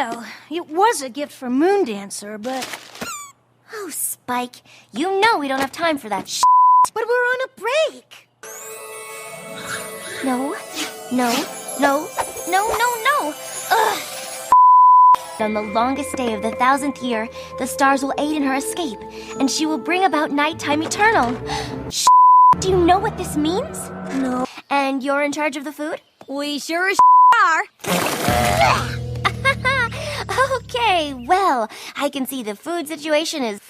Well, it was a gift for Moondancer, but... Oh, Spike, you know we don't have time for that shit. But we're on a break. No. Ugh. On the longest day of the 1000th year, the stars will aid in her escape, and she will bring about nighttime eternal. Shh. Do you know what this means? No. And you're in charge of the food? We sure as are. Okay, well, I can see the food situation is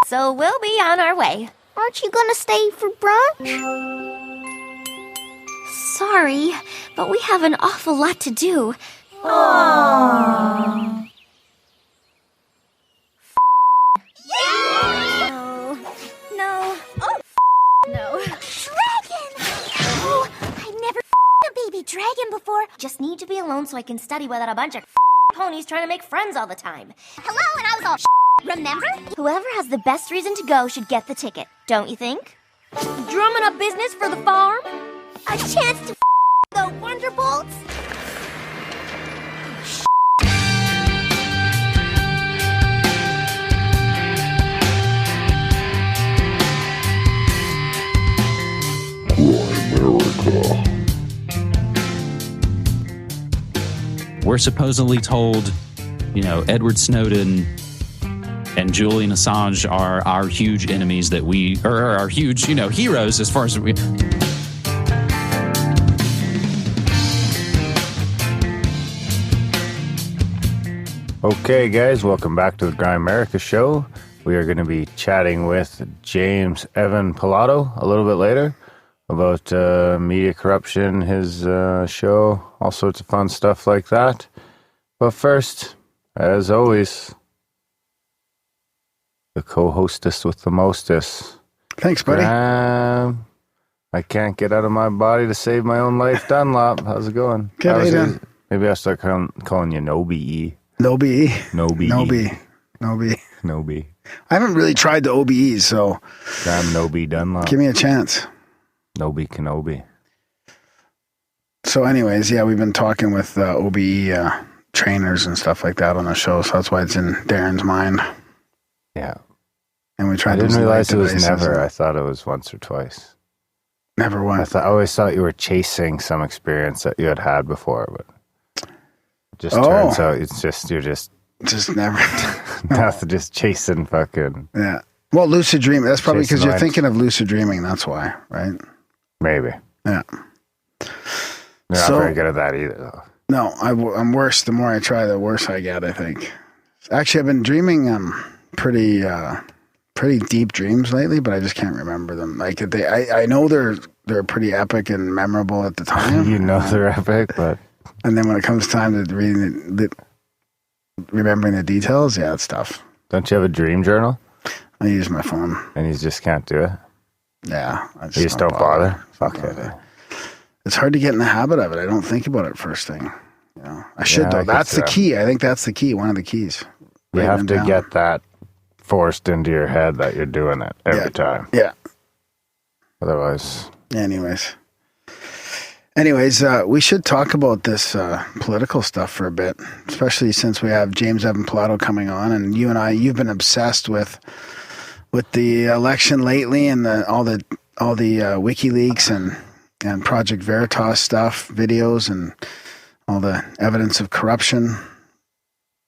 so we'll be on our way. Aren't you gonna stay for brunch? Sorry, but we have an awful lot to do. Aww. No. Oh, no. Dragon! Oh, I never a baby dragon before. Just need to be alone so I can study without a bunch of ponies trying to make friends all the time. Hello, and I was all remember? Whoever has the best reason to go should get the ticket, don't you think? Drumming up business for the farm? A chance to the Wonderbolts? Grimerica. We're supposedly told, Edward Snowden and Julian Assange are our huge enemies that are our huge, heroes as far as we... Okay, guys, welcome back to the Grimerica show. We are going to be chatting with James Evan Pilato a little bit later about media corruption, his show, all sorts of fun stuff like that. But first, as always, the co-hostess with the mostest. Thanks, buddy. I can't get out of my body to save my own life, Dunlop. How's it going? Good, how you doing? Maybe I'll start calling you No BE. No BE. No BE. No B. No B. No B. I haven't really tried the OBEs, so... I'm No B Dunlop. Give me a chance. No B Kenobi. So anyways, yeah, we've been talking with OBE trainers and stuff like that on the show, so that's why it's in Darren's mind. Yeah. And we tried. I didn't realize it was never. I thought it was once or twice. Never once. I always thought you were chasing some experience that you had before, but it just turns out it's just you're just never. Just chasing fucking. Yeah. Well, lucid dreaming. That's probably because you're lights. thinking of lucid dreaming. That's why, right? Maybe. Yeah. You're not very good at that either, though. No, I'm worse. The more I try, the worse I get, I think. Actually, I've been dreaming pretty deep dreams lately, but I just can't remember them. Like I know they're pretty epic and memorable at the time. They're epic, but and then when it comes time to reading remembering the details, yeah, it's tough. Don't you have a dream journal? I use my phone, and you just can't do it. Yeah, you just don't bother. Fuck it. It's hard to get in the habit of it. I don't think about it first thing. I should though. That's the key. I think that's the key. One of the keys. You have to get that forced into your head that you're doing it every time. Yeah. Otherwise. Anyways, we should talk about this political stuff for a bit, especially since we have James Evan Pilato coming on, and you've been obsessed with the election lately and all the WikiLeaks and Project Veritas stuff, videos, and all the evidence of corruption.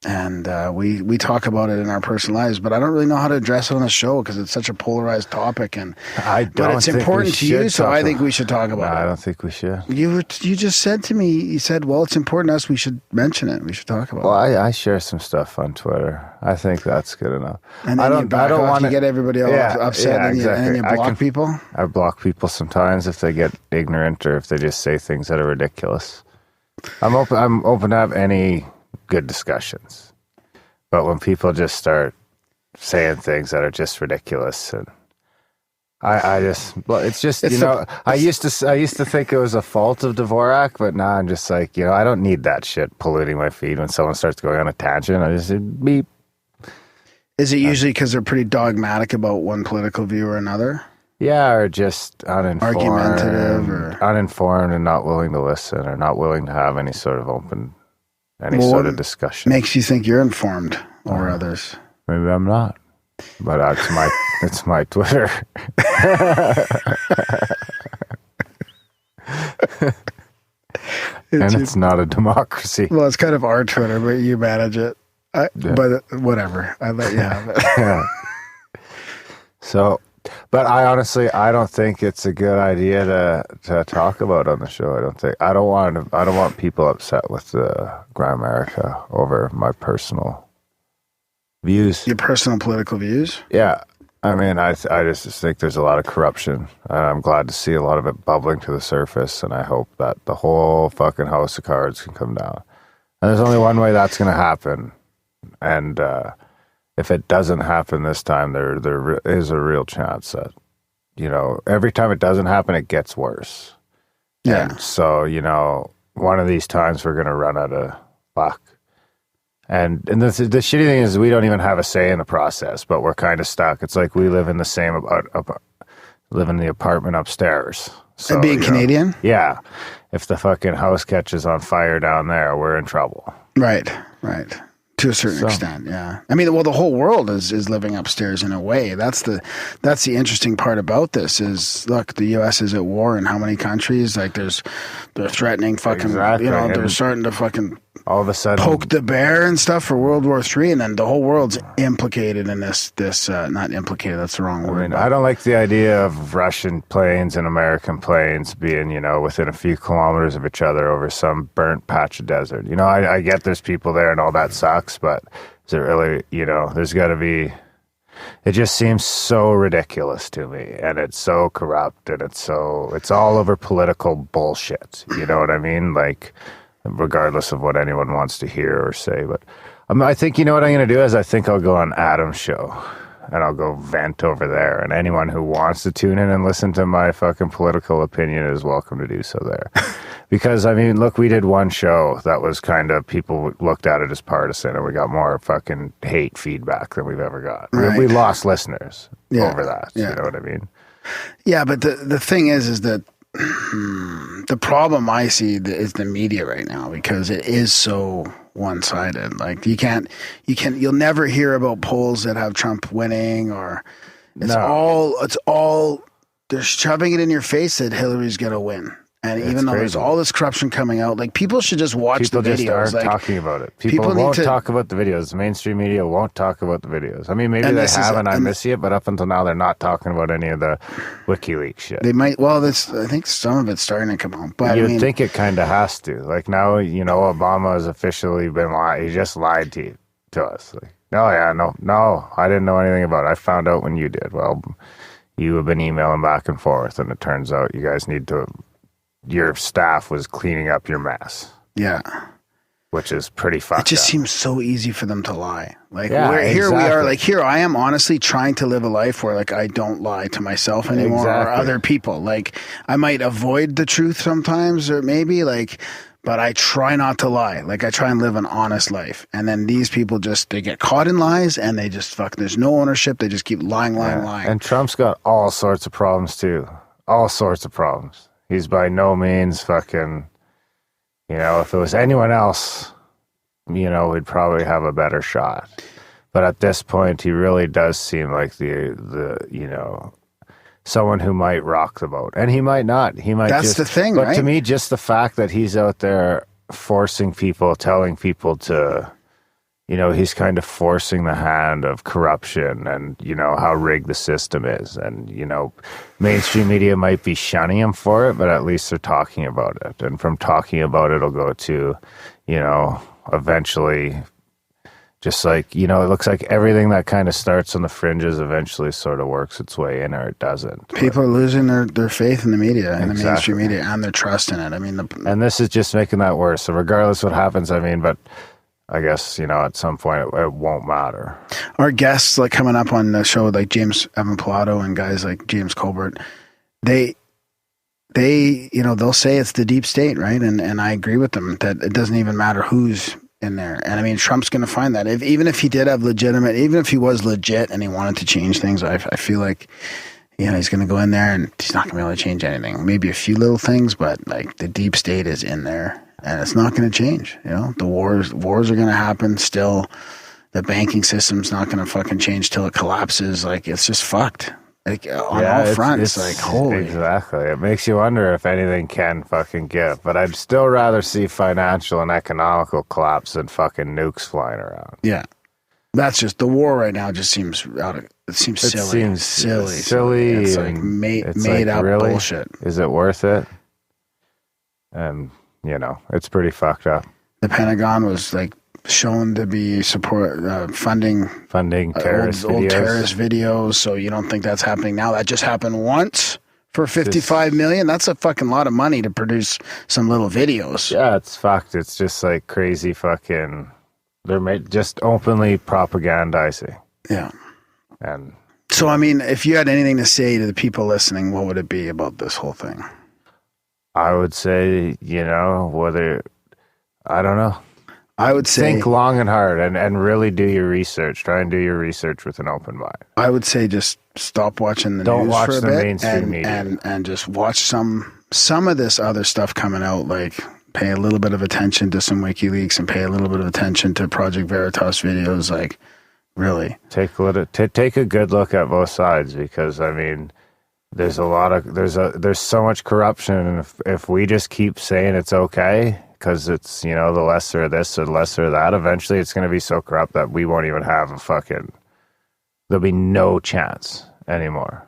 And we talk about it in our personal lives, but I don't really know how to address it on the show because it's such a polarized topic. But it's important to you, so I think we should talk about it. I don't think we should. You just said to me, you said, well, it's important to us. We should mention it. We should talk about it. Well, I share some stuff on Twitter. I think that's good enough. And then I don't want to get everybody all upset and you block people. I block people sometimes if they get ignorant or if they just say things that are ridiculous. I'm open to have any good discussions, but when people just start saying things that are just ridiculous, and I used to think it was a fault of Dvorak, but now I'm just like, I don't need that shit polluting my feed. When someone starts going on a tangent, I just say beep. Is it usually because they're pretty dogmatic about one political view or another? Yeah, or just argumentative, or uninformed and not willing to listen, or not willing to have any sort of open any sort of discussion. Makes you think you're informed over others. Maybe I'm not, but it's my Twitter. It's not a democracy. Well, it's kind of our Twitter, but you manage it. But whatever, I let you have it. Yeah. So, but I don't think it's a good idea to talk about on the show. I don't want people upset with Grimerica over my personal views. Your personal political views? Yeah. I mean, I just think there's a lot of corruption, and I'm glad to see a lot of it bubbling to the surface, and I hope that the whole fucking house of cards can come down. And there's only one way that's going to happen, and if it doesn't happen this time, there is a real chance that, every time it doesn't happen, it gets worse. Yeah. And so, one of these times we're going to run out of luck. And the shitty thing is we don't even have a say in the process, but we're kind of stuck. It's like we live in live in the apartment upstairs. So, And being Canadian? Yeah. If the fucking house catches on fire down there, we're in trouble. Right. To a certain extent, yeah. I mean, well, the whole world is living upstairs in a way. That's the interesting part about this is, look, the U.S. is at war in how many countries? Like, they're threatening fucking, Exactly. They're starting to fucking All of a sudden, poke the bear and stuff for World War III, and then the whole world's implicated in this not implicated, that's the wrong word. I don't like the idea of Russian planes and American planes being, within a few kilometers of each other over some burnt patch of desert. I get there's people there and all that sucks, but is it really, there's got to be, it just seems so ridiculous to me, and it's so corrupt, and it's all over political bullshit. You know what I mean? Like, regardless of what anyone wants to hear or say. But I think, what I'm going to do is I think I'll go on Adam's show and I'll go vent over there. And anyone who wants to tune in and listen to my fucking political opinion is welcome to do so there. Because, look, we did one show that was kind of, people looked at it as partisan, and we got more fucking hate feedback than we've ever got. Right. We lost listeners over that. Yeah. You know what I mean? Yeah, but the thing is that the problem I see is the media right now, because it is so one-sided. Like, you'll never hear about polls that have Trump winning, or it's all they're shoving it in your face that Hillary's gonna win. And even though there's all this corruption coming out, like, people should just watch the videos. People just aren't talking about it. People won't talk about the videos. The mainstream media won't talk about the videos. Maybe they have, and I miss it, but up until now, they're not talking about any of the WikiLeaks shit. They might. Well, I think some of it's starting to come out. But you'd think it kind of has to. Like, now, Obama has officially been lying. He just lied to us. Like, no, I didn't know anything about it. I found out when you did. Well, you have been emailing back and forth, and it turns out you guys need to. Your staff was cleaning up your mess. Yeah. Which is pretty fucked up. It just seems so easy for them to lie. Like, here we are. Like, here I am honestly trying to live a life where, like, I don't lie to myself anymore or other people. Like, I might avoid the truth sometimes, or maybe, like, but I try not to lie. Like, I try and live an honest life. And then these people they get caught in lies, and they just there's no ownership. They just keep lying. And Trump's got all sorts of problems too. All sorts of problems. He's by no means fucking, if it was anyone else, we'd probably have a better shot. But at this point, he really does seem like the someone who might rock the boat. And he might not. He might That's the thing, but right? To me, just the fact that he's out there forcing people, telling people to, he's kind of forcing the hand of corruption and, how rigged the system is. And, mainstream media might be shunning him for it, but at least they're talking about it. And from talking about it, it'll go to, eventually, just like, it looks like everything that kind of starts on the fringes eventually sort of works its way in, or it doesn't. People are losing their faith in the media, and the mainstream media, and their trust in it. And this is just making that worse. So regardless what happens, but I guess, at some point it won't matter. Our guests, like, coming up on the show, like Evan Pilato and guys like James Colbert, they they'll say it's the deep state, right? And I agree with them that it doesn't even matter who's in there. And Trump's going to find that even if he did have even if he was legit and he wanted to change things, I feel like, he's going to go in there and he's not going to be able to change anything. Maybe a few little things, but like the deep state is in there. and it's not going to change. You know, the wars are going to happen still. The banking system's not going to fucking change till it collapses. Like, it's just fucked. Like, on all fronts. Like, holy. Exactly. It makes you wonder if anything can fucking give. But I'd still rather see financial and economical collapse than fucking nukes flying around. Yeah. That's just, the war right now just seems silly. Silly. It's like made up really? Bullshit. Is it worth it? And, you know, it's pretty fucked up. The Pentagon was like shown to be funding terrorist old terrorist videos. So you don't think that's happening now? That just happened once for $55 million. That's a fucking lot of money to produce some little videos. Yeah, it's fucked. It's just like crazy fucking. They're just openly propagandizing. Yeah. And so, I mean, if you had anything to say to the people listening, what would it be about this whole thing? I would say, you know, I don't know. I would say think long and hard and really do your research. Try and do your research with an open mind. I would say just stop watching the Don't news watch for a the bit mainstream media. and just watch some of this other stuff coming out. Like, pay a little bit of attention to some WikiLeaks and pay a little bit of attention to Project Veritas videos. Like, really take a good look at both sides, because I mean, there's so much corruption, and if we just keep saying it's okay because it's, you know, the lesser of this or the lesser of that, eventually it's going to be so corrupt that we won't even have there'll be no chance anymore.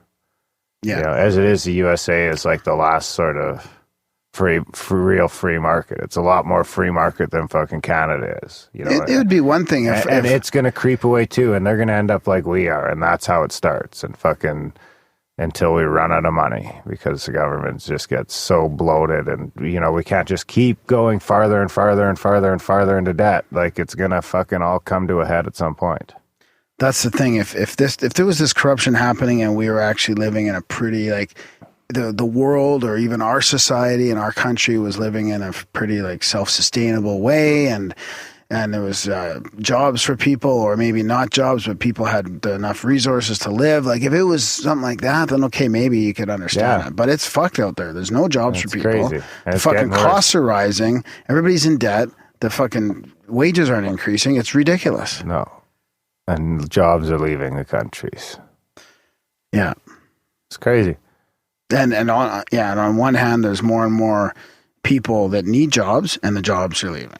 Yeah. You know, as it is, the USA is like the last sort of real free market. It's a lot more free market than fucking Canada is. You know, it would be one thing if it's going to creep away too, and they're going to end up like we are, and that's how it starts. And fucking until we run out of money, because the government just gets so bloated, and you know, we can't just keep going farther and farther and farther and farther into debt. Like, it's going to fucking all come to a head at some point. That's the thing. If there was this corruption happening and we were actually living in a pretty, like, the world, or even our society and our country was living in a pretty like self-sustainable way, and there was jobs for people, or maybe not jobs, but people had enough resources to live. Like, if it was something like that, then okay, maybe you could understand that. But it's fucked out there. There's no jobs for people. Crazy. The fucking costs are rising. Everybody's in debt. The fucking wages aren't increasing. It's ridiculous. No. And jobs are leaving the countries. Yeah. It's crazy. And on one hand, there's more and more people that need jobs, and the jobs are leaving.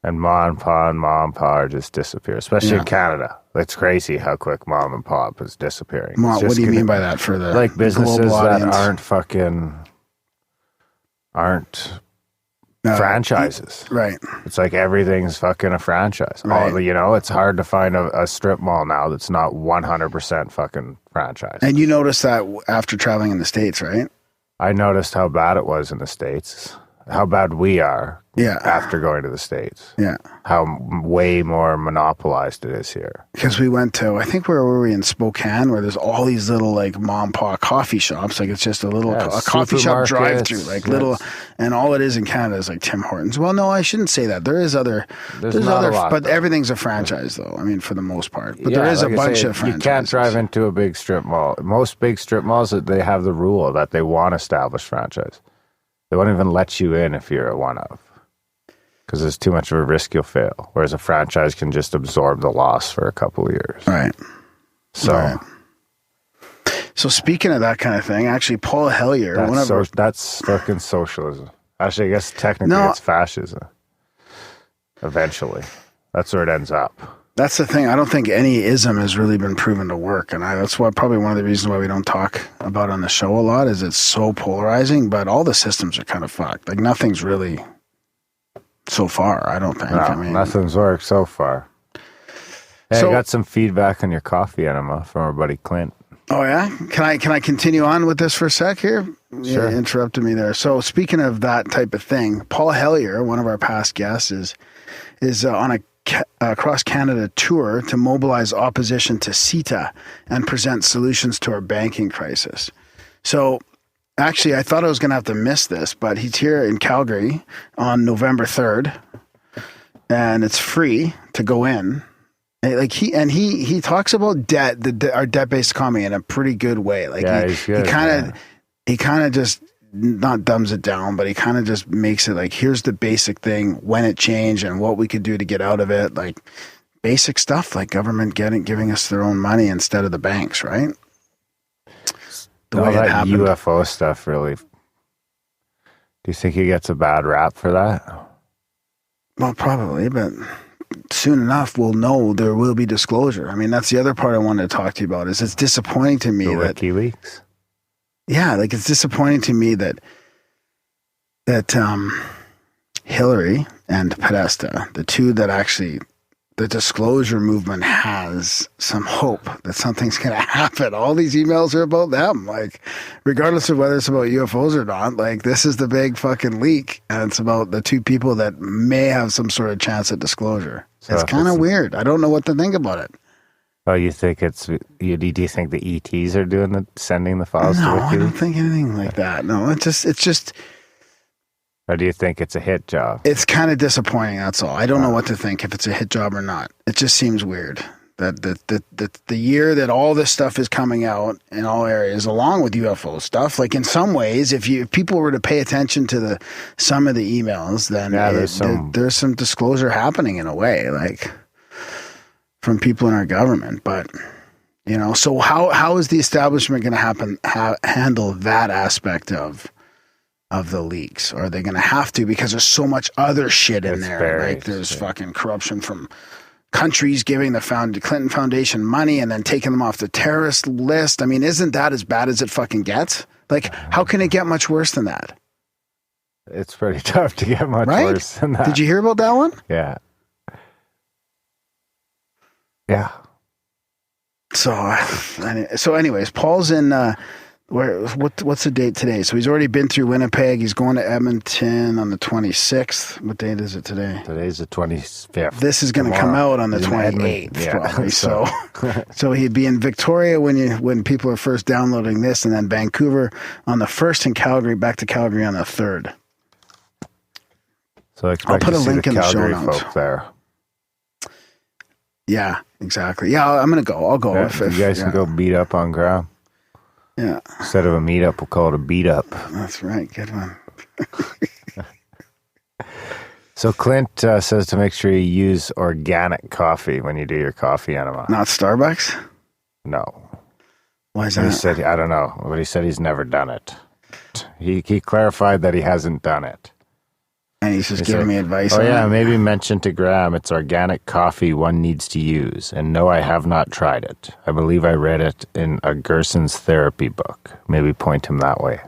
And mom and pa just disappear, especially in Canada. It's crazy how quick mom and pop is disappearing. What do you mean by that for the like businesses global that audience? aren't franchises? Right. It's like everything's fucking a franchise. Right. You know, it's hard to find a strip mall now that's not 100% fucking franchise. And you noticed that after traveling in the States, right? I noticed how bad it was in the States. How bad we are after going to the States. Yeah. How way more monopolized it is here. Because we went to, I think, where were we, in Spokane, where there's all these little like mom pa coffee shops. Like, it's just a little a coffee shop drive through, like little, and all it is in Canada is like Tim Hortons. Well, no, I shouldn't say that. There's other, but though. Everything's a franchise though. I mean, for the most part, but there is like a bunch of franchises. You can't drive into a big strip mall. Most big strip malls, they have the rule that they want established franchise. They won't even let you in if you're a one-of, because there's too much of a risk you'll fail. Whereas a franchise can just absorb the loss for a couple of years. Right. So, right. So speaking of that kind of thing, actually, Paul Hellyer, that's fucking socialism. Actually, I guess technically it's fascism. Eventually, that's where it ends up. That's the thing. I don't think any ism has really been proven to work, and that's why probably one of the reasons why we don't talk about it on the show a lot is it's so polarizing. But all the systems are kind of fucked. Like, nothing's really so far. I don't think. No, nothing's worked so far. Hey, I got some feedback on your coffee enema from our buddy Clint. Oh yeah, can I continue on with this for a sec here? Sure. You interrupted me there. So speaking of that type of thing, Paul Hellyer, one of our past guests, is on a across Canada tour to mobilize opposition to CETA and present solutions to our banking crisis. So actually, I thought I was going to have to miss this, but he's here in Calgary on November 3rd, and it's free to go in. Like he talks about debt, our debt-based economy in a pretty good way. Like he kind of just not dumbs it down, but he kind of just makes it like, here's the basic thing, when it changed and what we could do to get out of it. Like basic stuff, like government giving us their own money instead of the banks, right? The way it happened. UFO stuff, really. Do you think he gets a bad rap for that? Well, probably, but soon enough we'll know there will be disclosure. I mean, that's the other part I wanted to talk to you about. Is it's disappointing to me that WikiLeaks. Yeah, like it's disappointing to me that Hillary and Podesta, the two that actually the disclosure movement has some hope that something's going to happen. All these emails are about them. Like, regardless of whether it's about UFOs or not, like this is the big fucking leak, and it's about the two people that may have some sort of chance at disclosure. So it's kind of weird. I don't know what to think about it. Oh, you think do you think the ETs are sending the files to WikiLeaks? No, I don't think anything like that. No, it's just. Or do you think it's a hit job? It's kind of disappointing, that's all. I don't know what to think, if it's a hit job or not. It just seems weird that the year that all this stuff is coming out in all areas, along with UFO stuff, like in some ways, if people were to pay attention to some of the emails, then there's some disclosure happening in a way, like from people in our government. But, so how is the establishment going to handle that aspect of the leaks? Or are they going to have to, because there's so much other shit in there? Like there's fucking corruption from countries giving the Clinton Foundation money and then taking them off the terrorist list. I mean, isn't that as bad as it fucking gets? Like, how can it get much worse than that? It's pretty tough to get much worse than that. Did you hear about that one? Yeah. Yeah. So anyways, Paul's in what's the date today? So he's already been through Winnipeg. He's going to Edmonton on the 26th. What date is it today? Today's the 25th. This is going to come out on the 28th, probably. So he'd be in Victoria when people are first downloading this, and then Vancouver on the 1st, and Calgary, back to Calgary on the 3rd. So I'll put a link in the show notes. Folk there. Yeah, exactly. Yeah, I'm going to go. I'll go. Yeah, you guys can go beat up on Graham. Yeah. Instead of a meetup, we'll call it a beat up. That's right. Good one. So Clint says to make sure you use organic coffee when you do your coffee enema. Not Starbucks? No. Why is that? He said, I don't know, but he said he's never done it. He clarified that he hasn't done it. And he's just giving me advice on it? Maybe mention to Graham it's organic coffee one needs to use. And no, I have not tried it. I believe I read it in a Gerson's therapy book. Maybe point him that way.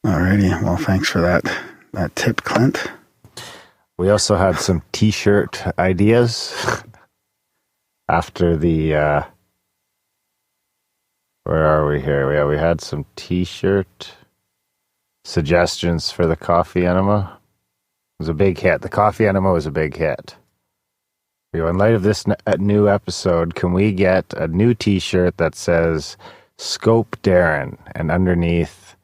Alrighty. Well, thanks for that tip, Clint. We also had some t-shirt ideas after the... where are we here? Yeah, we had some t-shirt... suggestions for the coffee enema. It was a big hit. The coffee enema was a big hit. In light of this new episode, can we get a new t-shirt that says Scope Darren, and underneath,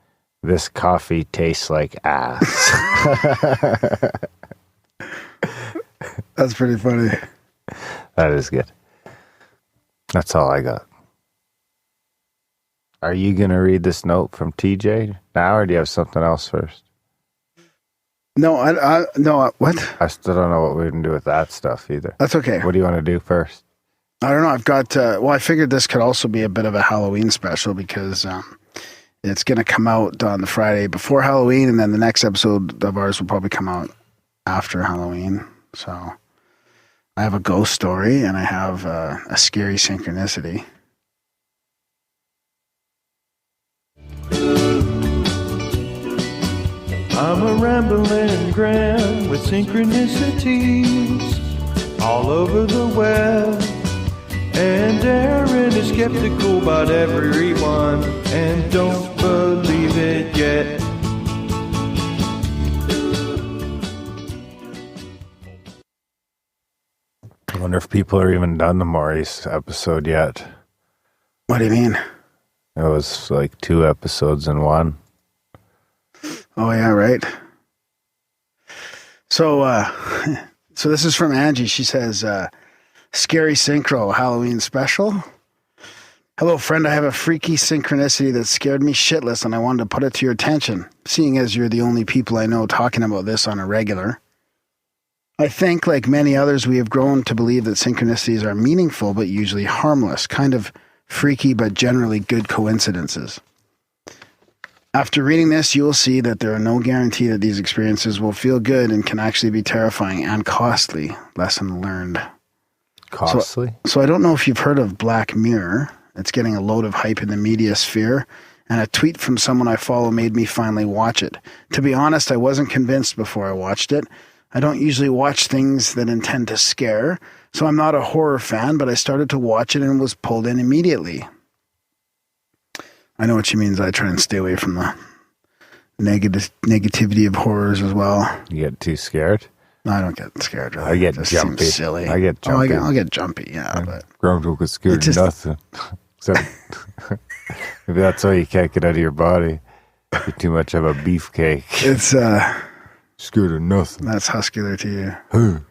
this coffee tastes like ass? That's pretty funny. That is good. That's all I got. Are you going to read this note from TJ now, or do you have something else first? No, what? I still don't know what we're going to do with that stuff either. That's okay. What do you want to do first? I don't know. I've got, I figured this could also be a bit of a Halloween special, because it's going to come out on the Friday before Halloween, and then the next episode of ours will probably come out after Halloween. So I have a ghost story, and I have a scary synchronicity. I'm a rambling Graham with synchronicities all over the web. And Darren is skeptical about everyone and don't believe it yet. I wonder if people are even done the Maurice episode yet. What do you mean? It was like 2 episodes in one. Oh, yeah, right. So this is from Angie. She says, scary synchro Halloween special. Hello, friend. I have a freaky synchronicity that scared me shitless, and I wanted to put it to your attention, seeing as you're the only people I know talking about this on a regular. I think, like many others, we have grown to believe that synchronicities are meaningful but usually harmless, kind of freaky but generally good coincidences. After reading this, you will see that there are no guarantee that these experiences will feel good and can actually be terrifying and costly. Lesson learned. Costly? So I don't know if you've heard of Black Mirror. It's getting a load of hype in the media sphere, and a tweet from someone I follow made me finally watch it. To be honest, I wasn't convinced before I watched it. I don't usually watch things that intend to scare, so I'm not a horror fan, but I started to watch it and was pulled in immediately. I know what she means. I try and stay away from the negativity of horrors as well. You get too scared? No, I don't get scared. Really. I get It just jumpy. seems silly. I get jumpy. I'll get jumpy, yeah. But Grandma gets scared It just- of nothing. Except maybe that's why you can't get out of your body. You're too much of a beefcake. it's Scared of nothing. that's huscular to you.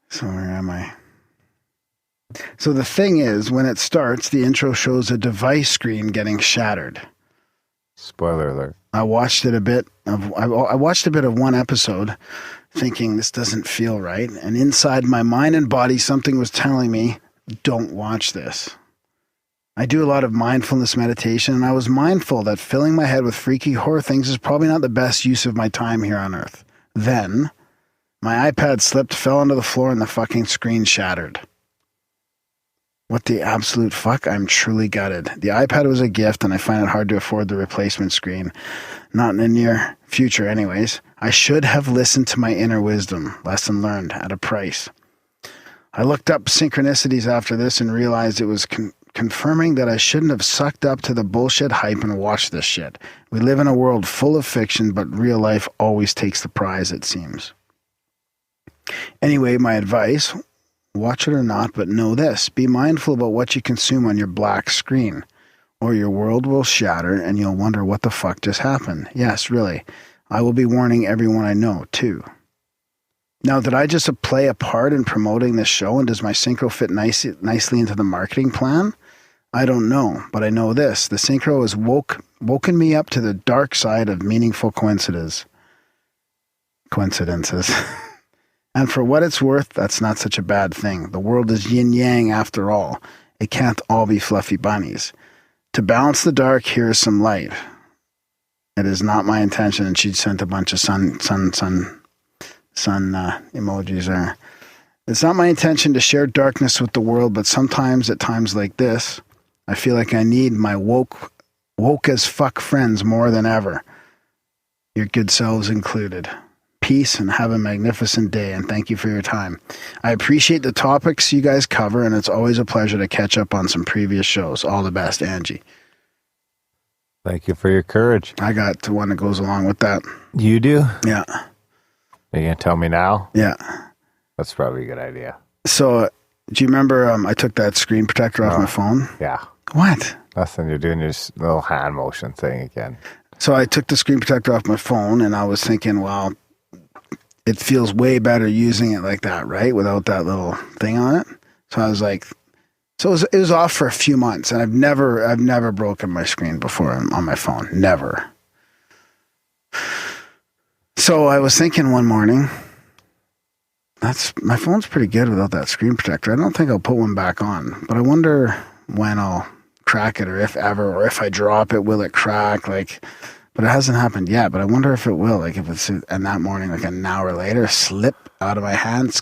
So where am I? So the thing is, when it starts, the intro shows a device screen getting shattered. Spoiler alert. I watched a bit of one episode, thinking this doesn't feel right, and inside my mind and body, something was telling me, "Don't watch this." I do a lot of mindfulness meditation, and I was mindful that filling my head with freaky horror things is probably not the best use of my time here on Earth. Then, my iPad slipped, fell onto the floor, and the fucking screen shattered. What the absolute fuck? I'm truly gutted. The iPad was a gift, and I find it hard to afford the replacement screen. Not in the near future, anyways. I should have listened to my inner wisdom. Lesson learned at a price. I looked up synchronicities after this and realized it was confirming that I shouldn't have sucked up to the bullshit hype and watched this shit. We live in a world full of fiction, but real life always takes the prize, it seems. Anyway, my advice, watch it or not, but know this. Be mindful about what you consume on your black screen, or your world will shatter and you'll wonder what the fuck just happened. Yes, really. I will be warning everyone I know, too. Now, did I just play a part in promoting this show, and does my synchro fit nicely into the marketing plan? I don't know, but I know this. The synchro has woken me up to the dark side of meaningful coincidences. And for what it's worth, that's not such a bad thing. The world is yin-yang after all. It can't all be fluffy bunnies. To balance the dark, here is some light. It is not my intention, and she sent a bunch of sun emojis there. It's not my intention to share darkness with the world, but sometimes, at times like this, I feel like I need my woke as fuck friends more than ever. Your good selves included. Peace and have a magnificent day, and thank you for your time. I appreciate the topics you guys cover, and it's always a pleasure to catch up on some previous shows. All the best, Angie. Thank you for your courage. I got to one that goes along with that. You do? Yeah. Are you going to tell me now? Yeah. That's probably a good idea. So, do you remember I took that screen protector off my phone? Yeah. What? Nothing. You're doing your little hand motion thing again. So I took the screen protector off my phone, and I was thinking, well, it feels way better using it like that, right? Without that little thing on it. So I was like, it was off for a few months, and I've never broken my screen before on my phone. Never. So I was thinking one morning, my phone's pretty good without that screen protector. I don't think I'll put one back on, but I wonder when I'll crack it, or if ever, or if I drop it, will it crack? But it hasn't happened yet, but I wonder if it will. Like if it's, and that morning, like an hour later, slip out of my hands,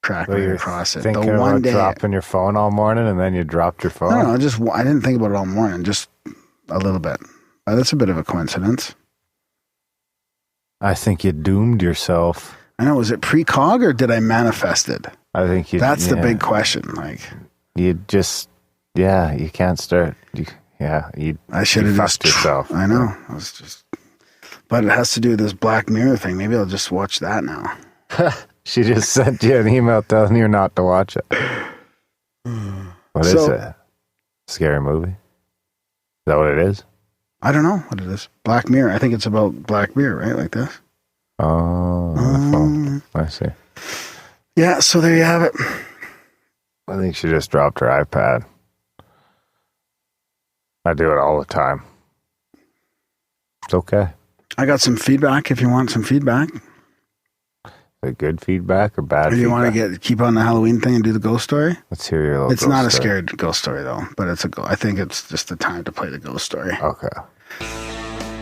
crack right across it. Thinking about dropping your phone all morning, and then you dropped your phone? No, I didn't think about it all morning, just a little bit. That's a bit of a coincidence. I think you doomed yourself. I know. Was it precog, or did I manifest it? I think you. That's the big question. You just, you can't start. I should have fucked yourself. I know. But it has to do with this Black Mirror thing. Maybe I'll just watch that now. She just sent you an email telling you not to watch it. What is it? Scary movie? Is that what it is? I don't know what it is. Black Mirror. I think it's about Black Mirror, right? Like this. Oh, on the phone. I see. Yeah, so there you have it. I think she just dropped her iPad. I do it all the time. It's okay. I got some feedback if you want some feedback. Is it good feedback or bad Or you feedback? want to keep on the Halloween thing and do the ghost story? Let's hear your little It's ghost not a story. scared ghost story, though, but I think it's just the time to play the ghost story. Okay.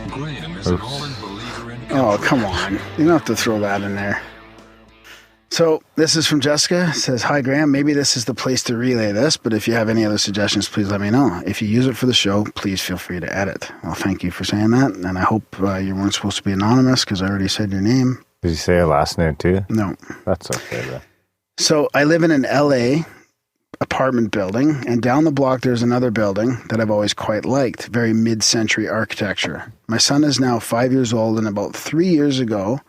Graham is an ardent believer in Oh, come on. You don't have to throw that in there. So this is from Jessica. It says, "Hi, Graham. Maybe this is the place to relay this, but if you have any other suggestions, please let me know. If you use it for the show, please feel free to edit." Well, thank you for saying that. And I hope you weren't supposed to be anonymous because I already said your name. Did you say your last name too? No. That's okay then. So I live in an LA apartment building, and down the block there's another building that I've always quite liked. Very mid-century architecture. My son is now 5 years old, and about 3 years ago,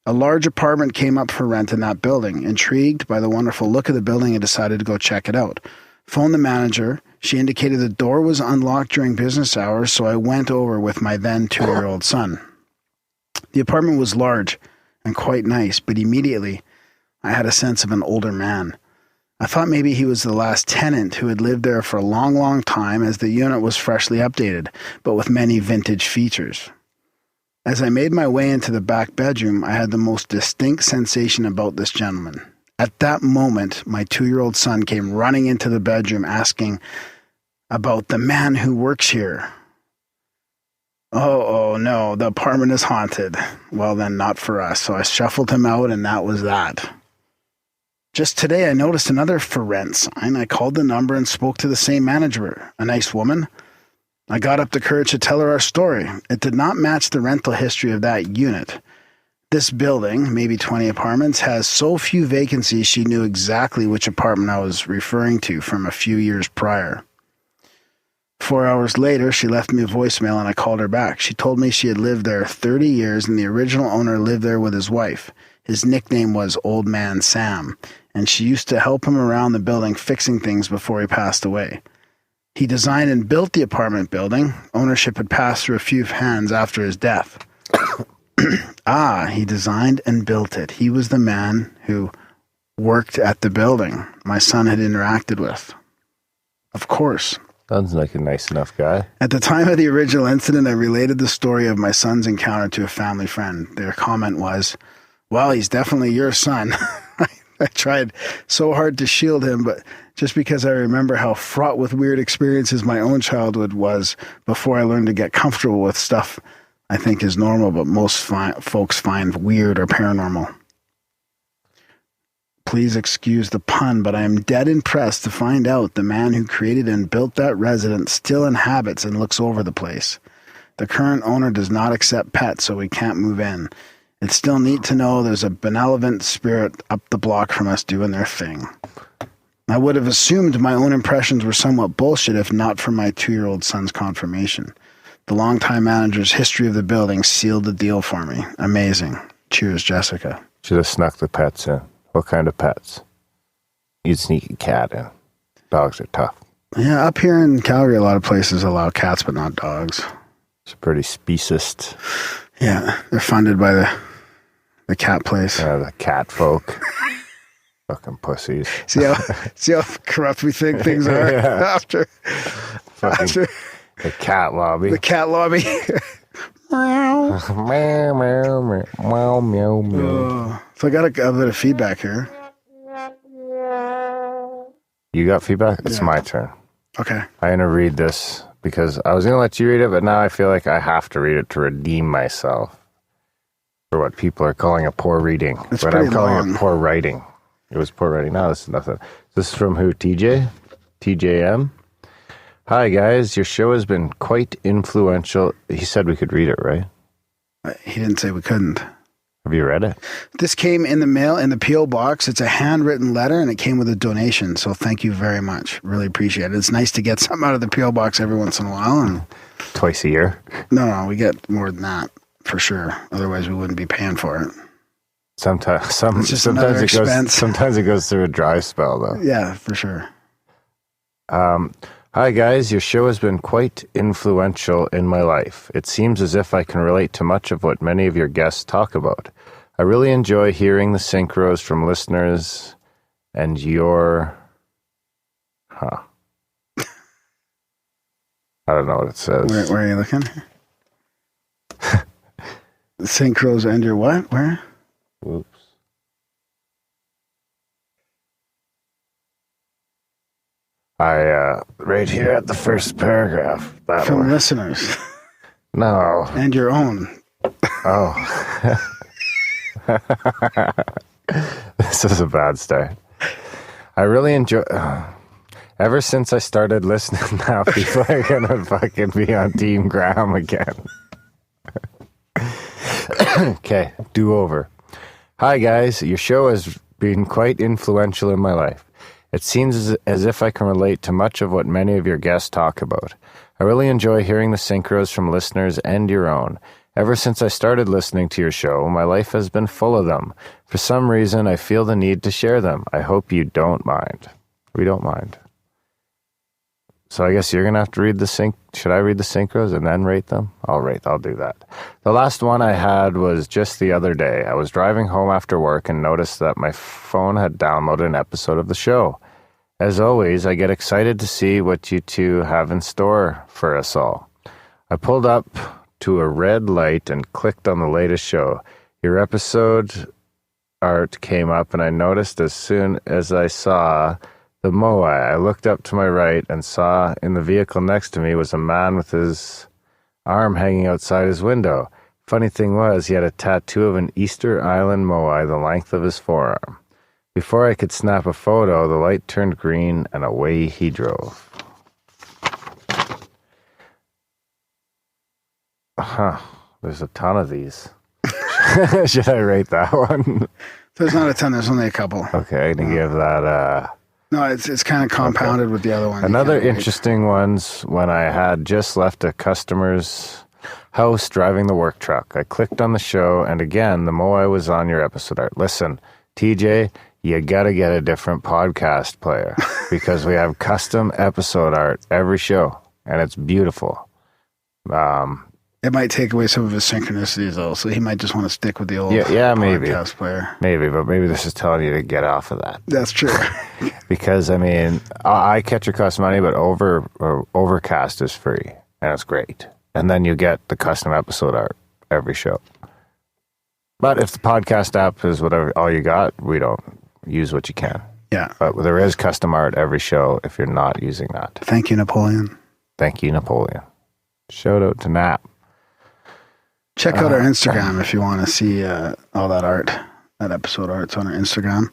a large apartment came up for rent in that building. Intrigued by the wonderful look of the building, I decided to go check it out. Phoned the manager. She indicated the door was unlocked during business hours, so I went over with my then 2-year-old son. The apartment was large and quite nice, but immediately I had a sense of an older man. I thought maybe he was the last tenant who had lived there for a long, long time, as the unit was freshly updated, but with many vintage features. As I made my way into the back bedroom, I had the most distinct sensation about this gentleman. At that moment, my 2-year-old son came running into the bedroom asking about the man who works here. Oh no, the apartment is haunted. Well then, not for us. So I shuffled him out, and that was that. Just today, I noticed another for rent sign. I called the number and spoke to the same manager, a nice woman. I got up the courage to tell her our story. It did not match the rental history of that unit. This building, maybe 20 apartments, has so few vacancies she knew exactly which apartment I was referring to from a few years prior. 4 hours later, she left me a voicemail and I called her back. She told me she had lived there 30 years and the original owner lived there with his wife. His nickname was Old Man Sam, and she used to help him around the building fixing things before he passed away. He designed and built the apartment building. Ownership had passed through a few hands after his death. He designed and built it. He was the man who worked at the building my son had interacted with. Of course. Sounds like a nice enough guy. At the time of the original incident, I related the story of my son's encounter to a family friend. Their comment was, "Well, he's definitely your son." I tried so hard to shield him, but just because I remember how fraught with weird experiences my own childhood was before I learned to get comfortable with stuff I think is normal, but most folks find weird or paranormal. Please excuse the pun, but I am dead impressed to find out the man who created and built that residence still inhabits and looks over the place. The current owner does not accept pets, so we can't move in. It's still neat to know there's a benevolent spirit up the block from us doing their thing. I would have assumed my own impressions were somewhat bullshit if not for my 2-year-old son's confirmation. The longtime manager's history of the building sealed the deal for me. Amazing. Cheers, Jessica. Should have snuck the pets in. What kind of pets? You'd sneak a cat in. Dogs are tough. Yeah, up here in Calgary, a lot of places allow cats, but not dogs. It's a pretty speciest. Yeah, they're funded by the cat place. The cat folk. Fucking pussies. See how corrupt we think things are after Fucking the cat lobby. the cat lobby. Meow, meow, meow, meow, meow, meow. So I got a bit of feedback here. You got feedback? It's Yeah. my turn. Okay. I'm going to read this because I was going to let you read it, but now I feel like I have to read it to redeem myself for what people are calling a poor reading. It's but I'm pretty calling long. it poor writing. It was poor writing. No, this is nothing. This is from who? TJ? TJM? Hi, guys. Your show has been quite influential. He said we could read it, right? He didn't say we couldn't. Have you read it? This came in the mail in the P.O. box. It's a handwritten letter, and it came with a donation. So thank you very much. Really appreciate it. It's nice to get something out of the P.O. box every once in a while. And Twice a year? no, we get more than that for sure. Otherwise, we wouldn't be paying for it. Sometimes just another expense. Sometimes it goes through a dry spell, though. Yeah, for sure. Hi, guys. Your show has been quite influential in my life. It seems as if I can relate to much of what many of your guests talk about. I really enjoy hearing the synchros from listeners and your... I don't know what it says. Where are you looking? Synchros and your what? Where? Oops. Right here at the first paragraph. That From one. listeners. No. And your own. Oh. This is a bad start. I really enjoy... ever since I started listening now, people are going to fucking be on Team Graham again. Okay, do-over. Hi, guys. Your show has been quite influential in my life. It seems as if I can relate to much of what many of your guests talk about. I really enjoy hearing the synchros from listeners and your own. Ever since I started listening to your show, my life has been full of them. For some reason, I feel the need to share them. I hope you don't mind. We don't mind. So I guess you're going to have to read the sync. Should I read the synchros and then rate them? I'll do that. The last one I had was just the other day. I was driving home after work and noticed that my phone had downloaded an episode of the show. As always, I get excited to see what you two have in store for us all. I pulled up to a red light and clicked on the latest show. Your episode art came up and I noticed as soon as I saw the Moai, I looked up to my right and saw in the vehicle next to me was a man with his arm hanging outside his window. Funny thing was, he had a tattoo of an Easter Island Moai the length of his forearm. Before I could snap a photo, the light turned green and away he drove. There's a ton of these. Should I rate that one? There's not a ton. There's only a couple. Okay, I'm going to give that... No, it's kind of compounded with the other one. Another interesting one's when I had just left a customer's house driving the work truck. I clicked on the show, and again, the Moai was on your episode art. Listen, TJ, you gotta get a different podcast player because we have custom episode art every show, and it's beautiful. It might take away some of his synchronicities, though, so he might just want to stick with the old podcast player. Maybe, but maybe this is telling you to get off of that. That's true. Because, I mean, I catch your cost money, but Overcast is free, and it's great. And then you get the custom episode art every show. But if the podcast app is whatever all you got, we don't use what you can. Yeah. But there is custom art every show if you're not using that. Thank you, Napoleon. Thank you, Napoleon. Shout out to Nap. Check out our Instagram if you want to see all that art. That episode art's on our Instagram.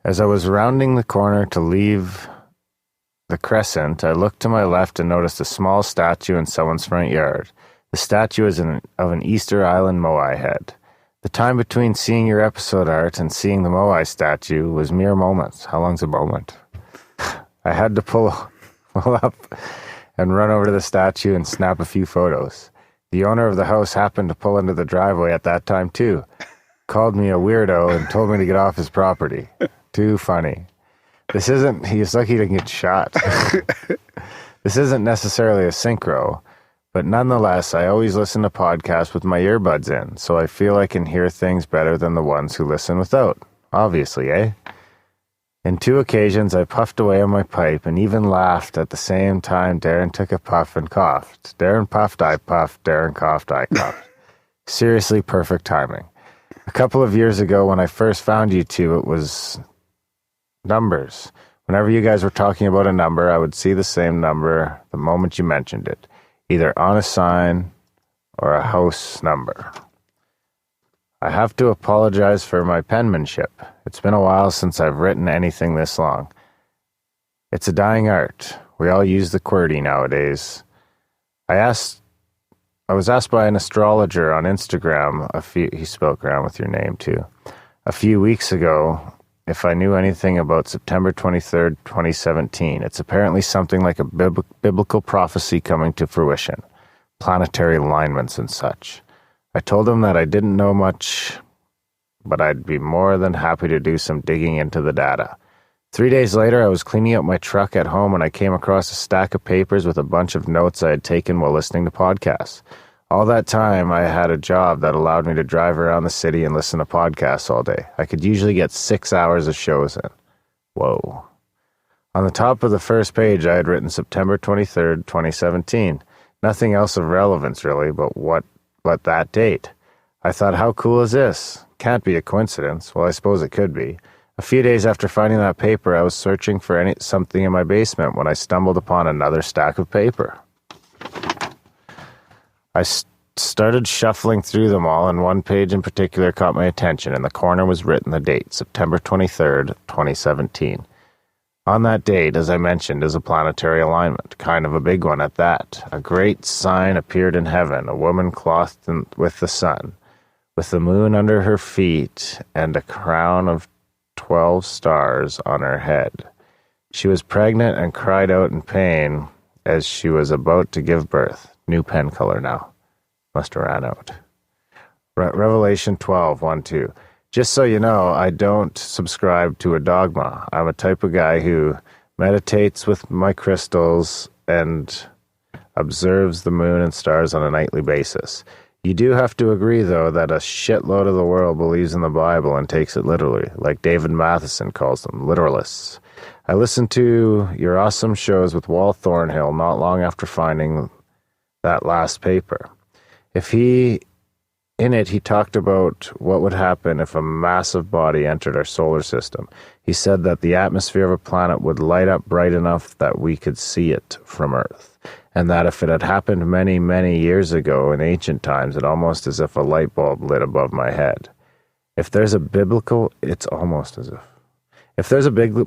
As I was rounding the corner to leave the crescent, I looked to my left and noticed a small statue in someone's front yard. The statue is of an Easter Island Moai head. The time between seeing your episode art and seeing the Moai statue was mere moments. How long's a moment? I had to pull up and run over to the statue and snap a few photos. The owner of the house happened to pull into the driveway at that time too. Called me a weirdo and told me to get off his property. Too funny. He's lucky he didn't get shot. This isn't necessarily a synchro, but nonetheless, I always listen to podcasts with my earbuds in, so I feel I can hear things better than the ones who listen without. Obviously, eh? In 2 occasions, I puffed away on my pipe and even laughed at the same time Darren took a puff and coughed. Darren puffed, I puffed. Darren coughed, I coughed. Seriously, perfect timing. A couple of years ago, when I first found you two, it was numbers. Whenever you guys were talking about a number, I would see the same number the moment you mentioned it, either on a sign or a house number. I have to apologize for my penmanship. It's been a while since I've written anything this long. It's a dying art. We all use the QWERTY nowadays. I was asked by an astrologer on Instagram, he spoke around with your name too, a few weeks ago, if I knew anything about September 23rd, 2017. It's apparently something like a biblical prophecy coming to fruition, planetary alignments and such. I told him that I didn't know much, but I'd be more than happy to do some digging into the data. 3 days later, I was cleaning up my truck at home and I came across a stack of papers with a bunch of notes I had taken while listening to podcasts. All that time, I had a job that allowed me to drive around the city and listen to podcasts all day. I could usually get 6 hours of shows in. Whoa. On the top of the first page, I had written September 23rd, 2017. Nothing else of relevance, really, but that date. I thought, how cool is this? Can't be a coincidence. Well, I suppose it could be. A few days after finding that paper, I was searching for something in my basement when I stumbled upon another stack of paper. I started shuffling through them all, and one page in particular caught my attention. In the corner was written the date, September 23rd, 2017. On that date, as I mentioned, is a planetary alignment, kind of a big one at that. A great sign appeared in heaven, a woman clothed with the sun, with the moon under her feet and a crown of 12 stars on her head. She was pregnant and cried out in pain as she was about to give birth. New pen color now. Must have ran out. Revelation 12, 1-2. Just so you know, I don't subscribe to a dogma. I'm a type of guy who meditates with my crystals and observes the moon and stars on a nightly basis. You do have to agree, though, that a shitload of the world believes in the Bible and takes it literally, like David Matheson calls them, literalists. I listened to your awesome shows with Wal Thornhill not long after finding that last paper. In it, he talked about what would happen if a massive body entered our solar system. He said that the atmosphere of a planet would light up bright enough that we could see it from Earth, and that if it had happened many, many years ago in ancient times, it's almost as if a light bulb lit above my head. If there's a biblical big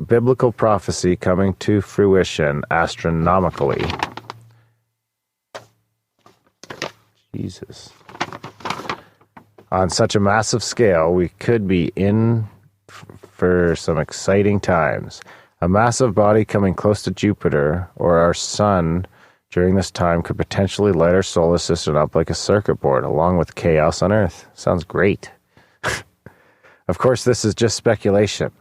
biblical prophecy coming to fruition astronomically, Jesus, on such a massive scale, we could be in for some exciting times. A massive body coming close to Jupiter or our sun during this time could potentially light our solar system up like a circuit board, along with chaos on Earth. Sounds great. Of course, this is just speculation,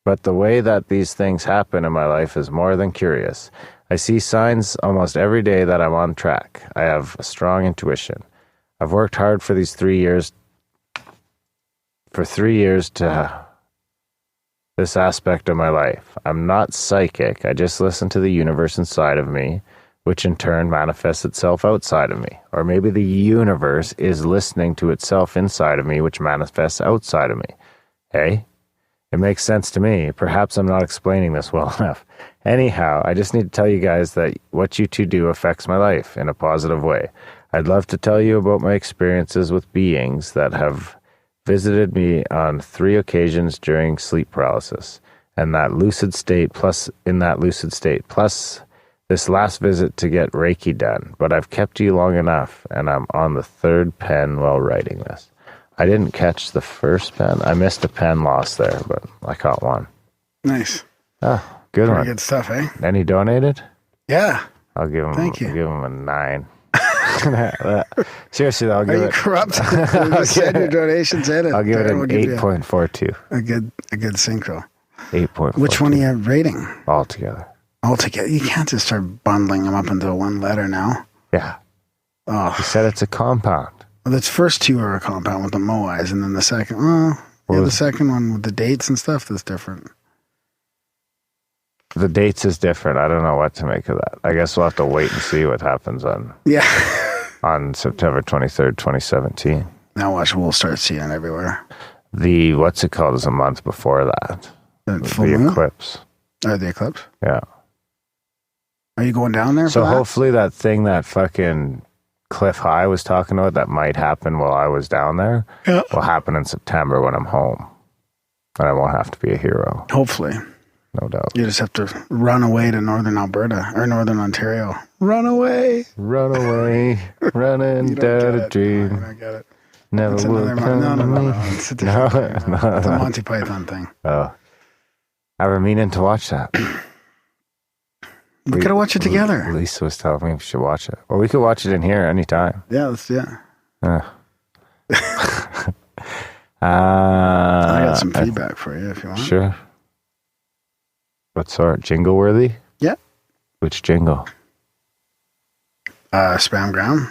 but the way that these things happen in my life is more than curious. I see signs almost every day that I'm on track. I have a strong intuition. I've worked hard for these 3 years. For 3 years to this aspect of my life. I'm not psychic. I just listen to the universe inside of me, which in turn manifests itself outside of me. Or maybe the universe is listening to itself inside of me, which manifests outside of me. Hey? It makes sense to me. Perhaps I'm not explaining this well enough. Anyhow, I just need to tell you guys that what you two do affects my life in a positive way. I'd love to tell you about my experiences with beings that have visited me on 3 occasions during sleep paralysis, and in that lucid state, plus this last visit to get Reiki done. But I've kept you long enough, and I'm on the 3rd pen while writing this. I didn't catch the first pen. I missed a pen loss there, but I caught one. Nice. Oh, good one. Good stuff, eh? And he donated? Yeah. I'll give him. Thank you. I'll give him a 9. Seriously, though, I'll give Are you it. corrupt? Just send your donations in. I'll give it an 8.42. A good synchro. 8.42. Which one are you rating? Altogether. Altogether. You can't just start bundling them up into one letter now. Yeah. Oh. He said it's a compound. Well, the first 2 are a compound with the moais, and then the second, the second one with the dates and stuff is different. The dates is different. I don't know what to make of that. I guess we'll have to wait and see what happens on September 23rd, 2017. Now watch, we'll start seeing it everywhere. The, what's it called, is a month before that. The eclipse. Oh, the eclipse? Yeah. Are you going down there So for that? hopefully that thing that fucking Cliff High was talking about that might happen while I was down there will happen in September when I'm home. And I won't have to be a hero. Hopefully. No doubt. You just have to run away to northern Alberta or northern Ontario. Run away. Run away. Running down a dream. I don't get it. Never It's will another come no. It's a different thing. It's a Monty Python thing. Oh. I've been meaning to watch that. We could have watched it together. Lisa was telling me we should watch it. Well, we could watch it in here anytime. Yeah, I got some feedback for you if you want. Sure. What sort? Jingle worthy? Yeah. Which jingle? Spam Ground.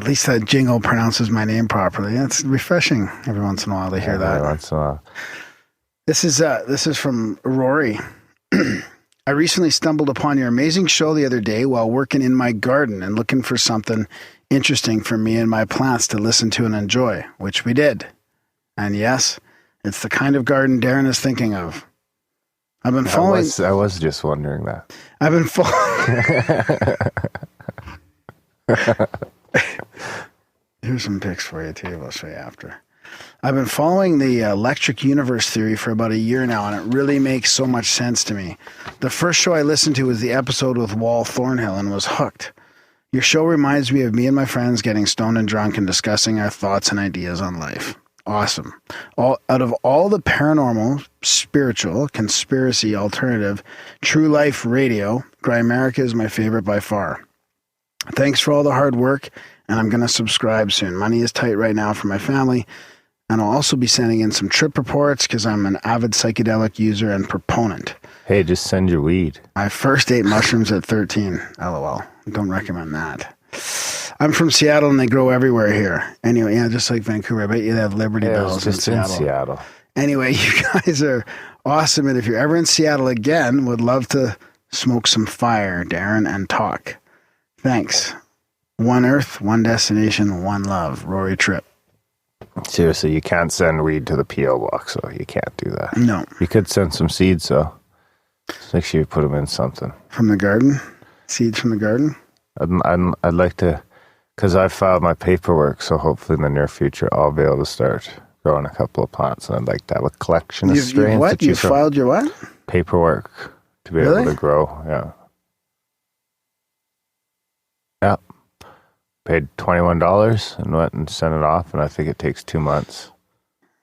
At least that jingle pronounces my name properly. It's refreshing every once in a while to hear that. Every once in a while. This is from Rory. I recently stumbled upon your amazing show the other day while working in my garden and looking for something interesting for me and my plants to listen to and enjoy, which we did. And yes, it's the kind of garden Darren is thinking of. I've been following. I was just wondering that. I've been following. Here's some pics for you too. I'll show you after. I've been following the electric universe theory for about a year now, and it really makes so much sense to me. The first show I listened to was the episode with Wal Thornhill and was hooked. Your show reminds me of me and my friends getting stoned and drunk and discussing our thoughts and ideas on life. Awesome. Out of all the paranormal, spiritual, conspiracy, alternative, true life radio, Grimerica is my favorite by far. Thanks for all the hard work, and I'm going to subscribe soon. Money is tight right now for my family, and I'll also be sending in some trip reports because I'm an avid psychedelic user and proponent. Hey, just send your weed. I first ate mushrooms at 13. LOL. Don't recommend that. I'm from Seattle and they grow everywhere here. Anyway, yeah, just like Vancouver. I bet you they have Liberty Bells just in in Seattle. Seattle. Anyway, you guys are awesome. And if you're ever in Seattle again, would love to smoke some fire, Darren, and talk. Thanks. One Earth, one destination, one love. Rory Tripp. Seriously, you can't send weed to the P.O. box, so you can't do that. No. You could send some seeds, though. Just make sure you put them in something. From the garden? Seeds from the garden? I'd like to, because I filed my paperwork, so hopefully in the near future I'll be able to start growing a couple of plants, and I'd like to have a collection of strains. What? You filed your what? Paperwork to be able to grow, yeah. Yeah. Paid $21 and went and sent it off, and I think it takes 2 months.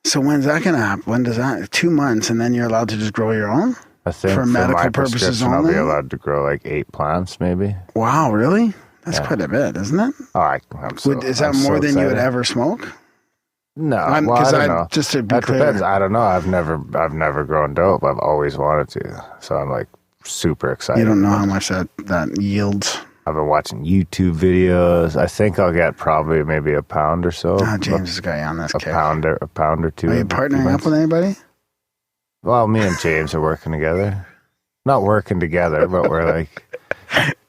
So when's that going to happen? When does that? 2 months, and then you're allowed to just grow your own? I think for medical purposes only? I'll be allowed to grow like 8 plants, maybe. Wow, really? That's quite a bit, isn't it? Oh, is that more than you would ever smoke? No, I don't know. Just to be that clear, depends. I don't know. I've never grown dope. I've always wanted to, so I'm like super excited. You don't know how much that yields. I've been watching YouTube videos. I think I'll get probably maybe a pound or so. Oh, James has got you on this kick. A pound or two. Are you partnering up with anybody? Well, me and James are working together. Not working together, but we're like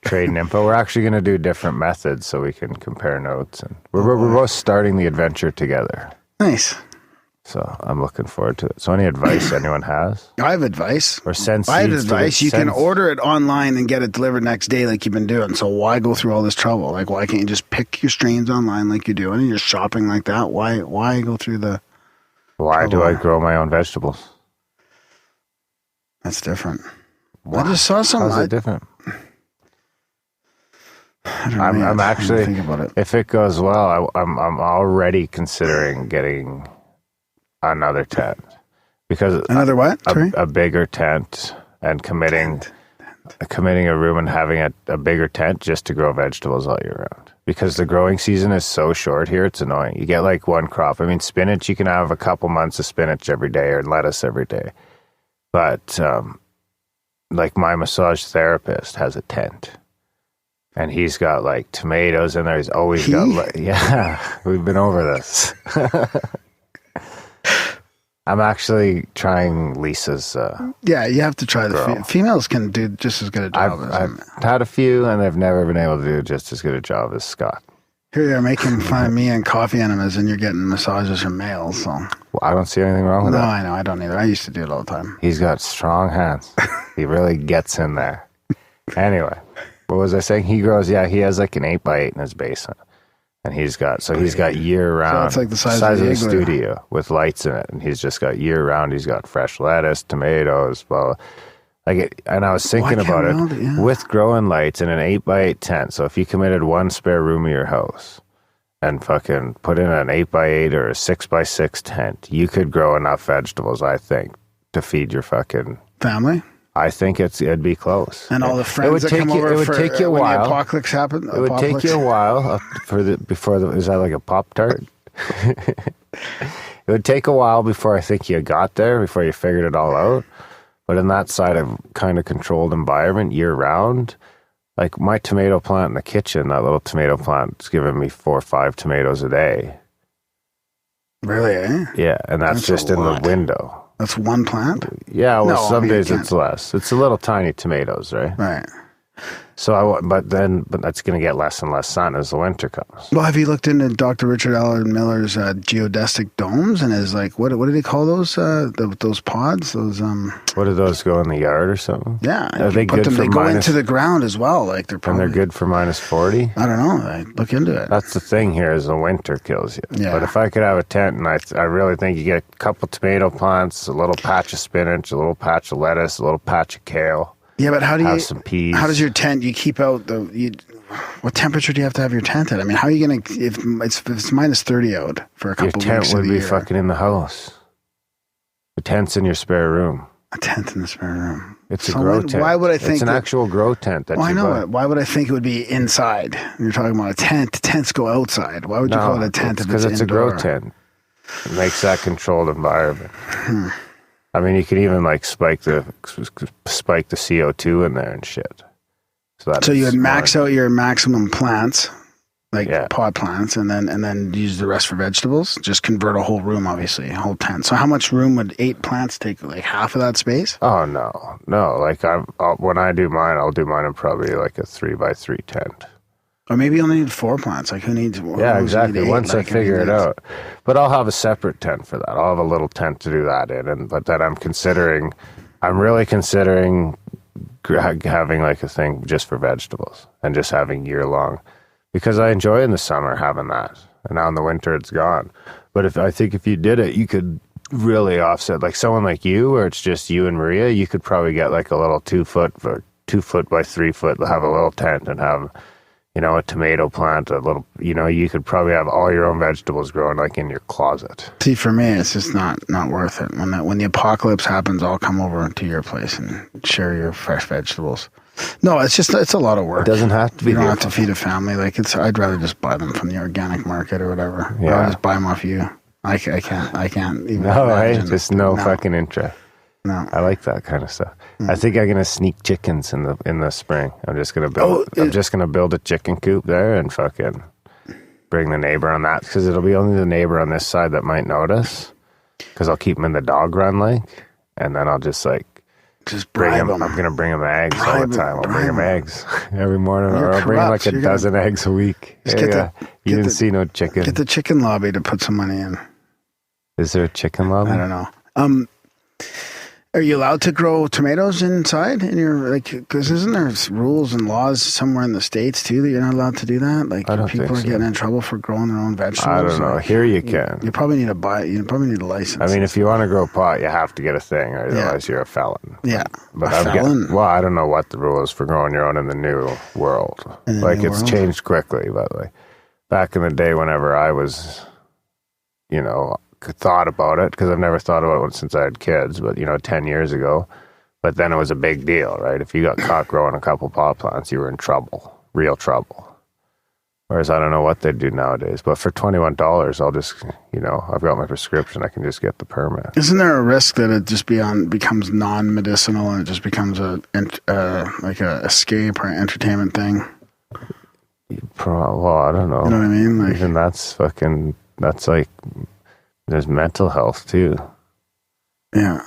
trading info. We're actually going to do different methods so we can compare notes. And we're both starting the adventure together. Nice. So I'm looking forward to it. So any advice anyone has? I have advice. Or send I have advice. You can order it online and get it delivered next day like you've been doing. So why go through all this trouble? Like, why can't you just pick your strains online like you're doing and you're shopping like that? Why go through the... Why do I grow my own vegetables? That's different. Wow. I just saw some. How's it different? I don't know. I'm actually, think about it. if it goes well, I'm already considering getting another tent. Because another what? A bigger tent and committing a room and having a bigger tent just to grow vegetables all year round. Because the growing season is so short here, it's annoying. You get like one crop. I mean, spinach, you can have a couple months of spinach every day or lettuce every day. But like my massage therapist has a tent. And he's got like tomatoes in there. He's always got, yeah, we've been over this. I'm actually trying Lisa's. Yeah, you have to try the females can do just as good a job as I've had a few, and they've never been able to do just as good a job as Scott. Here you are making fun of me and coffee enemas, and you're getting massages from males. So well, I don't see anything wrong with that. No, I know, I don't either. I used to do it all the time. He's got strong hands. He really gets in there. Anyway, what was I saying? He grows. Yeah, he has like an 8x8 in his basement. And he's got year round. So it's like the size of the studio with lights in it, and he's just got year round. He's got fresh lettuce, tomatoes, well, and I was thinking about it with growing lights in an 8x8 tent. So if you committed one spare room of your house and fucking put in an 8x8 or a 6x6 tent, you could grow enough vegetables, I think, to feed your fucking family. I think it'd be close. And all the friends that come over it would take you a while. When the apocalypse happened. It would take you a while is that like a Pop-Tart? It would take a while before I think you got there, before you figured it all out. But in that side of kind of controlled environment year round, Like my tomato plant in the kitchen, that little tomato plant's giving me 4 or 5 tomatoes a day. Really, eh? Yeah, and that's just in the window. That's one plant? Yeah, well, No, some I mean, days it's less. It's a little tiny tomatoes, right? Right. So, but that's going to get less and less sun as the winter comes. Well, have you looked into Dr. Richard Allen Miller's geodesic domes and his like what do they call those those pods? Those What do those go in the yard or something? yeah, Are they good for they go minus? into the ground as well. Like they're probably, And they're good for minus 40. I don't know. I look into it. That's the thing here is the winter kills you. Yeah. But if I could have a tent, and I really think you get a couple tomato plants, a little patch of spinach, a little patch of lettuce, a little patch of kale. Yeah, but how do have you? some peas. How does your tent? You keep out the. What temperature do you have to have your tent at? I mean, how are you gonna if it's minus 30 out for a couple Your tent weeks would of the be year? fucking in the house. The tent's in your spare room. A tent in the spare room. It's a So grow why- tent. why would I think it's an that- actual grow tent that Well, I you know buy. it. Why would I think it would be inside? You're talking about a tent. Tents go outside. Why would you call it a tent if because it's it's a indoor? grow tent. It makes that controlled environment. I mean, you could even like spike the CO2 in there and shit. So you would max out your maximum plants, like Yeah. pot plants, and then use the rest for vegetables. Just convert a whole room, obviously, a whole tent. So how much room would 8 plants take? Like half of that space? Oh no! Like when I do mine, I'll do mine in probably like a 3x3 tent. Or maybe you only need 4 plants. Like who needs? Yeah, exactly. Once I figure it out, but I'll have a separate tent for that. I'll have a little tent to do that in, but then I'm really considering having like a thing just for vegetables and just having year long, because I enjoy in the summer having that, and now in the winter it's gone. But I think if you did it, you could really offset. Like someone like you, where it's just you and Maria, you could probably get like a little 2 foot by 3 foot, have a little tent and have, a tomato plant, a little, you could probably have all your own vegetables growing like in your closet. See, for me, it's just not worth it. When the apocalypse happens, I'll come over to your place and share your fresh vegetables. No, it's a lot of work. It doesn't have to be. You don't have to feed a family. Like I'd rather just buy them from the organic market or whatever. Yeah. Or I'll just buy them off you. I can't even. No, imagine. just no fucking interest. No. I like that kind of stuff. I think I'm gonna sneak chickens in the spring. I'm just gonna build a chicken coop there and fucking bring the neighbor on that, because it'll be only the neighbor on this side that might notice. Because I'll keep them in the dog run and then I'll just bring bribe them. them. I'm gonna bring them eggs all the time. I'll bring them bribe eggs every morning, You're or I'll bring them like corrupt. a dozen eggs a week. Just You didn't see no chicken. Get the chicken lobby to put some money in. Is there a chicken lobby? I don't know. Are you allowed to grow tomatoes inside in your because isn't there rules and laws somewhere in the States too that you're not allowed to do that? Like I don't people think are so. getting in trouble for growing their own vegetables. I don't know. Here you can. You probably need you probably need a license. I mean, if you want to grow pot, you have to get a thing, or otherwise you're a felon. yeah, But a felon? well, I don't know what the rule is for growing your own in the new world. In the new It's world? changed quickly, but back in the day, whenever I was, thought about it, because I've never thought about it since I had kids, but 10 years ago. But then it was a big deal, right? If you got caught growing a couple pot plants, you were in trouble, real trouble. Whereas I don't know what they'd do nowadays. But for $21, I'll just, I've got my prescription. I can just get the permit. Isn't there a risk that it just becomes non-medicinal and it just becomes like a escape or entertainment thing? Well, I don't know. You know what I mean? Even that's like, there's mental health too. Yeah,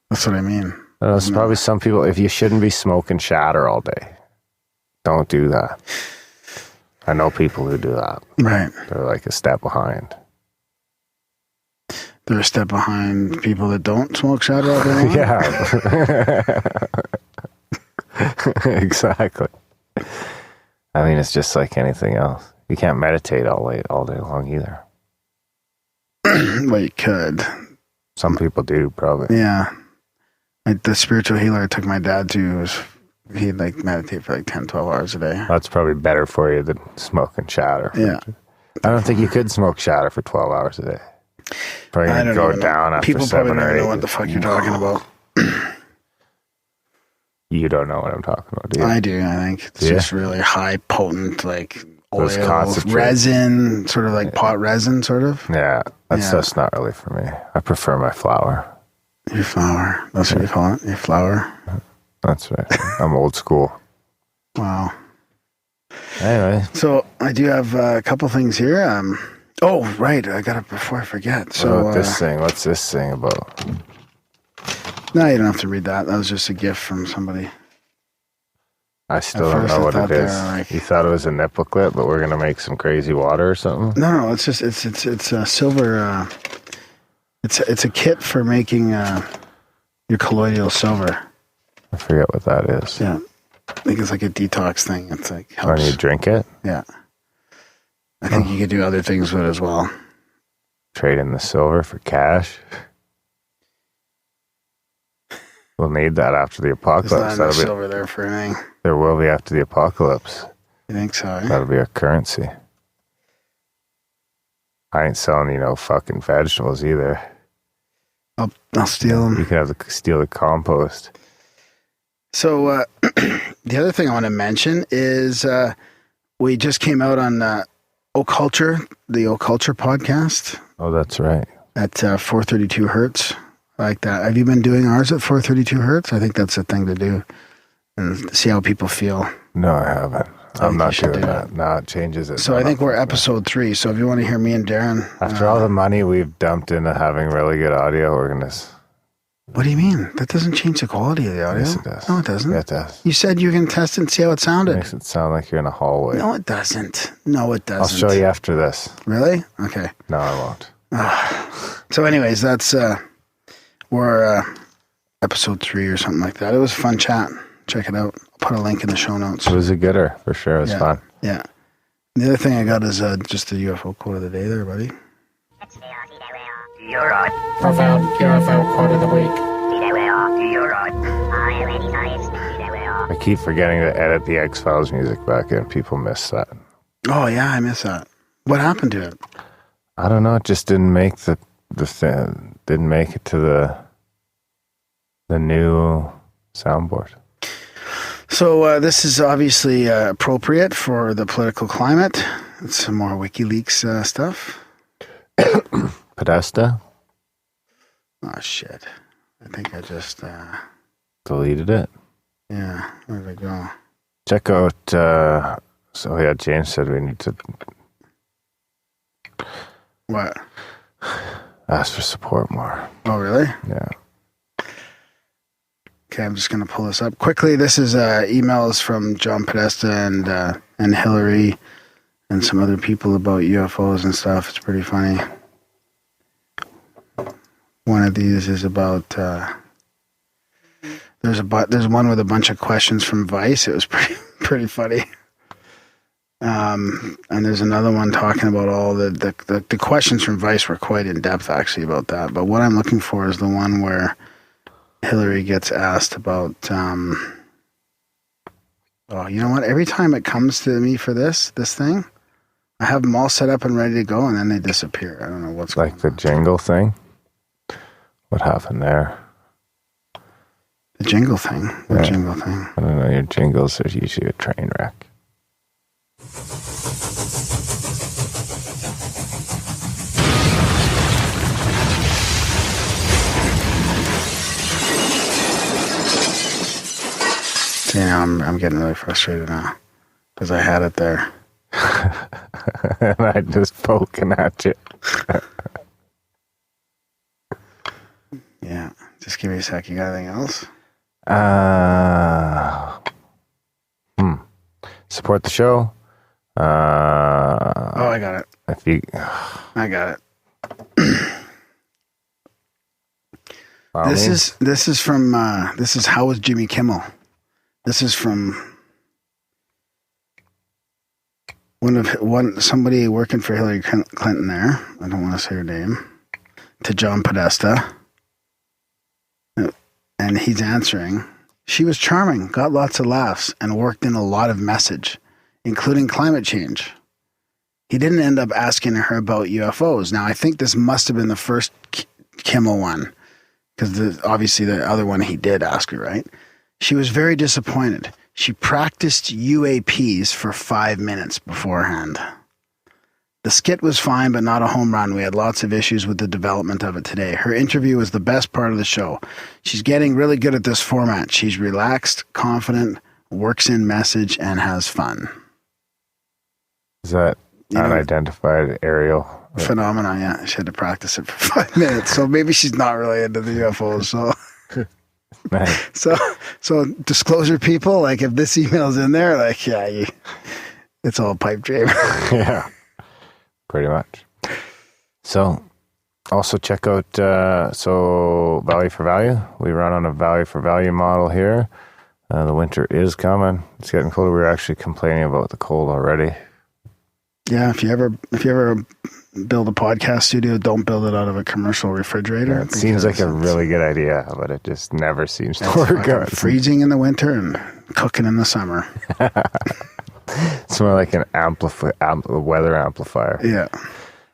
that's what I mean. There's probably some people, if you shouldn't be smoking shatter all day, don't do that. I know people who do that. Right. They're like a step behind. They're a step behind people that don't smoke shatter all day long? Yeah. Exactly. I mean, it's just like anything else. You can't meditate all day long either. Well, you could. Some people do, probably. Yeah. Like the spiritual healer I took my dad to, he'd meditate for 10, 12 hours a day. That's probably better for you than smoking shatter. Yeah. I don't think you could smoke shatter for 12 hours a day. Probably I going to don't go even know. down after People 7 probably or never 8. know what the fuck you're talking about. You don't know what I'm talking about, do you? I do, I think. It's Yeah. just really high, potent, oil, Those concentrates. resin, sort of like pot resin, sort of. Yeah, that Yeah. stuff's not really for me. I prefer my flour. Your flour. That's what you call it? Your flour. That's right. I'm old school. Wow. Anyway, So I do have a couple things here. Oh, right. I got it before I forget. So what this thing? What's this thing about? No, you don't have to read that. That was just a gift from somebody. I still At don't first know I what thought it they is. were like- You thought it was a nipple clip, but we're gonna make some crazy water or something. No, it's just it's a silver. It's a kit for making your colloidal silver. I forget what that is. Yeah, I think it's like a detox thing. It's like When helps. you drink it, Yeah, I think you could do other things with it as well. trade in the silver for cash. We'll need that after the There's apocalypse. not enough That'll be, silver there for anything. there will be after the apocalypse. You think so? Eh? That'll be our currency. I ain't selling you no fucking vegetables either. I'll steal them. You can have steal the compost. So the other thing I want to mention is we just came out on Occulture, the Occulture podcast Oh, that's right. at 432 hertz. I like that. Have you been doing ours at 432 hertz? I think that's the thing to do and see how people feel. No, I haven't. I think I'm you not should doing do that. No, it changes it. So I think we're episode 3. So if you want to hear me and Darren. After all the money we've dumped into having really good audio, we're going to... What do you mean? That doesn't change the quality of the audio. Yes, it does. No, it doesn't. Yeah, it does. You said you can test it and see how it It sounded. makes it sound like you're in a hallway. No, it doesn't. No, it doesn't. I'll show you after this. Really? Okay. No, I won't. So anyways, that's we're episode 3 or something like that. It was a fun chat. Check it out. I'll put a link in the show notes. It was a gooder, for sure. It was Yeah. fun. Yeah. The other thing I got is just the UFO quote of the day there, buddy. Profound UFO quote of the week. I keep forgetting to edit the X-Files music back in. People miss that. Oh yeah, I miss that. What happened to it? I don't know. It just didn't make the thing. Didn't make it to the new soundboard. So this is obviously appropriate for the political climate. It's some more WikiLeaks stuff. Podesta Oh shit! I think I just deleted it. yeah. Where did I go? Check out. So yeah, James said we need to What? ask for support more. Oh really? Yeah. Okay, I'm just going to pull this up quickly. This is emails from John Podesta and Hillary and some other people about UFOs and stuff. It's pretty funny. One of these is about there's one with a bunch of questions from Vice. It was pretty funny. And there's another one talking about all the questions from Vice were quite in depth actually about that. But what I'm looking for is the one where Hillary gets asked about, oh, you know what? Every time it comes to me for this thing, I have them all set up and ready to go, and then they disappear. I don't know what's Like the going on. jingle thing. What happened there? The jingle thing. The Yeah. jingle thing. I don't know. Your jingles are usually a train wreck. See, now I'm getting really frustrated now because I had it there. And I just poking at you. Yeah. Just give me a sec. You got anything else? Support the show. Oh, I got it. If you, I got it. follow This me. is from this is How Was Jimmy Kimmel? This is from somebody working for Hillary Clinton there. I don't want to say her name. To John Podesta. And he's answering. She was charming, got lots of laughs, and worked in a lot of message, including climate change. He didn't end up asking her about UFOs. Now, I think this must have been the first Kimmel one, because obviously the other one he did ask her, right? She was very disappointed. She practiced UAPs for 5 minutes beforehand. The skit was fine, but not a home run. We had lots of issues with the development of it today. Her interview was the best part of the show. She's getting really good at this format. She's relaxed, confident, works in message, and has fun. Is that unidentified aerial phenomena? Yeah, she had to practice it for 5 minutes. So maybe she's not really into the UFOs. So, Nice. so disclosure, people. Like, if this email's in there, like, yeah, it's all pipe dream. Yeah, pretty much. So, also check out Value for Value. We run on a value for value model here. The winter is coming. It's getting colder. We were actually complaining about the cold already. Yeah, if you ever build a podcast studio, don't build it out of a commercial refrigerator. Yeah, it seems like a really good idea, but it just never seems to work out. Freezing in the winter and cooking in the summer. It's more like an weather amplifier. Yeah.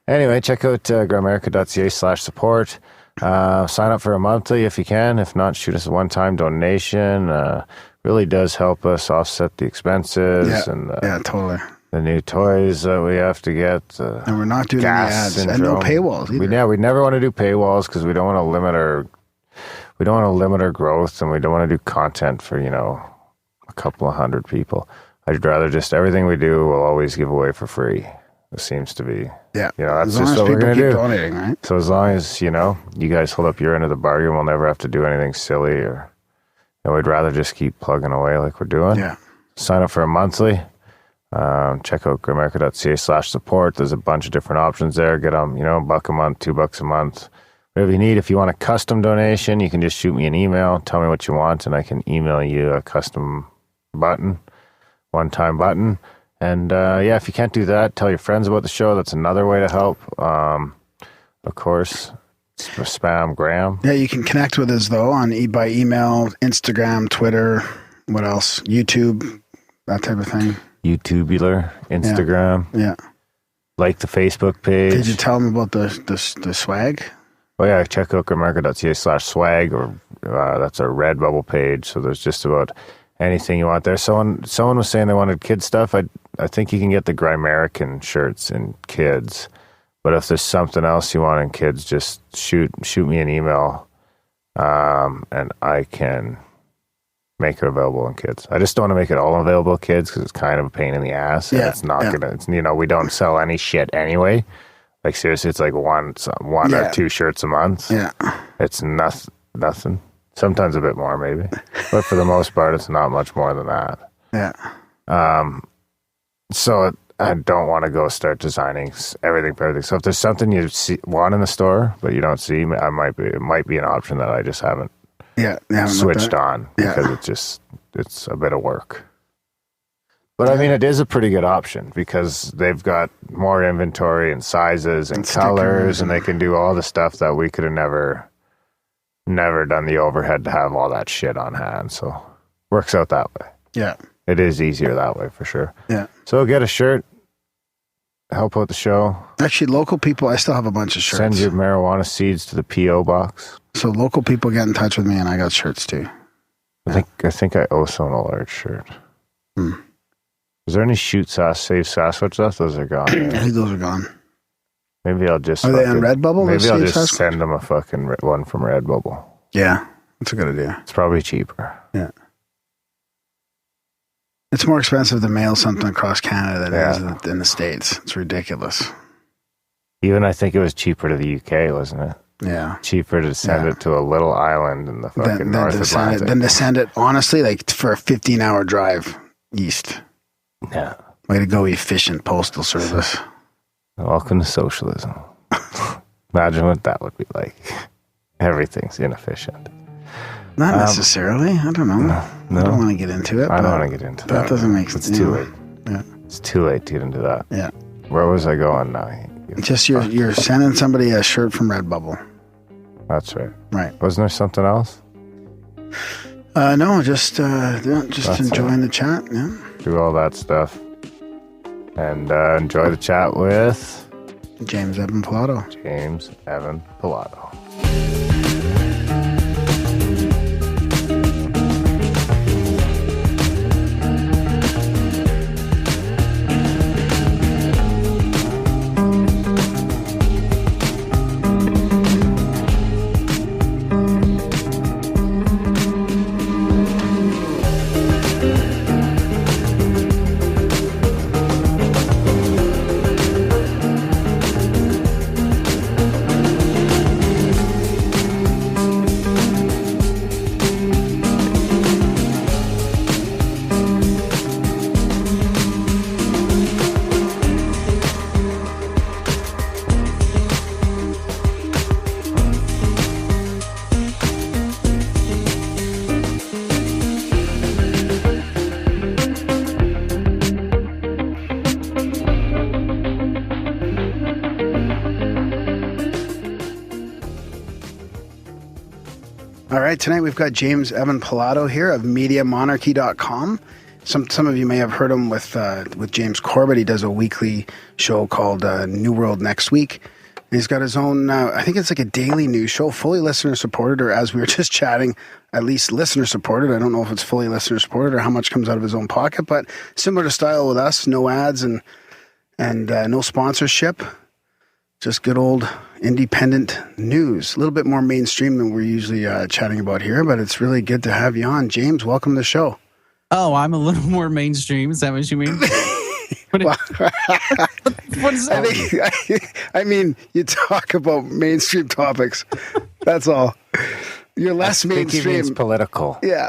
Anyway, check out grimerica.ca/support. Sign up for a monthly if you can. If not, shoot us a one-time donation. Really does help us offset the expenses. Yeah, totally. The new toys that we have to get. And we're not doing any ads. Syndrome. And no paywalls either. We never want to do paywalls because we don't want to limit our growth, and we don't want to do content for, a couple of hundred people. I'd rather just everything we do we'll always give away for free. It seems to be. Yeah. That's just what we're going to do. Donating, right? So as long as, you guys hold up your end of the bargain, we'll never have to do anything silly we'd rather just keep plugging away like we're doing. Yeah. Sign up for a monthly. Check out grimerica.ca/support. There's a bunch of different options there. Get them, $1 a month, $2 a month, whatever you need. If you want a custom donation, you can just shoot me an email. Tell me what you want, and I can email you a custom button, one-time button. And if you can't do that, tell your friends about the show. That's another way to help. Of course, spam Graham. Yeah, you can connect with us though by email, Instagram, Twitter, what else? YouTube, that type of thing. YouTubular, Instagram. Yeah. Like the Facebook page. Did you tell them about the swag? Oh yeah, check out grimerica.ca/swag, or that's our Redbubble page. So there's just about anything you want there. Someone was saying they wanted kid stuff. I think you can get the Grimerican shirts in kids, but if there's something else you want in kids, just shoot me an email, and I can make it available in kids. I just don't want to make it all available in kids because it's kind of a pain in the ass. And it's not gonna. We don't sell any shit anyway. Like seriously, it's like one or two shirts a month. Yeah, it's nothing. Sometimes a bit more, maybe, but for the most part, it's not much more than that. Yeah. So I don't want to go start designing everything for everything. So if there's something you want in the store but you don't see, it might be an option that I just haven't switched on because it's a bit of work. But I mean, it is a pretty good option because they've got more inventory and sizes and colors, and they can do all the stuff that we could have never done the overhead to have all that shit on hand. So works out that way. Yeah. It is easier that way for sure. Yeah. So get a shirt, help out the show. Actually, local people, I still have a bunch of shirts. Send your marijuana seeds to the P.O. box. So local people get in touch with me, and I got shirts too. I think I owe someone a large shirt. Is there any Save Sasquatch stuff? Those are gone. I think those are gone. Maybe I'll just... Are they on Redbubble? Maybe I'll just send them a fucking one from Redbubble. Yeah, that's a good idea. It's probably cheaper. Yeah. It's more expensive to mail something across Canada than it is in the States. It's ridiculous. Even I think it was cheaper to the UK, wasn't it? Yeah. Cheaper to send it to a little island in the fucking North Atlantic. Than to send it, honestly, like for a 15-hour drive east. Yeah. Way to go, efficient postal service. Welcome to socialism. Imagine what that would be like. Everything's inefficient. Not necessarily. I don't know. No. I don't want to get into it. I don't want to get into that. That doesn't make sense. It's too late. Yeah. It's too late to get into that. Yeah. Where was I going now? Just you're sending somebody a shirt from Redbubble. That's right. Right. Wasn't there something else? No, just enjoying the chat. Yeah. Do all that stuff. And enjoy the chat with... James Evan Pilato. James Evan Pilato. right, tonight we've got James Evan Pilato here of MediaMonarchy.com. Some of you may have heard him with James Corbett. He does a weekly show called New World Next Week. And he's got his own, I think it's like a daily news show, fully listener-supported, or as we were just chatting, at least listener-supported. I don't know if it's fully listener-supported or how much comes out of his own pocket, but similar to style with us, no ads and no sponsorship. Just good old independent news. A little bit more mainstream than we're usually chatting about here, but it's really good to have you on. James, welcome to the show. Oh, I'm a little more mainstream. Is that what you mean? What is that? I mean, you talk about mainstream topics. That's all. You're less mainstream. He means political. Yeah.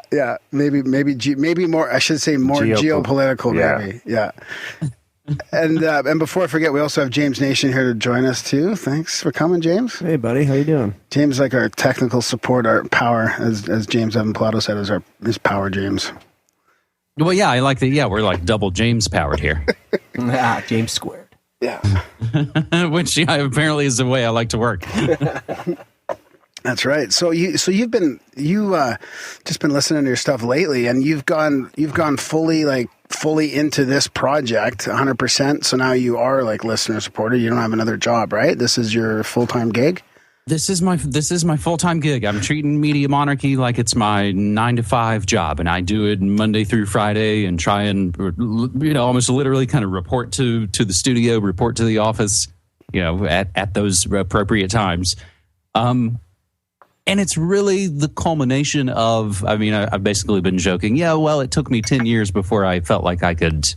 Maybe more. I should say more geopolitical. Maybe. Yeah. And before I forget, we also have James Nation here to join us too. Thanks for coming, James. Hey, buddy, how you doing? James is like our technical support, our power, as James Evan Pilato said, is his power, James. Well, yeah, I like that. Yeah, we're like double James powered here. James squared. Yeah. Which apparently is the way I like to work. That's right. So you've just been listening to your stuff lately, and you've gone fully into this project 100%. So now you are like listener supported. You don't have another job, right? This is your full-time gig. This is my full-time gig. I'm treating Media Monarchy like it's my 9-to-5 job, and I do it Monday through Friday and try and, almost literally kind of report to the studio, report to the office, at those appropriate times. And it's really the culmination of, I've basically been joking. Yeah, well, it took me 10 years before I felt like I could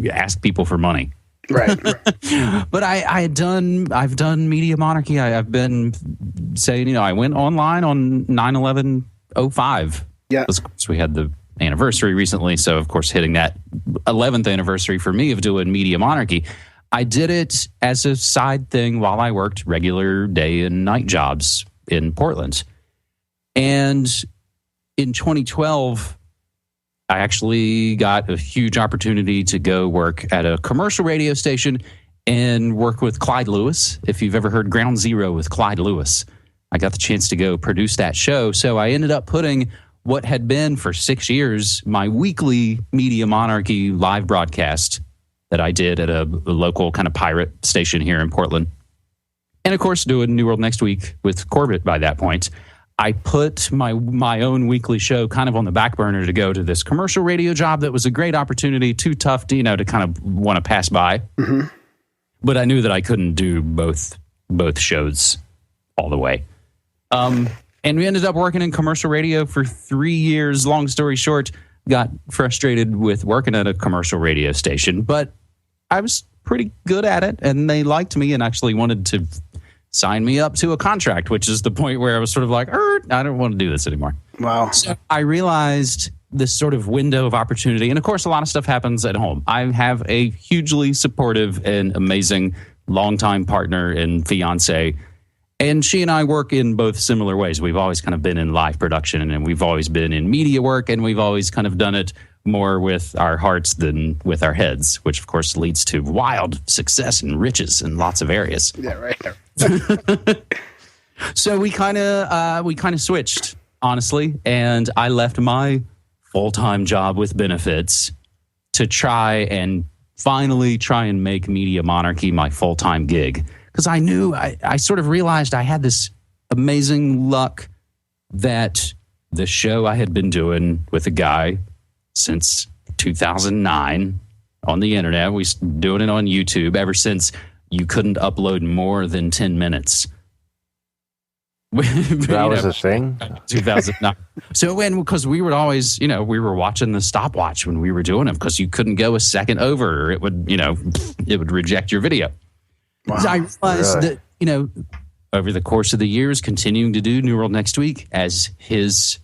ask people for money. Right. But I've done Media Monarchy. I've been saying, I went online on 9/11/05. Yeah. Of course, we had the anniversary recently. So, of course, hitting that 11th anniversary for me of doing Media Monarchy. I did it as a side thing while I worked regular day and night jobs in Portland. And in 2012, I actually got a huge opportunity to go work at a commercial radio station and work with Clyde Lewis. If you've ever heard Ground Zero with Clyde Lewis, I got the chance to go produce that show. So I ended up putting what had been for 6 years my weekly Media Monarchy live broadcast that I did at a local kind of pirate station here in Portland. And of course, doing New World Next Week with Corbett by that point. I put my own weekly show kind of on the back burner to go to this commercial radio job that was a great opportunity, too tough to, to kind of want to pass by. Mm-hmm. But I knew that I couldn't do both shows all the way. And we ended up working in commercial radio for 3 years. Long story short, got frustrated with working at a commercial radio station, but I was pretty good at it, and they liked me and actually wanted to sign me up to a contract, which is the point where I was sort of like, I don't want to do this anymore. Wow. So I realized this sort of window of opportunity. And of course, a lot of stuff happens at home. I have a hugely supportive and amazing longtime partner and fiance. And she and I work in both similar ways. We've always kind of been in live production, and we've always been in media work, and we've always kind of done it more with our hearts than with our heads, which of course leads to wild success and riches in lots of areas. Yeah, right. So we kind of switched, honestly, and I left my full-time job with benefits to try and make Media Monarchy my full-time gig, because I knew I sort of realized I had this amazing luck that the show I had been doing with a guy since 2009 on the internet, we doing it on YouTube ever since you couldn't upload more than 10 minutes. That was a thing? 2009. So because we would always, we were watching the stopwatch when we were doing them, because you couldn't go a second over, or it would reject your video. Wow. So I realized that, over the course of the years, continuing to do New World Next Week, as his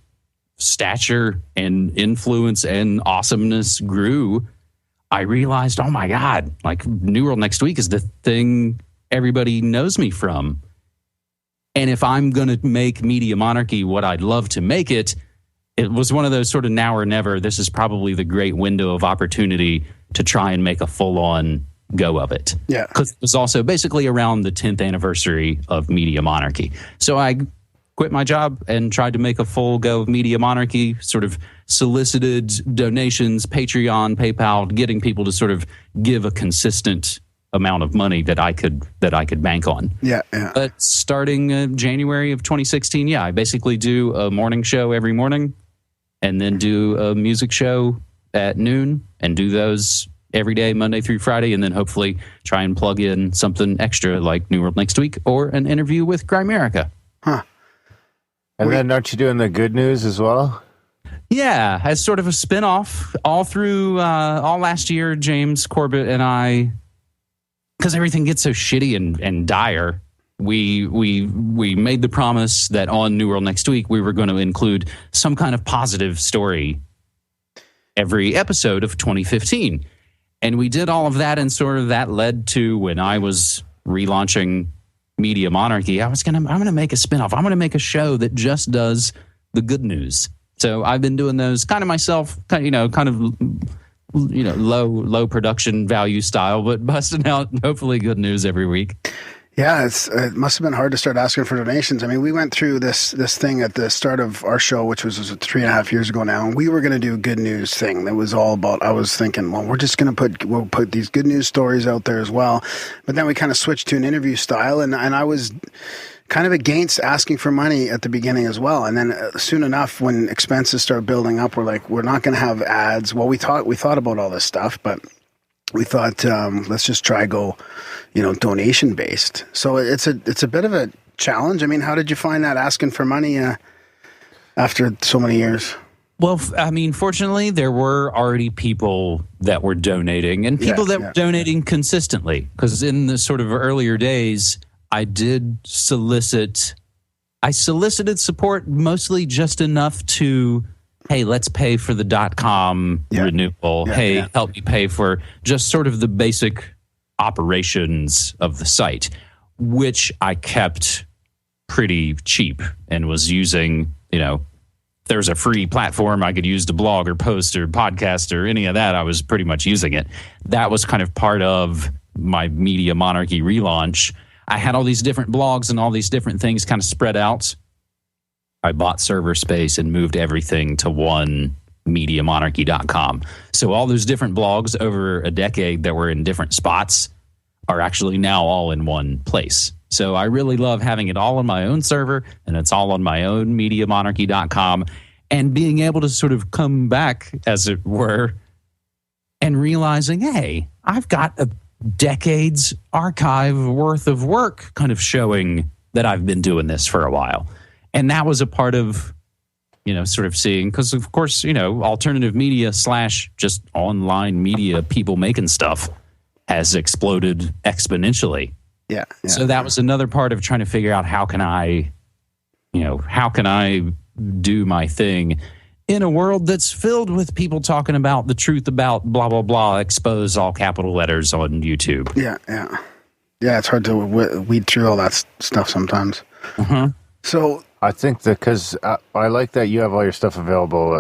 stature and influence and awesomeness grew, I realized, oh my God, like New World Next Week is the thing everybody knows me from. And if I'm going to make Media Monarchy what I'd love to make it, it was one of those sort of now or never. This is probably the great window of opportunity to try and make a full-on go of it. Yeah. Because it was also basically around the 10th anniversary of Media Monarchy. So I quit my job and tried to make a full go of Media Monarchy, sort of solicited donations, Patreon, PayPal, getting people to sort of give a consistent amount of money that I could bank on. Yeah. But starting January of 2016, I basically do a morning show every morning and then do a music show at noon and do those every day, Monday through Friday, and then hopefully try and plug in something extra like New World Next Week or an interview with Grimerica. Huh. And then aren't you doing the good news as well? Yeah, as sort of a spinoff all through all last year, James Corbett and I, because everything gets so shitty and dire, we made the promise that on New World Next Week we were going to include some kind of positive story every episode of 2015. And we did all of that, and sort of that led to when I was relaunching Media Monarchy, I'm going to make a spinoff. I'm going to make a show that just does the good news. So I've been doing those kind of myself, kind of low production value style, but busting out hopefully good news every week. Yeah, it must have been hard to start asking for donations. I mean, we went through this thing at the start of our show, which was 3.5 years ago now, and we were going to do a good news thing that was all about, I was thinking, well, we're just going to we'll put these good news stories out there as well. But then we kind of switched to an interview style, and I was kind of against asking for money at the beginning as well. And then soon enough, when expenses start building up, we're like, we're not going to have ads. Well, we thought about all this stuff, but we thought, let's just try go, donation based. So it's a bit of a challenge. I mean, how did you find that asking for money after so many years? Well, I mean, fortunately, there were already people that were donating, and people that were donating consistently. Because in the sort of earlier days, I solicited support mostly just enough to, hey, let's pay for the .com renewal. Help me pay for just sort of the basic operations of the site, which I kept pretty cheap and was using, there's a free platform I could use to blog or post or podcast or any of that. I was pretty much using it. That was kind of part of my Media Monarchy relaunch. I had all these different blogs and all these different things kind of spread out. I bought server space and moved everything to one MediaMonarchy.com. So all those different blogs over a decade that were in different spots are actually now all in one place. So I really love having it all on my own server, and it's all on my own MediaMonarchy.com, and being able to sort of come back, as it were, and realizing, hey, I've got a decade's archive worth of work kind of showing that I've been doing this for a while. And that was a part of, sort of seeing, because of course, alternative media / just online media, people making stuff has exploded exponentially. Yeah. So that was another part of trying to figure out how can I do my thing in a world that's filled with people talking about the truth about blah, blah, blah, expose all capital letters on YouTube. Yeah. Yeah, it's hard to weed through all that stuff sometimes. Uh-huh. So I think that because I like that you have all your stuff available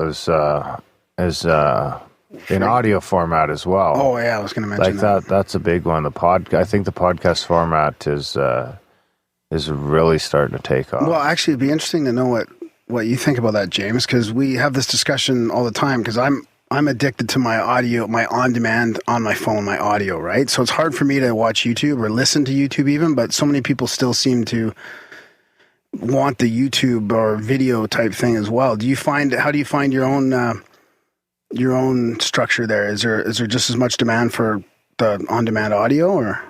as in audio format as well. Oh yeah, I was going to mention that. That's a big one. I think the podcast format is really starting to take off. Well, actually, it'd be interesting to know what you think about that, James, because we have this discussion all the time. Because I'm addicted to my audio, my on-demand on my phone, my audio, right? So it's hard for me to watch YouTube or listen to YouTube even, but so many people still seem to want the YouTube or video type thing as well. How do you find your own structure there? Is there just as much demand for the on-demand audio, or?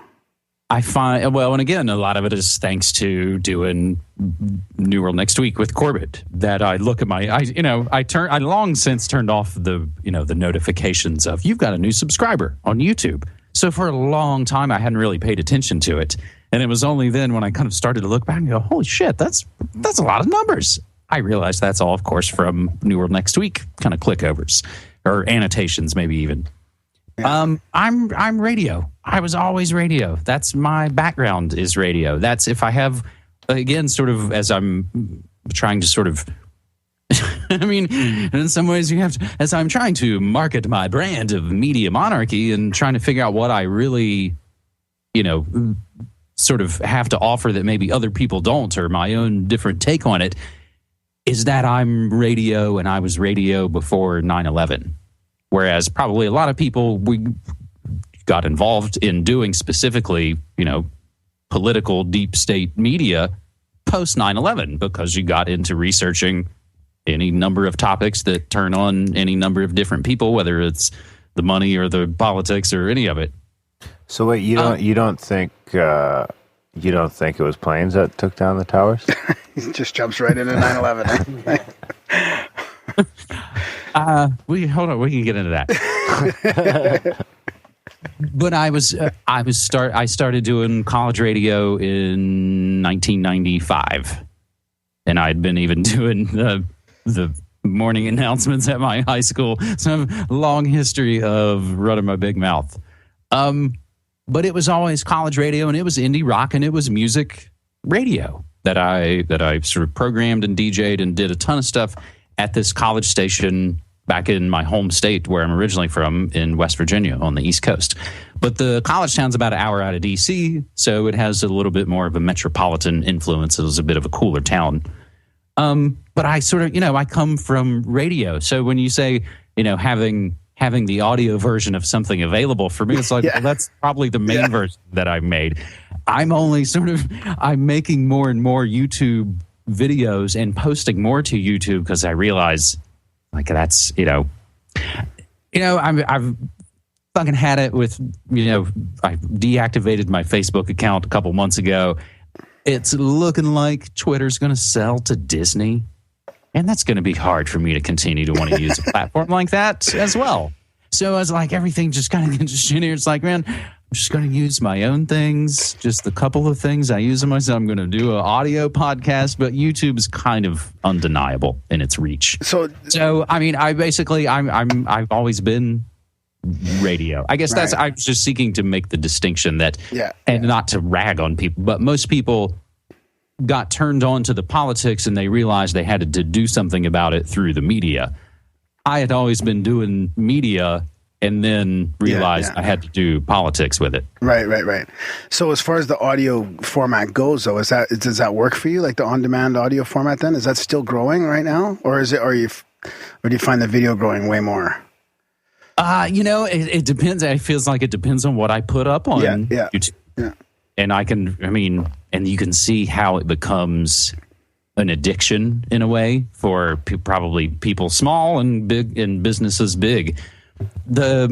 I find, well, and again, a lot of it is thanks to doing New World Next Week with Corbett, that I look at I long since turned off the notifications of, you've got a new subscriber on YouTube. So for a long time, I hadn't really paid attention to it. And it was only then when I kind of started to look back and go, holy shit, that's a lot of numbers. I realized that's all, of course, from New World Next Week kind of clickovers or annotations, maybe even. Yeah. I'm radio. I was always radio. That's my background, is radio. That's if I have, again, sort of as I'm trying to sort of, I mean, in some ways you have to, as I'm trying to market my brand of Media Monarchy and trying to figure out what I really, sort of have to offer that maybe other people don't, or my own different take on it, is that I'm radio and I was radio before 9/11. Whereas probably a lot of people, we got involved in doing specifically, political deep state media post 9/11 because you got into researching any number of topics that turn on any number of different people, whether it's the money or the politics or any of it. So wait, you don't think it was planes that took down the towers? He just jumps right into 9/11. Hold on, we can get into that. But I started doing college radio in 1995, and I'd been even doing the morning announcements at my high school. So I have a long history of running my big mouth. But it was always college radio, and it was indie rock, and it was music radio that I sort of programmed and DJ'd and did a ton of stuff at this college station back in my home state where I'm originally from in West Virginia on the East Coast. But the college town's about an hour out of DC, so it has a little bit more of a metropolitan influence. It was a bit of a cooler town. But I sort of, I come from radio. So when you say, having the audio version of something available for me, it's like, well, that's probably the main version that I've made. I'm making more and more YouTube videos and posting more to YouTube because I realize like that's, I've fucking had it with, I deactivated my Facebook account a couple months ago. It's looking like Twitter's going to sell to Disney. And that's going to be hard for me to continue to want to use a platform like that as well. So it's like everything just kind of gets shittier. It's like, man, I'm just going to use my own things, just a couple of things I use on myself. I'm going to do an audio podcast, but YouTube is kind of undeniable in its reach. So I mean, I've always been radio. I guess I was just seeking to make the distinction that, and not to rag on people, but most people got turned on to the politics and they realized they had to do something about it through the media. I had always been doing media and then realized I had to do politics with it. Right. So as far as the audio format goes, though, does that work for you? Like the on-demand audio format, then is that still growing right now, or do you find the video growing way more? It depends. It feels like it depends on what I put up on YouTube. Yeah. And and you can see how it becomes an addiction in a way for probably people small and big and businesses big. One of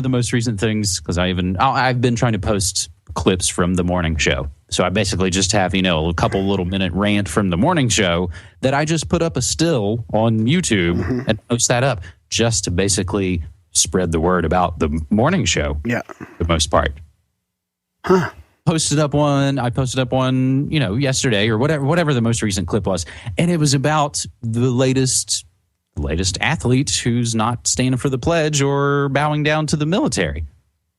the most recent things, because I've been trying to post clips from the morning show. So I basically just have, a couple little minute rant from the morning show that I just put up a still on YouTube and post that up just to basically spread the word about the morning show. Yeah. For the most part. Huh. I posted up one, yesterday or whatever the most recent clip was. And it was about the latest athlete who's not standing for the pledge or bowing down to the military.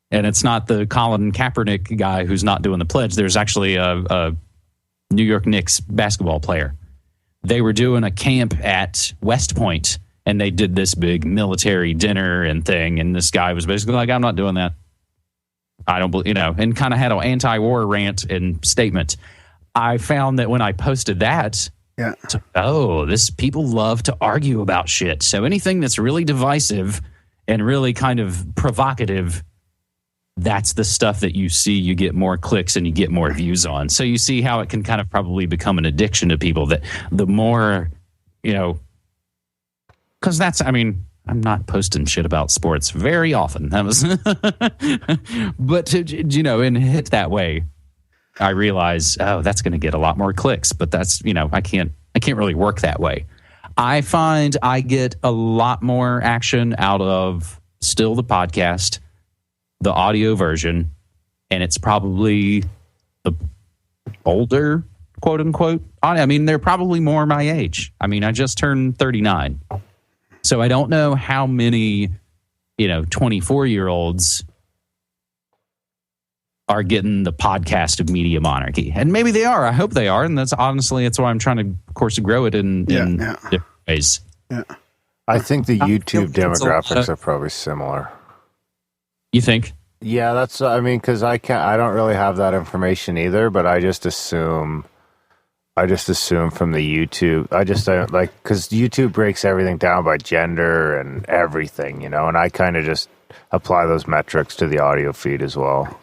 And it's not the Colin Kaepernick guy who's not doing the pledge. There's actually a New York Knicks basketball player. They were doing a camp at West Point, and they did this big military dinner and thing. And this guy was basically like, I'm not doing that. I don't believe, and kind of had an anti-war rant and statement. I found that when I posted that, people love to argue about shit. So anything that's really divisive and really kind of provocative, that's the stuff that you see you get more clicks and you get more views on. So you see how it can kind of probably become an addiction to people, that the more, because that's, I'm not posting shit about sports very often. That was, but and hit that way, I realize, that's going to get a lot more clicks. But that's, I can't really work that way. I find I get a lot more action out of still the podcast, the audio version, and it's probably the older, quote unquote. They're probably more my age. I just turned 39. So I don't know how many, 24-year-olds are getting the podcast of Media Monarchy. And maybe they are. I hope they are. And that's why I'm trying to, of course, grow it in different ways. Yeah. I think the YouTube demographics are probably similar. You think? Yeah, that's, I mean, because I don't really have that information either, but I just assume from the YouTube, I just don't like, because YouTube breaks everything down by gender and everything, and I kind of just apply those metrics to the audio feed as well.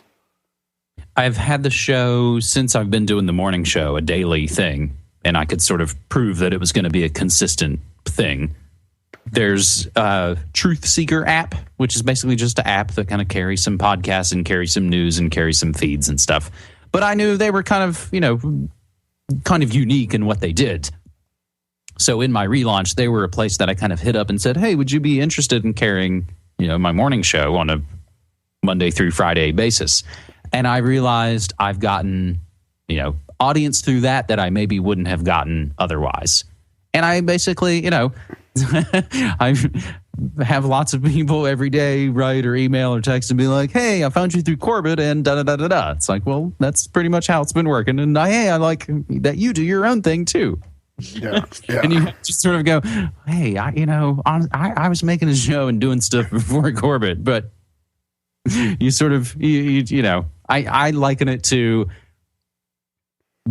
I've had the show since I've been doing the morning show, a daily thing, and I could sort of prove that it was going to be a consistent thing. There's a Truth Seeker app, which is basically just an app that kind of carries some podcasts and carries some news and carries some feeds and stuff. But I knew they were kind of unique in what they did. So in my relaunch, they were a place that I kind of hit up and said, hey, would you be interested in carrying, my morning show on a Monday through Friday basis? And I realized I've gotten, audience through that I maybe wouldn't have gotten otherwise. And I basically, I have lots of people every day write or email or text and be like, hey, I found you through Corbett and da-da-da-da-da. It's like, well, that's pretty much how it's been working. And I like that you do your own thing too. Yeah. And you just sort of go, hey, I was making a show and doing stuff before Corbett, but you sort of, I liken it to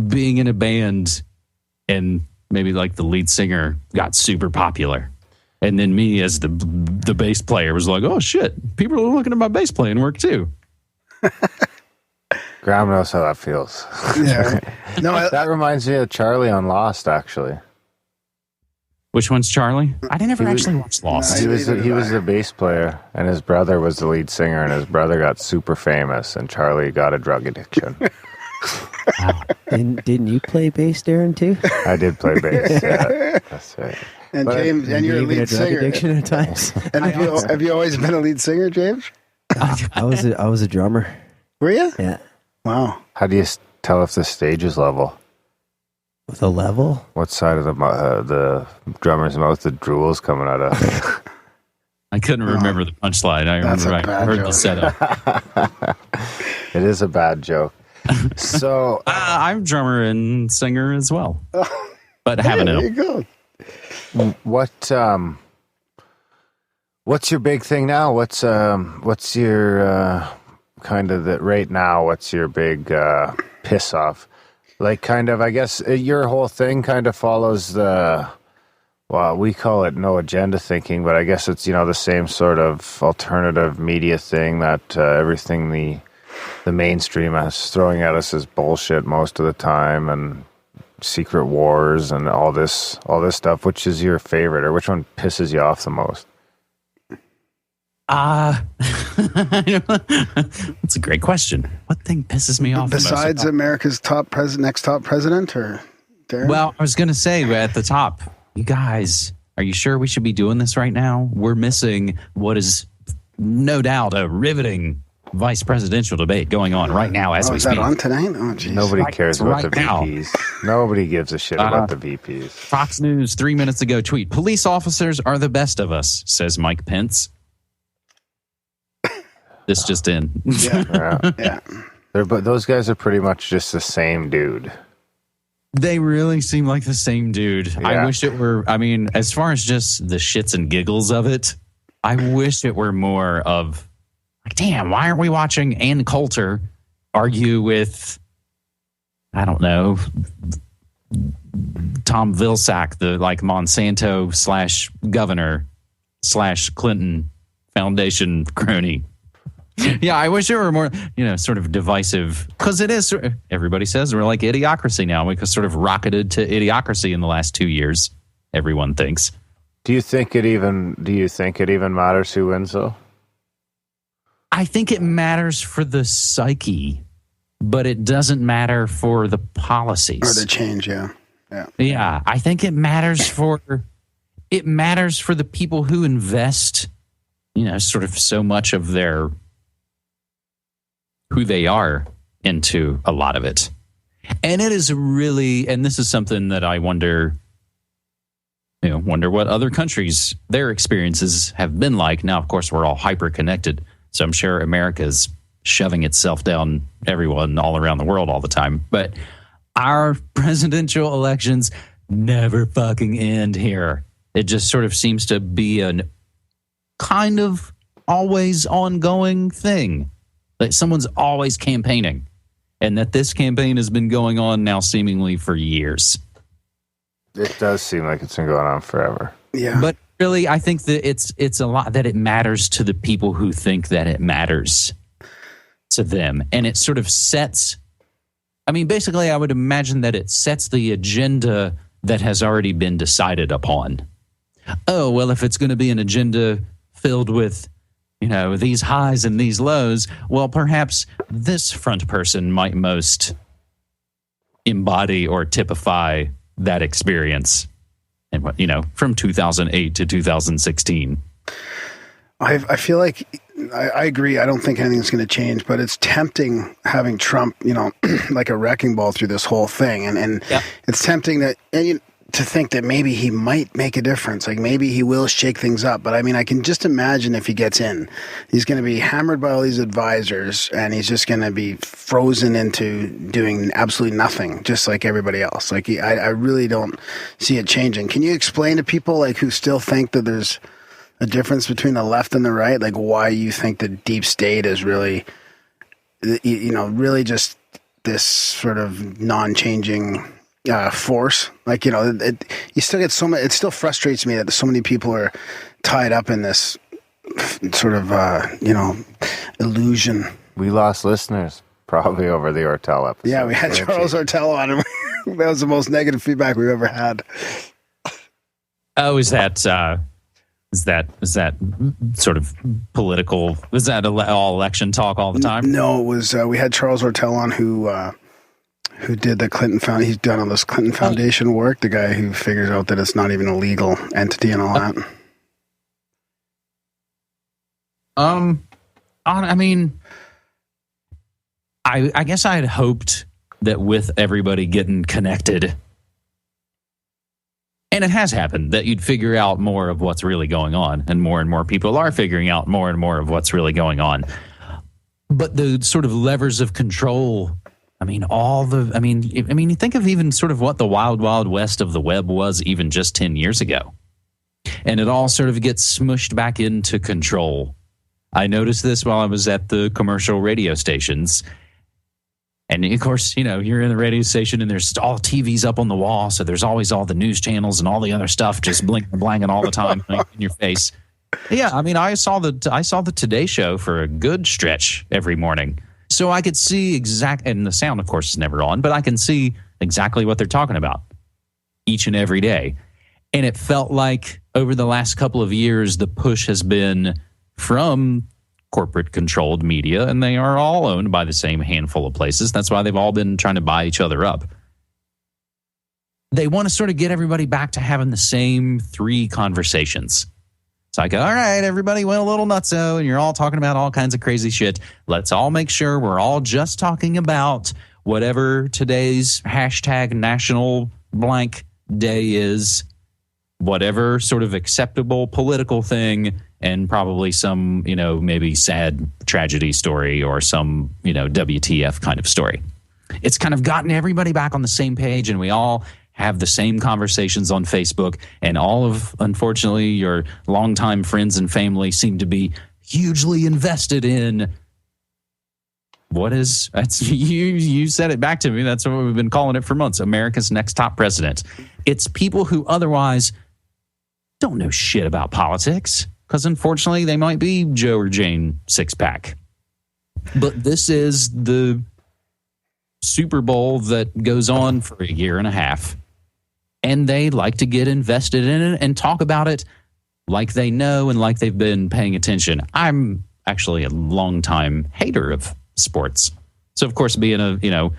being in a band and maybe like the lead singer got super popular. And then me as the bass player was like, oh shit, people are looking at my bass playing work too. Graham knows how that feels. Yeah. No, that reminds me of Charlie on Lost, actually. Which one's Charlie? I never actually watched Lost. He was the bass player, and his brother was the lead singer, and his brother got super famous, and Charlie got a drug addiction. Didn't you play bass, Darren, too? I did play bass, yeah. That's right. And James, and you're a lead singer. Addiction at times. And have you always been a lead singer, James? I was a drummer. Were you? Yeah. Wow. How do you tell if the stage is level? With a level? What side of the drummer's mouth the drool's coming out of? I couldn't remember the punchline. I remember I heard the setup. It is a bad joke. So I'm drummer and singer as well, but haven't. There you go. What's your big thing now? What's your kind of that right now? What's your big piss off? Like, kind of, I guess your whole thing kind of follows we call it no agenda thinking, but I guess it's the same sort of alternative media thing that everything the mainstream is throwing at us is bullshit most of the time, and secret wars and all this stuff. Which is your favorite, or which one pisses you off the most? That's a great question. What thing pisses me off besides the most? America's next top president, or Darren? Well, I was going to say at the top, you guys, are you sure we should be doing this right now? We're missing what is no doubt a riveting vice presidential debate going on right now as we is speak. That on tonight? Oh, geez. Nobody cares about the now. VPs. Nobody gives a shit about the VPs. Fox News 3 minutes ago tweet: police officers are the best of us, says Mike Pence. This just in. Yeah. But those guys are pretty much just the same dude. They really seem like the same dude. Yeah. I wish it were, as far as just the shits and giggles of it, I wish it were more of, like, damn, why aren't we watching Ann Coulter argue with, I don't know, Tom Vilsack, the Monsanto /governor / Clinton Foundation crony. Yeah, I wish it were more, sort of divisive, because it is. Everybody says we're like idiocracy now. We sort of rocketed to idiocracy in the last 2 years. Everyone thinks. Do you think it even matters who wins though? I think it matters for the psyche, but it doesn't matter for the policies or the change. Yeah. Yeah, I think it matters for the people who invest, sort of so much of their who they are into a lot of it. And it is really, and this is something that I wonder what other countries, their experiences have been like. Now, of course, we're all hyper connected, so I'm sure America's shoving itself down everyone all around the world all the time. But our presidential elections never fucking end here. It just sort of seems to be an kind of always ongoing thing. that someone's always campaigning, and that this campaign has been going on now seemingly for years. It does seem like it's been going on forever. Yeah. But really, I think that it's a lot that it matters to the people who think that it matters to them. And it sort of sets, I mean, basically, I would imagine that it sets the agenda that has already been decided upon. Oh, well, if it's going to be an agenda filled with, you know, these highs and these lows, well, perhaps this front person might most embody or typify that experience. And, you know, from 2008 to 2016. I feel like I agree. I don't think anything's going to change, but it's tempting having Trump, you know, like a wrecking ball through this whole thing. And Yep. it's tempting to think that maybe he might make a difference. Like maybe he will shake things up. But I mean, I can just imagine if he gets in, he's going to be hammered by all these advisors and he's just going to be frozen into doing absolutely nothing, just like everybody else. Like I really don't see it changing. Can you explain to people like who still think that there's a difference between the left and the right, like why you think the deep state is really, you know, really just this sort of non-changing force? Like, you know, you still get so much. It still frustrates me that so many people are tied up in this sort of, you know, illusion. We lost listeners probably over the Ortel episode. Yeah, we had Charles Ortel on him. That was the most negative feedback we've ever had. Oh, is that sort of political? Is that all election talk all the time? No, it was we had Charles Ortel on who did the Clinton Foundation. He's done all this Clinton Foundation work. The guy who figures out that it's not even a legal entity and all that. I mean, I guess I had hoped that with everybody getting connected, and it has happened, that you'd figure out more of what's really going on, and more people are figuring out more and more of what's really going on. But the sort of levers of control, I mean, you think of even sort of what the wild, wild west of the web was even just 10 years ago. And it all sort of gets smushed back into control. I noticed this while I was at the commercial radio stations. And of course, you know, you're in the radio station and there's all TVs up on the wall. So there's always all the news channels and all the other stuff just blanging all the time in your face. Yeah, I mean, I saw the Today Show for a good stretch every morning. So I could see and the sound, of course, is never on, but I can see exactly what they're talking about each and every day. And it felt like over the last couple of years, the push has been from corporate-controlled media, and they are all owned by the same handful of places. That's why they've all been trying to buy each other up. They want to sort of get everybody back to having the same three conversations. It's like, all right, everybody went a little nutso, and you're all talking about all kinds of crazy shit. Let's all make sure we're all just talking about whatever today's hashtag national blank day is, whatever sort of acceptable political thing, and probably some, you know, maybe sad tragedy story or some, you know, WTF kind of story. It's kind of gotten everybody back on the same page, and we all have the same conversations on Facebook, and all of, unfortunately, your longtime friends and family seem to be hugely invested in you said it back to me. That's what we've been calling it for months. America's next top president. It's people who otherwise don't know shit about politics, because unfortunately they might be Joe or Jane six-pack. But this is the Super Bowl that goes on for a year and a half, and they like to get invested in it and talk about it like they know and like they've been paying attention. I'm actually a longtime hater of sports. So, of course, being a, you know,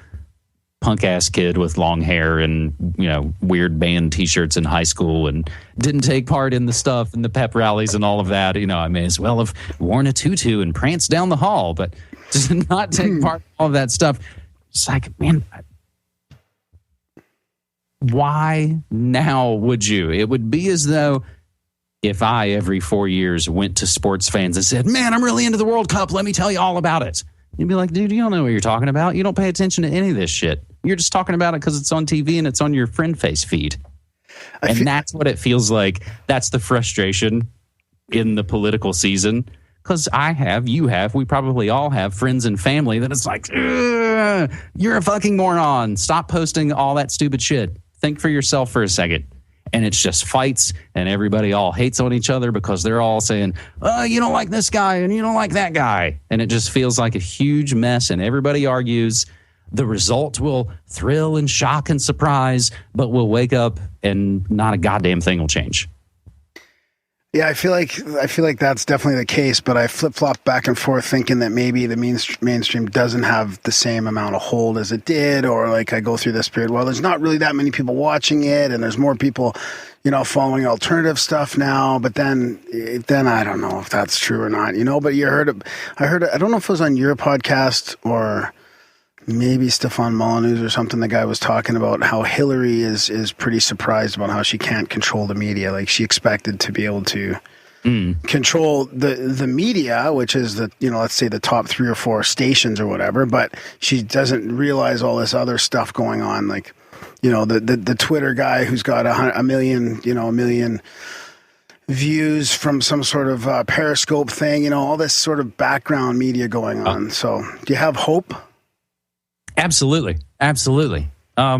punk-ass kid with long hair and, you know, weird band T-shirts in high school and didn't take part in the stuff and the pep rallies and all of that, you know, I may as well have worn a tutu and pranced down the hall, but did not take part in all of that stuff. It's like, man, why now would you? It would be as though if I, every 4 years, went to sports fans and said, man, I'm really into the World Cup. Let me tell you all about it. You'd be like, dude, you don't know what you're talking about. You don't pay attention to any of this shit. You're just talking about it because it's on TV and it's on your friend face feed. And that's what it feels like. That's the frustration in the political season. because I have, you have, we probably all have friends and family that it's like, you're a fucking moron. Stop posting all that stupid shit. Think for yourself for a second. And it's just fights, and everybody all hates on each other because they're all saying, you don't like this guy and you don't like that guy. And it just feels like a huge mess, and everybody argues. The result will thrill and shock and surprise, but we'll wake up and not a goddamn thing will change. Yeah, I feel like that's definitely the case, but I flip-flop back and forth thinking that maybe the mainstream doesn't have the same amount of hold as it did, or like I go through this period, well, there's not really that many people watching it, and there's more people, following alternative stuff now, but then I don't know if that's true or not, but I heard it, I don't know if it was on your podcast or maybe Stefan Molyneux or something. The guy was talking about how Hillary is pretty surprised about how she can't control the media. Like she expected to be able to control the media, which is the, let's say the top 3 or 4 stations or whatever, but she doesn't realize all this other stuff going on. Like, the Twitter guy who's got a million views from some sort of Periscope thing, all this sort of background media going on. So do you have hope? Absolutely. But I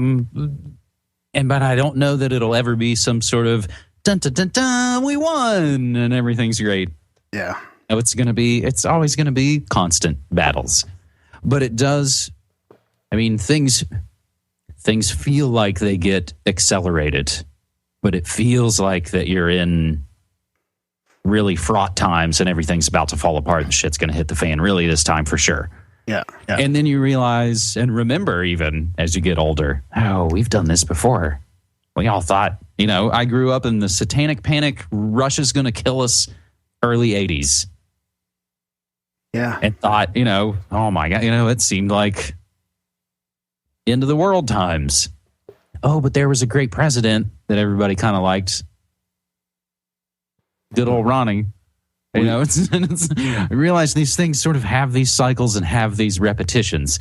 don't know that it'll ever be some sort of dun dun dun dun, we won and everything's great. Yeah. No, it's always gonna be constant battles. But it does, things feel like they get accelerated, but it feels like that you're in really fraught times and everything's about to fall apart and shit's gonna hit the fan really this time for sure. Yeah. And then you realize and remember, even as you get older, we've done this before. We all thought, I grew up in the satanic panic, Russia's going to kill us, early 80s. Yeah. And thought, oh my God, it seemed like end of the world times. Oh, but there was a great president that everybody kind of liked. Good old Ronnie. I realize these things sort of have these cycles and have these repetitions.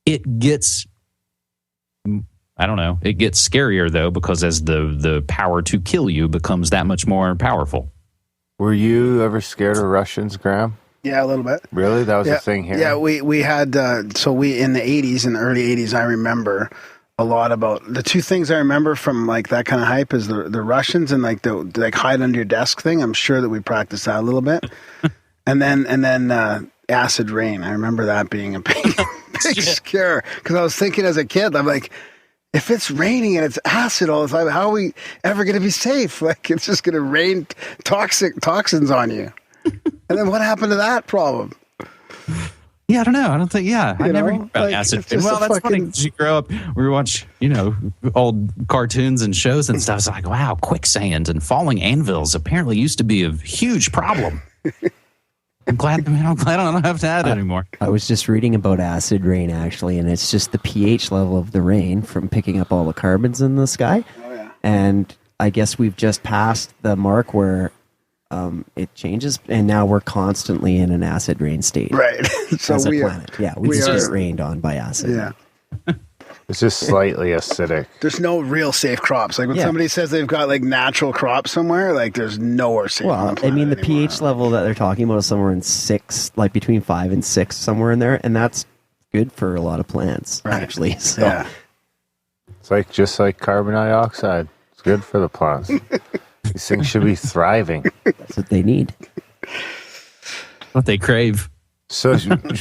It gets, it gets scarier though, because as the power to kill you becomes that much more powerful. Were you ever scared of Russians, Graham? Yeah, a little bit. Really? That was a thing here? Yeah, we had, in the 80s, in the early 80s, I remember a lot about the 2 things I remember from like that kind of hype is the Russians and like the hide under your desk thing. I'm sure that we practiced that a little bit. and then acid rain. I remember that being a big scare, because I was thinking as a kid, I'm like, if it's raining and it's acid all the time, how are we ever going to be safe? Like it's just going to rain toxins on you. And then what happened to that problem? Yeah, I don't know. I don't think, I never heard about acid. Well, that's funny. As you grow up, we watch, old cartoons and shows and stuff. It's like, wow, quicksand and falling anvils apparently used to be a huge problem. I'm glad I don't have to add it anymore. I was just reading about acid rain, actually, and it's just the pH level of the rain from picking up all the carbons in the sky. Oh, yeah. And I guess we've just passed the mark where it changes, and now we're constantly in an acid rain state. Right. So as a planet. We just get rained on by acid. Yeah. It's just slightly acidic. There's no real safe crops. Like when somebody says they've got like natural crops somewhere, like there's nowhere safe. Well, the anymore. pH level that they're talking about is somewhere in 6, like between 5 and 6, somewhere in there, and that's good for a lot of plants, actually. So. Yeah. It's just like carbon dioxide. It's good for the plants. These things should be thriving. That's what they need. What they crave. So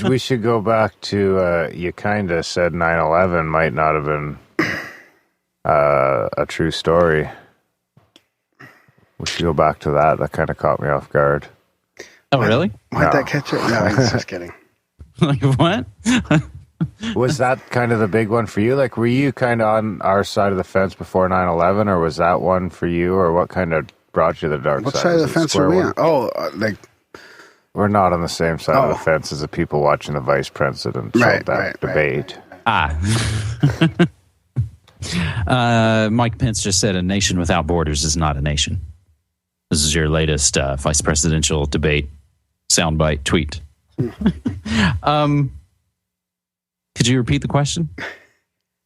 we should go back to, you kind of said 9/11 might not have been a true story. We should go back to that. That kind of caught me off guard. Oh, really? Why'd that catch you? No, I was just kidding. Like, what? Was that kind of the big one for you? Like, were you kind of on our side of the fence before 9/11, or was that one for you, or what kind of brought you to the dark side? What side of the fence were we on? Oh, we're not on the same side of the fence as the people watching the vice president debate. Mike Pence just said a nation without borders is not a nation. This is your latest vice presidential debate soundbite tweet. Could you repeat the question?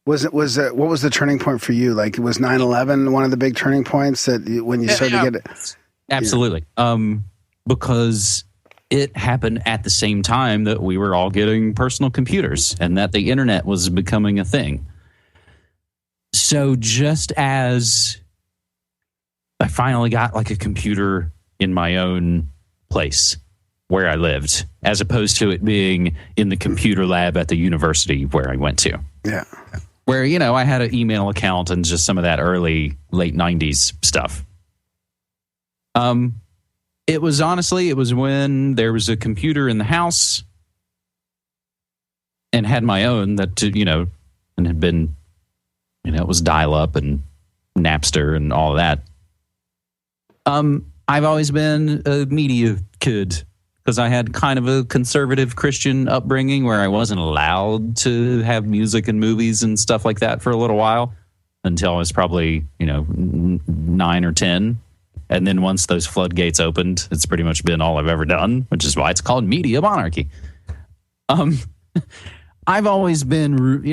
What was the turning point for you? Like, was 9/11 one of the big turning points that when you started to get it? Absolutely. Because it happened at the same time that we were all getting personal computers and that the internet was becoming a thing. So just as I finally got like a computer in my own place where I lived, as opposed to it being in the computer lab at the university where I went to. Yeah. Where, I had an email account and just some of that early, late 90s stuff. It was when there was a computer in the house and had my own that, and had been, it was dial-up and Napster and all of that. I've always been a media kid because I had kind of a conservative Christian upbringing where I wasn't allowed to have music and movies and stuff like that for a little while until I was probably, 9 or 10. And then once those floodgates opened, it's pretty much been all I've ever done, which is why it's called media monarchy. I've always been,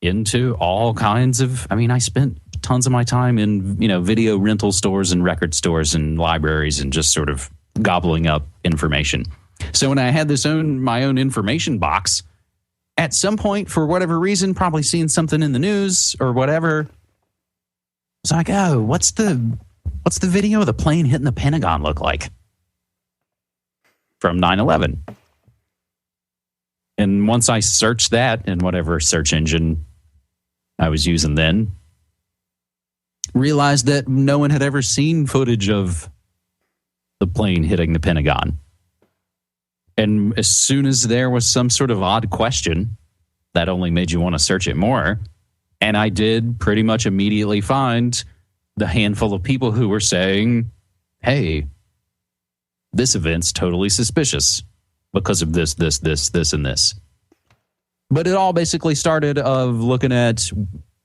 into all kinds of, I spent tons of my time in, video rental stores and record stores and libraries and just sort of gobbling up information. So when I had my own information box, at some point, for whatever reason, probably seeing something in the news or whatever, it's like, oh, what's the video of the plane hitting the Pentagon look like from 9/11? And once I searched that in whatever search engine I was using then, realized that no one had ever seen footage of the plane hitting the Pentagon. And as soon as there was some sort of odd question, that only made you want to search it more. And I did pretty much immediately find the handful of people who were saying, hey, this event's totally suspicious because of this, and this. But it all basically started of looking at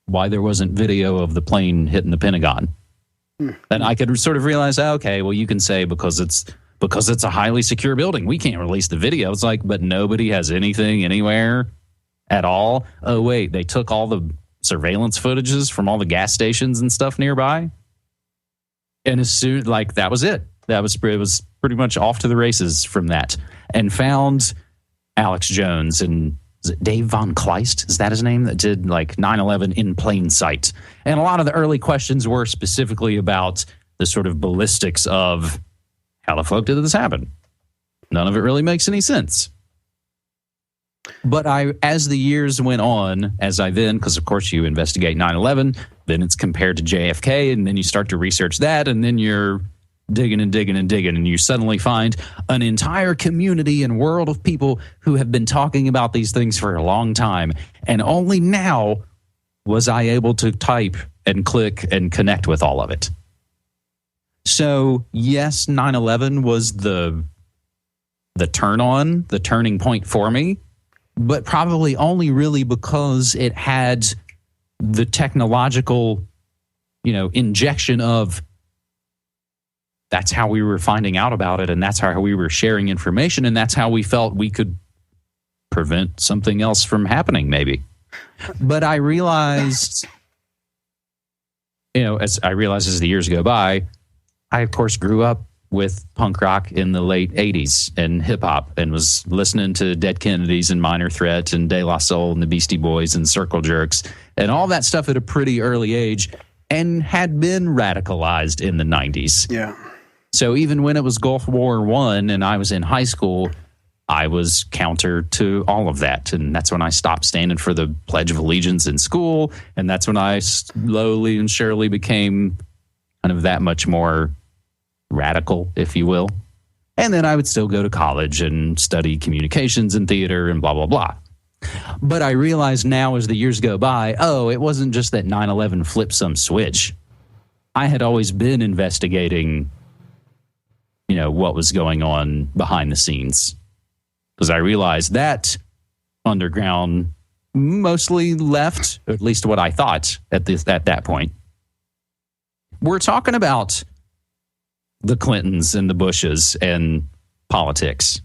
why there wasn't video of the plane hitting the Pentagon. And I could sort of realize, okay, well, you can say because it's a highly secure building, we can't release the video. It's like, but nobody has anything anywhere at all. Oh, wait, they took all the surveillance footages from all the gas stations and stuff nearby. And as soon, that was it. It was pretty much off to the races from that. And found Alex Jones and is it Dave Von Kleist? Is that his name? That did 9/11 in plain sight. And a lot of the early questions were specifically about the sort of ballistics of how the fuck did this happen? None of it really makes any sense. But as the years went on, because of course you investigate 9/11, then it's compared to JFK, and then you start to research that, and then you're digging and digging and digging, and you suddenly find an entire community and world of people who have been talking about these things for a long time. And only now was I able to type and click and connect with all of it. So yes, 9/11 was the turning point for me, but probably only really because it had the technological, injection of that's how we were finding out about it, and that's how we were sharing information, and that's how we felt we could prevent something else from happening, maybe. But I realized, as the years go by, I, of course, grew up with punk rock in the late 80s and hip-hop and was listening to Dead Kennedys and Minor Threat and De La Soul and the Beastie Boys and Circle Jerks and all that stuff at a pretty early age and had been radicalized in the 90s. Yeah. So even when it was Gulf War I and I was in high school, I was counter to all of that. And that's when I stopped standing for the Pledge of Allegiance in school. And that's when I slowly and surely became kind of that much more radical, if you will. And then I would still go to college and study communications and theater and blah, blah, blah. But I realize now as the years go by, it wasn't just that 9/11 flipped some switch. I had always been investigating what was going on behind the scenes. Because I realized that underground mostly left, or at least what I thought at that point. We're talking about the Clintons and the Bushes and politics.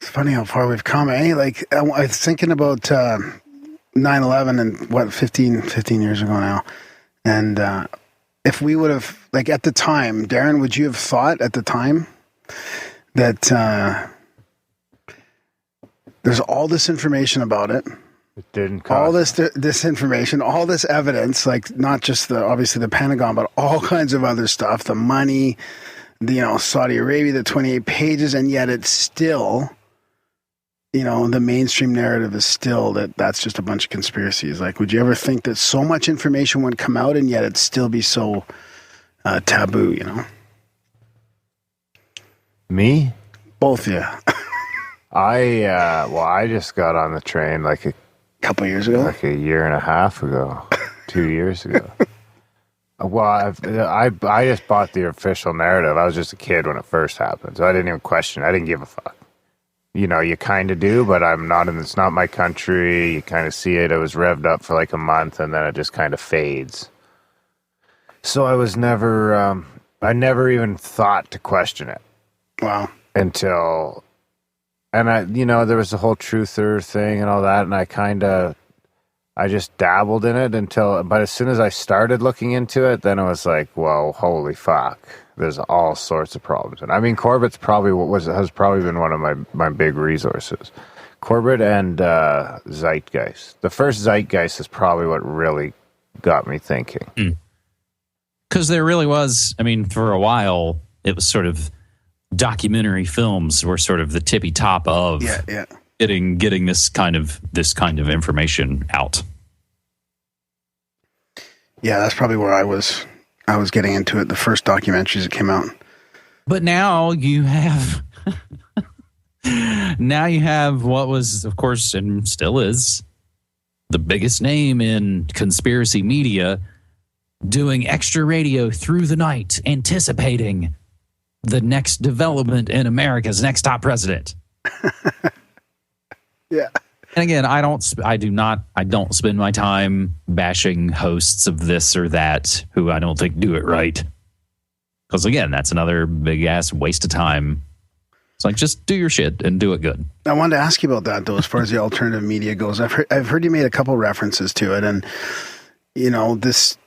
It's funny how far we've come. I was thinking about 9/11 and 15 years ago now. And if we would have, like at the time, Darren, would you have thought at the time that there's all this information about it? It didn't cost. All this information, all this evidence, like not just obviously the Pentagon, but all kinds of other stuff, the money, Saudi Arabia, the 28 pages, and yet it's still, the mainstream narrative is still that's just a bunch of conspiracies. Like, would you ever think that so much information would come out and yet it'd still be so taboo, Me? Both, yeah. I just got on the train like a couple years ago, like a year and a half ago, 2 years ago. Well, I just bought the official narrative. I was just a kid when it first happened, so I didn't even question it. I didn't give a fuck. You kind of do, but it's not my country. You kind of see it. It was revved up for like a month, and then it just kind of fades. So I was never, I never even thought to question it. Wow. Until... And there was the whole truther thing and all that, and I just dabbled in it but as soon as I started looking into it, then it was like, whoa, holy fuck, there's all sorts of problems. And I mean, Corbett's has probably been one of my big resources. Corbett and Zeitgeist. The first Zeitgeist is probably what really got me thinking. Because there really was, I mean, for a while, it was sort of documentary films were sort of the tippy top of getting this kind of information out. Yeah, that's probably where I was getting into it, the first documentaries that came out. But now you have what was, of course, and still is, the biggest name in conspiracy media doing extra radio through the night, anticipating the next development in America's next top president. Yeah. And again, I don't spend my time bashing hosts of this or that who I don't think do it right. Because again, that's another big ass waste of time. It's like, just do your shit and do it good. I wanted to ask you about that though, as far as the alternative media goes. I've heard you made a couple references to it, and this.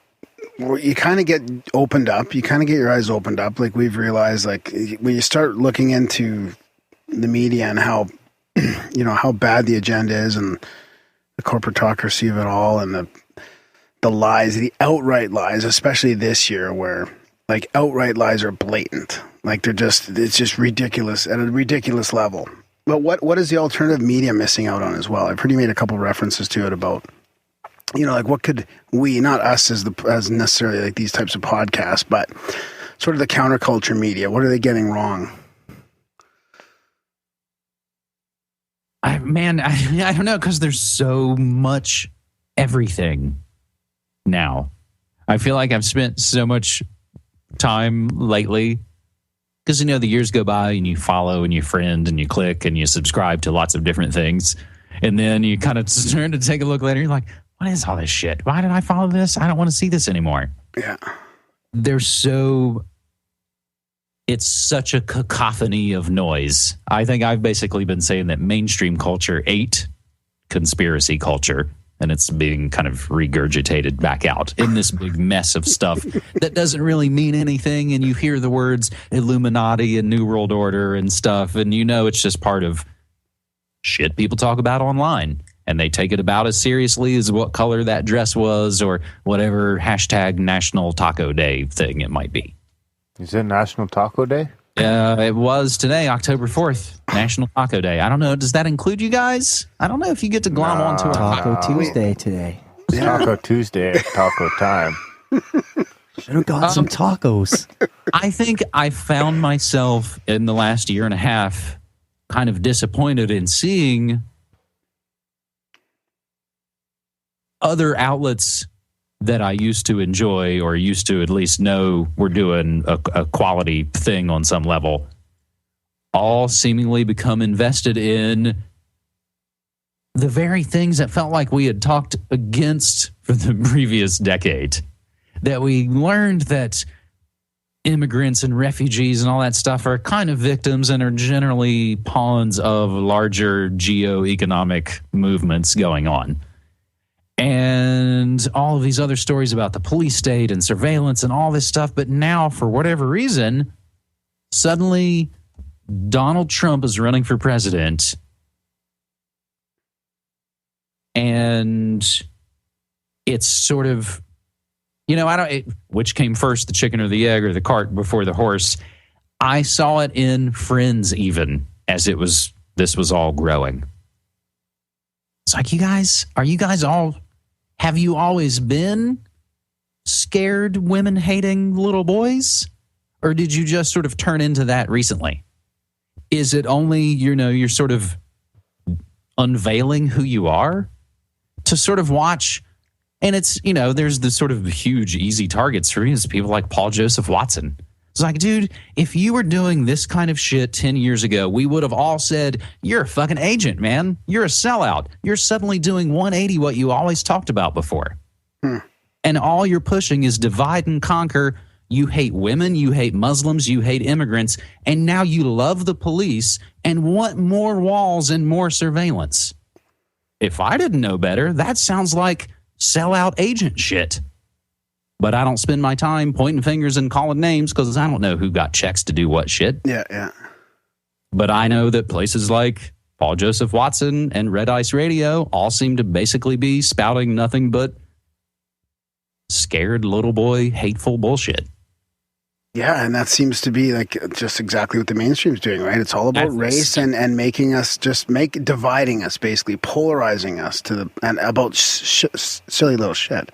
You kind of get opened up. You kind of get your eyes opened up. Like we've realized, like when you start looking into the media and how, how bad the agenda is and the corporatocracy of it all, and the lies, the outright lies, especially this year, where like outright lies are blatant. Like it's just ridiculous at a ridiculous level. But what is the alternative media missing out on as well? I've heard you made a couple references to it about. Like what could we, not us as necessarily like these types of podcasts, but sort of the counterculture media, what are they getting wrong? I don't know, because there's so much everything now. I feel like I've spent so much time lately, because the years go by and you follow and you friend and you click and you subscribe to lots of different things, and then you kind of turn to take a look later, you're like, what is all this shit? Why did I follow this? I don't want to see this anymore. Yeah. It's such a cacophony of noise. I think I've basically been saying that mainstream culture ate conspiracy culture, and it's being kind of regurgitated back out in this big mess of stuff that doesn't really mean anything. And you hear the words Illuminati and New World Order and stuff, and it's just part of shit people talk about online. And they take it about as seriously as what color that dress was or whatever hashtag National Taco Day thing it might be. Is it National Taco Day? It was today, October 4th, National Taco Day. I don't know. Does that include you guys? I don't know if you get to glom onto it. Taco Tuesday today. Taco Tuesday, taco time. Should have got some tacos. I think I found myself in the last year and a half kind of disappointed in seeing other outlets that I used to enjoy or used to at least know were doing a quality thing on some level, all seemingly become invested in the very things that felt like we had talked against for the previous decade. That we learned that immigrants and refugees and all that stuff are kind of victims and are generally pawns of larger geo-economic movements going on. and all of these other stories about the police state and surveillance and all this stuff. But now, for whatever reason, suddenly Donald Trump is running for president. And it's sort of, which came first, the chicken or the egg or the cart before the horse? I saw it in Friends even as this was all growing. It's like, have you always been scared women hating little boys? Or did you just sort of turn into that recently? Is it only, you're sort of unveiling who you are to sort of watch? And it's, there's the sort of huge, easy targets for me is people like Paul Joseph Watson. It's like, dude, if you were doing this kind of shit 10 years ago, we would have all said, you're a fucking agent, man. You're a sellout. You're suddenly doing 180 what you always talked about before. And all you're pushing is divide and conquer. You hate women, you hate Muslims, you hate immigrants, and now you love the police and want more walls and more surveillance. If I didn't know better, that sounds like sellout agent shit. But I don't spend my time pointing fingers and calling names because I don't know who got checks to do what shit. Yeah. But I know that places like Paul Joseph Watson and Red Ice Radio all seem to basically be spouting nothing but scared little boy hateful bullshit. Yeah, and that seems to be like just exactly what the mainstream's doing, right? It's all about race and making us dividing us, basically polarizing us about silly little shit.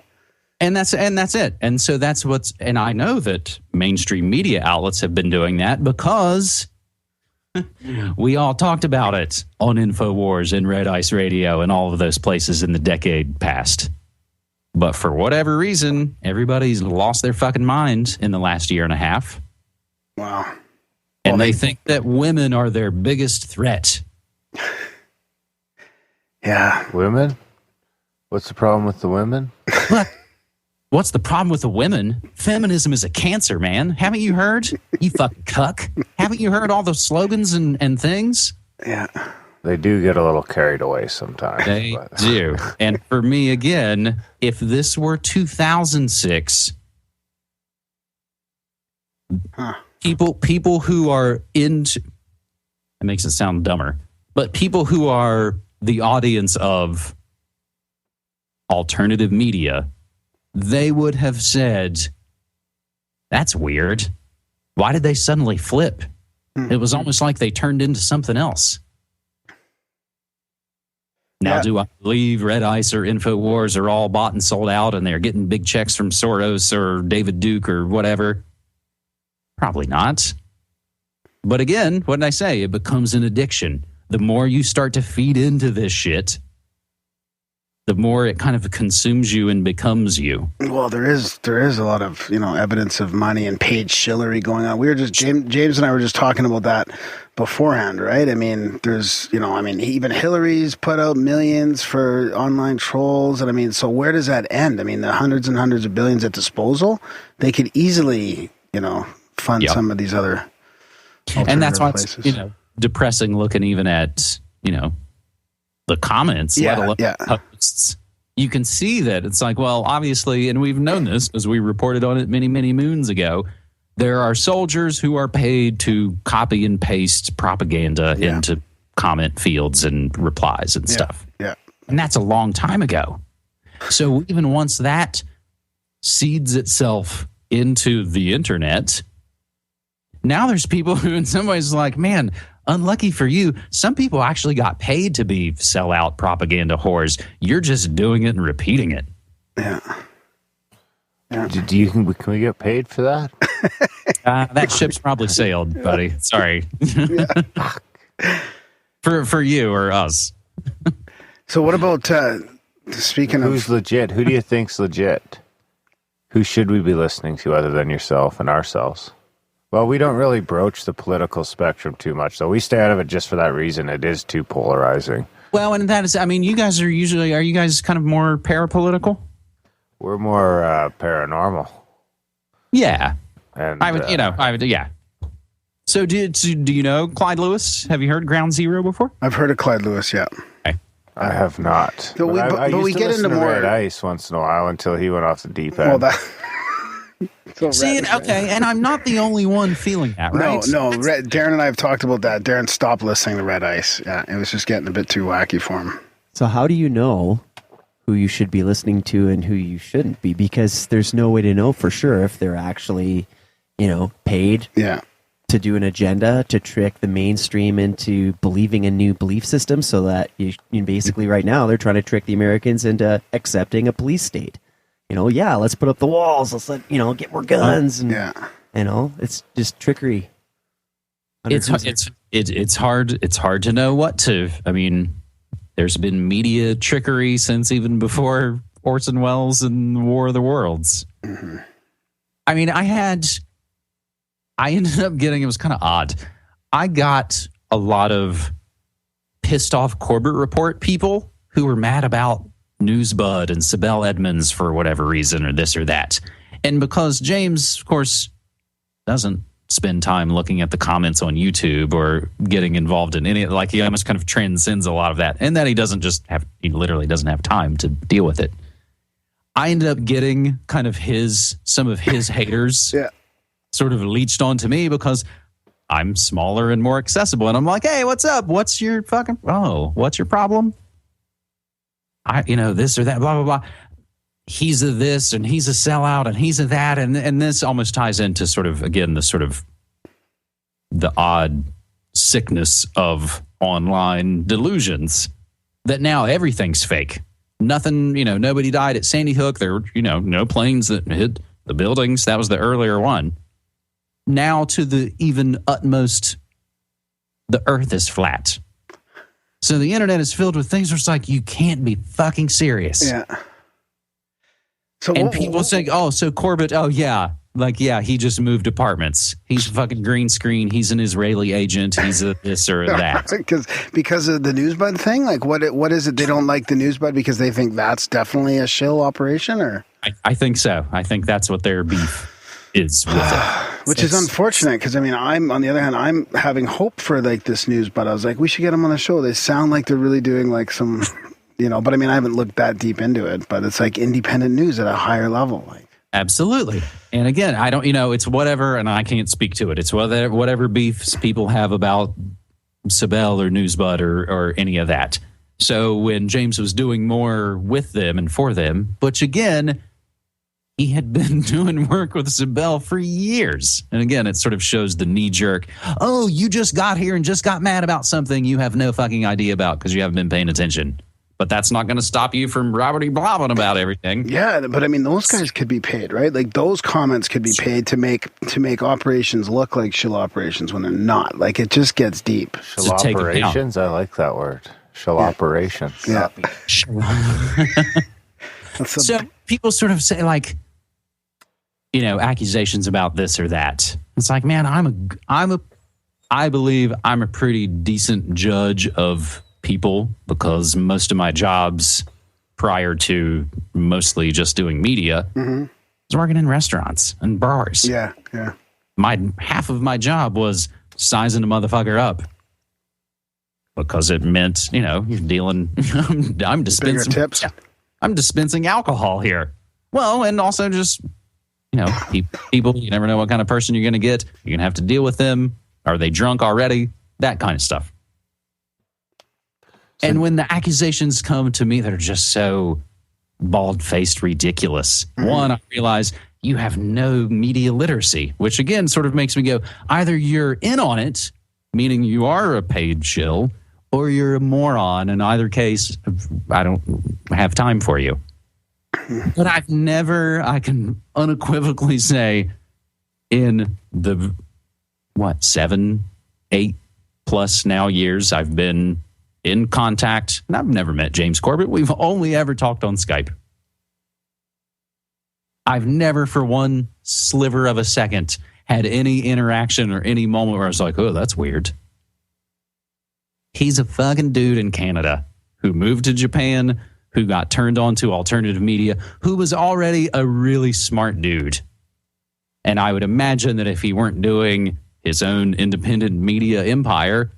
And that's it. And so and I know that mainstream media outlets have been doing that because we all talked about it on InfoWars and Red Ice Radio and all of those places in the decade past. But for whatever reason, everybody's lost their fucking mind in the last year and a half. Wow. And they think that women are their biggest threat. Yeah. Women? What's the problem with the women? What's the problem with the women? Feminism is a cancer, man. Haven't you heard? You fucking cuck. Haven't you heard all those slogans and things? Yeah. They do get a little carried away sometimes. They do. And for me, again, if this were 2006, people who are into, it makes it sound dumber, but people who are the audience of alternative media, they would have said, that's weird. Why did they suddenly flip? It was almost like they turned into something else. Now, do I believe Red Ice or InfoWars are all bought and sold out and they're getting big checks from Soros or David Duke or whatever? Probably not. But again, what did I say? It becomes an addiction. The more you start to feed into this shit, the more it kind of consumes you and becomes you. Well, there is a lot of, evidence of money and paid shillery going on. We were just, James and I were just talking about that beforehand, right? I mean, there's, even Hillary's put out millions for online trolls. And so where does that end? The hundreds and hundreds of billions at disposal, they could easily, fund some of these other and that's why places. It's, depressing looking even at, the comments, let alone posts. You can see that it's like, well, obviously, and we've known this as we reported on it many, many moons ago, there are soldiers who are paid to copy and paste propaganda into comment fields and replies and stuff. Yeah. And that's a long time ago. So even once that seeds itself into the internet, now there's people who in some ways like, man, unlucky for you, some people actually got paid to be sellout propaganda whores. You're just doing it and repeating it. Yeah. Can we get paid for that? That ship's probably sailed, buddy. Sorry. for you or us. So what about, speaking Who's legit? Who do you think's legit? Who should we be listening to other than yourself and ourselves? Well, we don't really broach the political spectrum too much, so we stay out of it just for that reason. It is too polarizing. Well, and that is, you guys are you guys kind of more parapolitical? We're more paranormal. Yeah. And I would, yeah. So do you know Clyde Lewis? Have you heard Ground Zero before? I've heard of Clyde Lewis, yeah. Okay. I have not. But I used we to get listen into to more Red Ice once in a while until he went off the deep end. Well, that. So See, okay, and I'm not the only one feeling that, right? No. Darren and I have talked about that. Darren stopped listening to Red Ice. Yeah, it was just getting a bit too wacky for him. So how do you know who you should be listening to and who you shouldn't be? Because there's no way to know for sure if they're actually, paid to do an agenda to trick the mainstream into believing a new belief system, so that you basically right now they're trying to trick the Americans into accepting a police state. Let's put up the walls. Let's get more guns. And, it's just trickery. It's hard. It's hard to know what to. I mean, there's been media trickery since even before Orson Welles and War of the Worlds. Mm-hmm. I mean, I ended up getting, it was kind of odd. I got a lot of pissed off Corbett Report people who were mad about Newsbud and Sibel Edmonds for whatever reason or this or that. And because James, of course, doesn't spend time looking at the comments on YouTube or getting involved in any, like, he almost kind of transcends a lot of that, and that he literally doesn't have time to deal with it. I ended up getting kind of some of his haters sort of leached onto me because I'm smaller and more accessible. And I'm like, hey, what's up? What's your problem? This or that, blah, blah, blah. He's a this and he's a sellout and he's a that. And this almost ties into sort of, again, the odd sickness of online delusions that now everything's fake. Nothing, nobody died at Sandy Hook. There were, no planes that hit the buildings. That was the earlier one. Now to the even utmost, the earth is flat. So the internet is filled with things where it's like, you can't be fucking serious. Yeah. So people say, oh, so Corbett, he just moved apartments. He's a fucking green screen. He's an Israeli agent. He's a this or that. Because of the Newsbud thing? Like, what is it? They don't like the Newsbud because they think that's definitely a shill operation? Or I think so. I think that's what their beef is with it. Which is unfortunate because, I mean, I'm, on the other hand, I'm having hope for, like, this Newsbud. I was like, we should get them on the show. They sound like they're really doing, like, some, but I mean, I haven't looked that deep into it, but it's like independent news at a higher level. Like, absolutely. And again, I don't, it's whatever, and I can't speak to it. It's whatever beefs people have about Sibel or Newsbud or any of that. So when James was doing more with them and for them, which again, he had been doing work with Sibel for years. And again, it sort of shows the knee-jerk, oh, you just got here and just got mad about something you have no fucking idea about because you haven't been paying attention. But that's not going to stop you from blabbing about everything. Yeah, but I mean, those guys could be paid, right? Like, those comments could be paid to make operations look like shill operations when they're not. Like, it just gets deep. Shill operations? I like that word. Shill operations. Yeah. So people sort of say, like, accusations about this or that. It's like, man, I believe I'm a pretty decent judge of people because most of my jobs prior to mostly just doing media was working in restaurants and bars. Yeah. Half of my job was sizing a motherfucker up because it meant, you're dealing, I'm dispensing bigger tips. I'm dispensing alcohol here. Well, and also just, people, you never know what kind of person you're going to get. You're going to have to deal with them. Are they drunk already? That kind of stuff. And when the accusations come to me that are just so bald-faced ridiculous, one, I realize you have no media literacy, which again sort of makes me go, either you're in on it, meaning you are a paid shill, or you're a moron. In either case, I don't have time for you. But I can unequivocally say in the, 7, 8 plus now years I've been in contact, and I've never met James Corbett. We've only ever talked on Skype. I've never for one sliver of a second had any interaction or any moment where I was like, oh, that's weird. He's a fucking dude in Canada who moved to Japan, who got turned on to alternative media, who was already a really smart dude. And I would imagine that if he weren't doing his own independent media empire,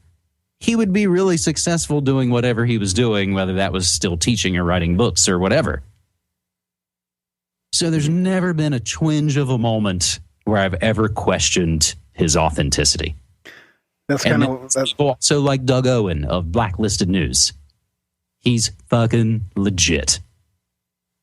he would be really successful doing whatever he was doing, whether that was still teaching or writing books or whatever. So there's never been a twinge of a moment where I've ever questioned his authenticity. That's kind of people also like Doug Owen of Blacklisted News. He's fucking legit.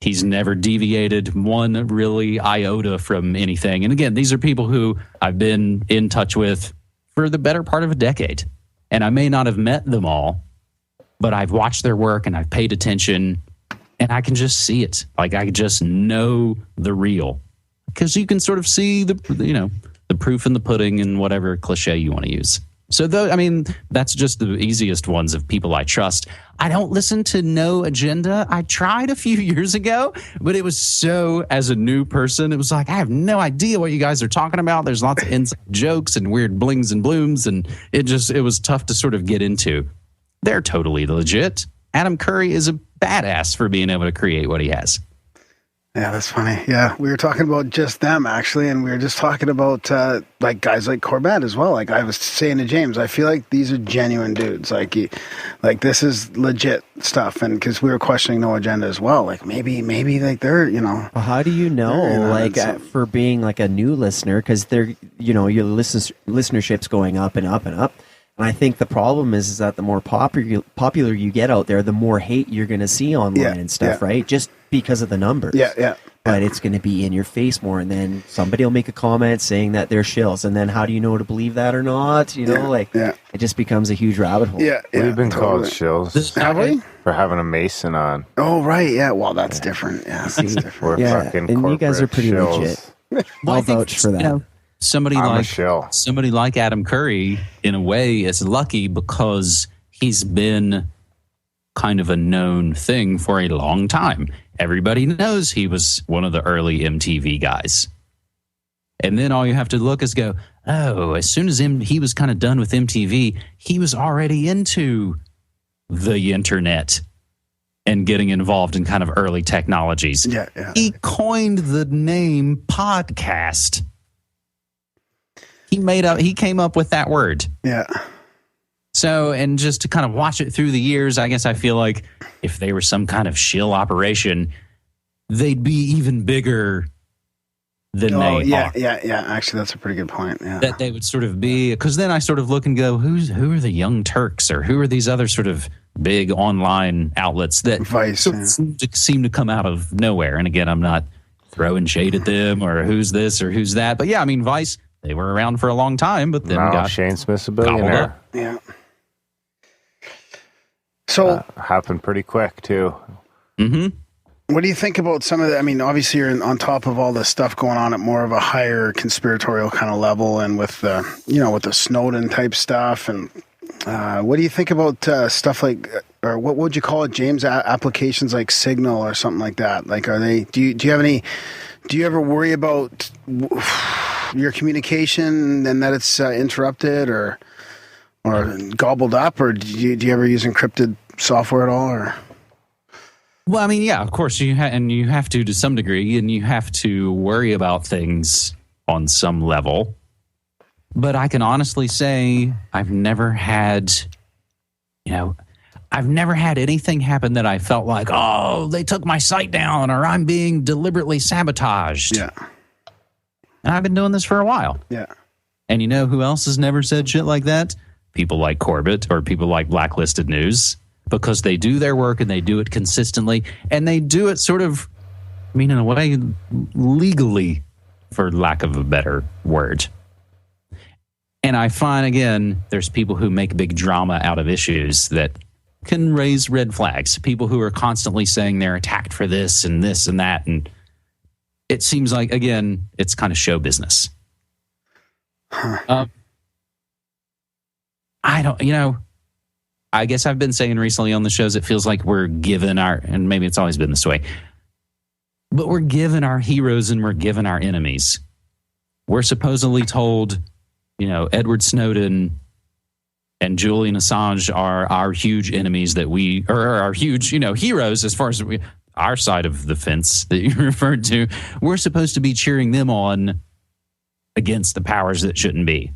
He's never deviated one really iota from anything. And again, these are people who I've been in touch with for the better part of a decade. And I may not have met them all, but I've watched their work and I've paid attention, and I can just see it. Like, I just know the real. Because you can sort of see the proof in the pudding and whatever cliche you want to use. So, that's just the easiest ones of people I trust. I don't listen to No Agenda. I tried a few years ago, but it was so, as a new person, it was like, I have no idea what you guys are talking about. There's lots of inside jokes and weird blings and blooms, and it was tough to sort of get into. They're totally legit. Adam Curry is a badass for being able to create what he has. Yeah, that's funny. Yeah, we were talking about just them, actually, and we were just talking about like guys like Corbett as well. Like I was saying to James, I feel like these are genuine dudes. Like this is legit stuff, and because we were questioning No Agenda as well. Like maybe like they're Well, how do you know? Like for being like a new listener, because they're your listenership's going up and up and up. And I think the problem is that the more popular you get out there, the more hate you're going to see online and stuff, right? Just because of the numbers. Yeah. But it's going to be in your face more, and then somebody will make a comment saying that they're shills, and then how do you know to believe that or not? It just becomes a huge rabbit hole. Yeah. We've been called shills. Have we? For having a Mason on. Oh, right. Yeah. Well, that's different. Yeah, that's different. We're fucking and you guys are pretty shills. legit. I'll vouch for that. Somebody like Adam Curry, in a way, is lucky because he's been kind of a known thing for a long time. Everybody knows he was one of the early MTV guys. And then all you have to look is go, oh, as soon as he was kind of done with MTV, he was already into the internet and getting involved in kind of early technologies. Yeah. He coined the name podcast. He came up with that word. Yeah. So, and just to kind of watch it through the years, I guess I feel like if they were some kind of shill operation, they'd be even bigger than they are. Yeah. Actually, that's a pretty good point. Yeah. That they would sort of be, because then I sort of look and go, who are the Young Turks, or who are these other sort of big online outlets that Vice, seem to come out of nowhere? And again, I'm not throwing shade at them or who's this or who's that, but yeah, I mean, Vice, they were around for a long time, but then Shane Smith's a billionaire. Yeah. So happened pretty quick too. Mm-hmm. What do you think about some of the? I mean, obviously you're on top of all this stuff going on at more of a higher conspiratorial kind of level, and with the with the Snowden type stuff. And what do you think about stuff like, or what would you call it, James? Applications like Signal or something like that. Like, are they? Do you have any? Do you ever worry about your communication and that it's interrupted or gobbled up, or do you ever use encrypted software at all? Or well, I mean, yeah, of course you have to some degree, and you have to worry about things on some level. But I can honestly say I've never had anything happen that I felt like, oh, they took my site down, or I'm being deliberately sabotaged. Yeah. And I've been doing this for a while. Yeah. And you know who else has never said shit like that? People like Corbett or people like Blacklisted News, because they do their work and they do it consistently, and they do it sort of, I mean, in a way, legally, for lack of a better word. And I find, again, there's people who make big drama out of issues that can raise red flags. People who are constantly saying they're attacked for this and that. And it seems like, again, it's kind of show business. I guess I've been saying recently on the shows, it feels like we're given and maybe it's always been this way, but we're given our heroes and we're given our enemies. We're supposedly told, Edward Snowden and Julian Assange are our huge enemies or our huge, heroes as far as our side of the fence that you referred to. We're supposed to be cheering them on against the powers that shouldn't be.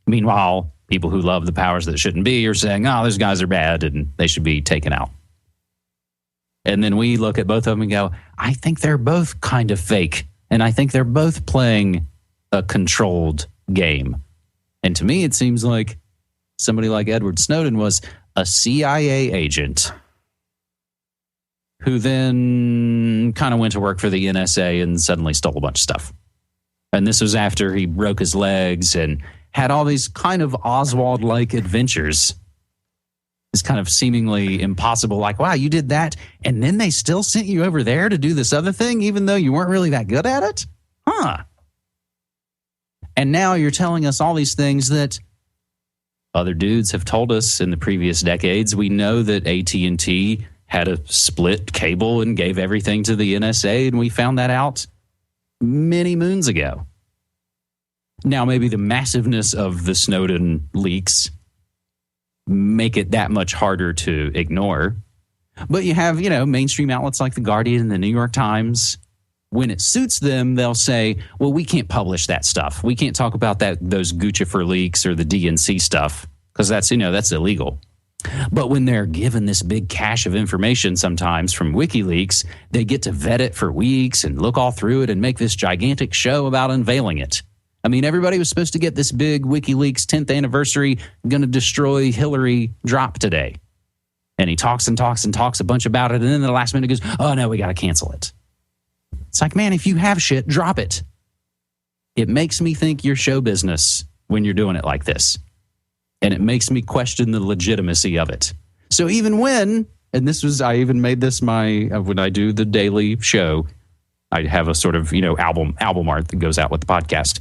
Meanwhile, People who love the powers that shouldn't be are saying, oh, those guys are bad and they should be taken out. And then we look at both of them and go, I think they're both kind of fake. And I think they're both playing a controlled game. And to me, it seems like somebody like Edward Snowden was a CIA agent who then kind of went to work for the NSA and suddenly stole a bunch of stuff. And this was after he broke his legs and had all these kind of Oswald-like adventures. It's kind of seemingly impossible, like, wow, you did that, and then they still sent you over there to do this other thing, even though you weren't really that good at it? Huh. And now you're telling us all these things that other dudes have told us in the previous decades. We know that AT&T had a split cable and gave everything to the NSA, and we found that out many moons ago. Now, maybe the massiveness of the Snowden leaks make it that much harder to ignore. But you have, mainstream outlets like The Guardian and the New York Times. When it suits them, they'll say, well, we can't publish that stuff. We can't talk about those Guccifer leaks or the DNC stuff because that's illegal. But when they're given this big cache of information sometimes from WikiLeaks, they get to vet it for weeks and look all through it and make this gigantic show about unveiling it. I mean, everybody was supposed to get this big WikiLeaks 10th anniversary, going to destroy Hillary drop today. And he talks and talks and talks a bunch about it. And then at the last minute goes, oh, no, we got to cancel it. It's like, man, if you have shit, drop it. It makes me think you're show business when you're doing it like this. And it makes me question the legitimacy of it. So even when, and I even made this when I do the daily show, I have a sort of, album art that goes out with the podcast.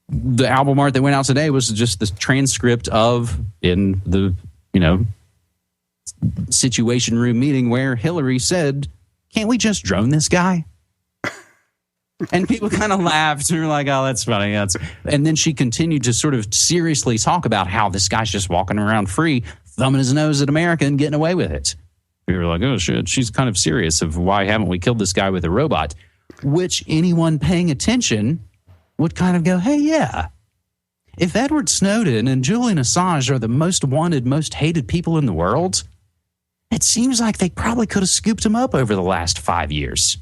The album art that went out today was just the transcript of in the, Situation Room meeting where Hillary said, can't we just drone this guy? And people kind of laughed and were like, oh, that's funny. And then she continued to sort of seriously talk about how this guy's just walking around free, thumbing his nose at America and getting away with it. We were like, oh, shit, she's kind of serious of why haven't we killed this guy with a robot? Which anyone paying attention would kind of go, hey, yeah, if Edward Snowden and Julian Assange are the most wanted, most hated people in the world, it seems like they probably could have scooped him up over the last 5 years.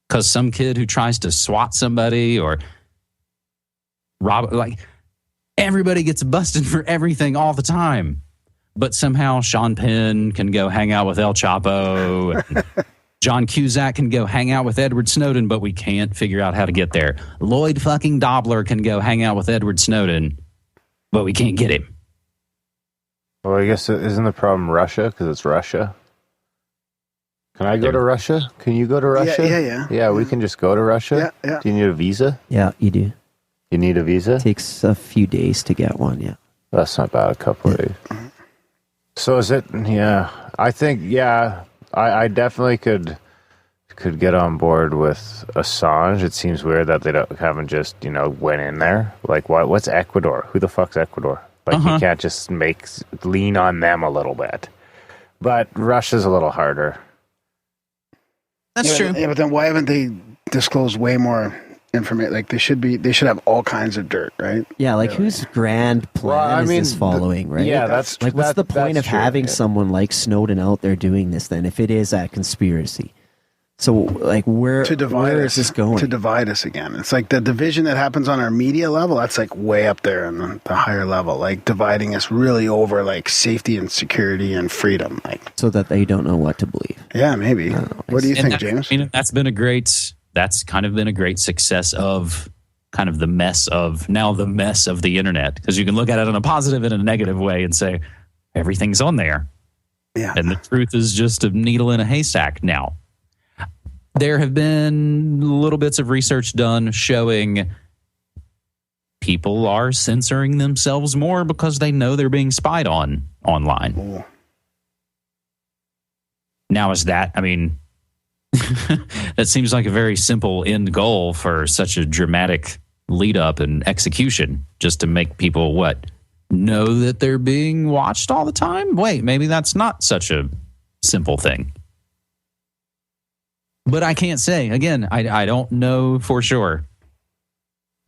Because some kid who tries to swat somebody or rob, everybody gets busted for everything all the time. But somehow Sean Penn can go hang out with El Chapo. And John Cusack can go hang out with Edward Snowden, but we can't figure out how to get there. Lloyd fucking Dobler can go hang out with Edward Snowden, but we can't get him. Well, I guess isn't the problem Russia because it's Russia? Can I go to Russia? Can you go to Russia? Yeah. Yeah, we can just go to Russia? Yeah. Do you need a visa? Yeah, you do. You need a visa? It takes a few days to get one, yeah. That's not bad, a couple of days. So is it, I think, I definitely could get on board with Assange. It seems weird that they haven't just, went in there. Like, what's Ecuador? Who the fuck's Ecuador? Like, you can't just lean on them a little bit. But Russia's a little harder. That's true. Yeah, but then why haven't they disclosed way more information? Like, they should have all kinds of dirt, right? Yeah, like whose grand plan is this following, right? Yeah, that's like, what's the point of having someone like Snowden out there doing this then, if it is a conspiracy? So, like, where is this going? To divide us again. It's like the division that happens on our media level, that's like way up there in the higher level, like dividing us really over like safety and security and freedom. Like, so that they don't know what to believe. Yeah, maybe. What do you think, James? That's kind of been a great success of kind of the mess of the internet. Because you can look at it in a positive and a negative way and say, everything's on there. Yeah. And the truth is just a needle in a haystack now. There have been little bits of research done showing people are censoring themselves more because they know they're being spied on online. Ooh. Now, is that, that seems like a very simple end goal for such a dramatic lead up and execution, just to make people know that they're being watched all the time? Wait, maybe that's not such a simple thing. But I can't say. Again, I don't know for sure.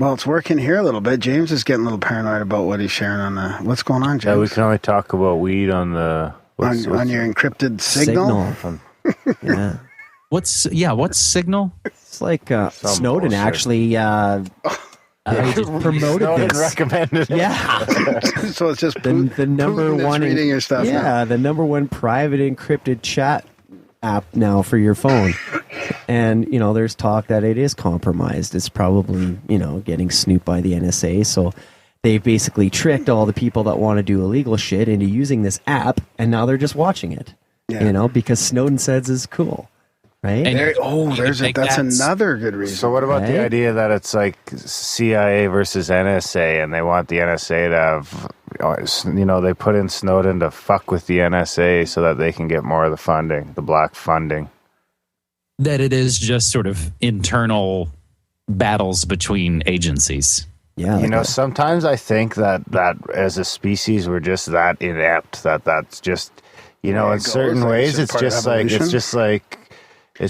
Well, it's working here a little bit. James is getting a little paranoid about what he's sharing on the... What's going on, James? Yeah, we can only talk about weed on the... on your encrypted signal? Yeah. What's Signal? It's like Snowden bullshit. actually promoted Snowden this. recommended it. Yeah. So it's just the number Putin that's one reading your stuff. Yeah, now. the number one private encrypted chat app now for your phone. And, there's talk that it is compromised. It's probably, getting snooped by the NSA. So they basically tricked all the people that want to do illegal shit into using this app, and now they're just watching it. Yeah. Because Snowden says it's cool. Right? And That's another good reason. So what about the idea that it's like CIA versus NSA, and they want the NSA to have, they put in Snowden to fuck with the NSA so that they can get more of the funding, the black funding. That it is just sort of internal battles between agencies. Yeah. Sometimes I think that as a species we're just that inept that's just, in certain ways it's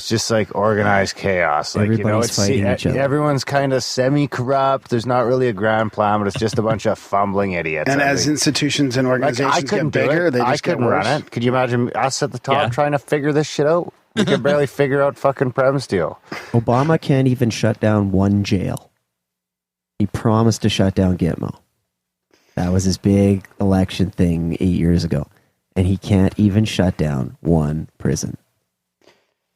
just like organized chaos. Like, Everybody's fighting each other. Everyone's kind of semi-corrupt. There's not really a grand plan, but it's just a bunch of fumbling idiots. And as institutions and organizations get bigger, they just couldn't run it. Could you imagine us at the top trying to figure this shit out? We can barely figure out fucking Prem Steel. Obama can't even shut down one jail. He promised to shut down Gitmo. That was his big election thing 8 years ago. And he can't even shut down one prison.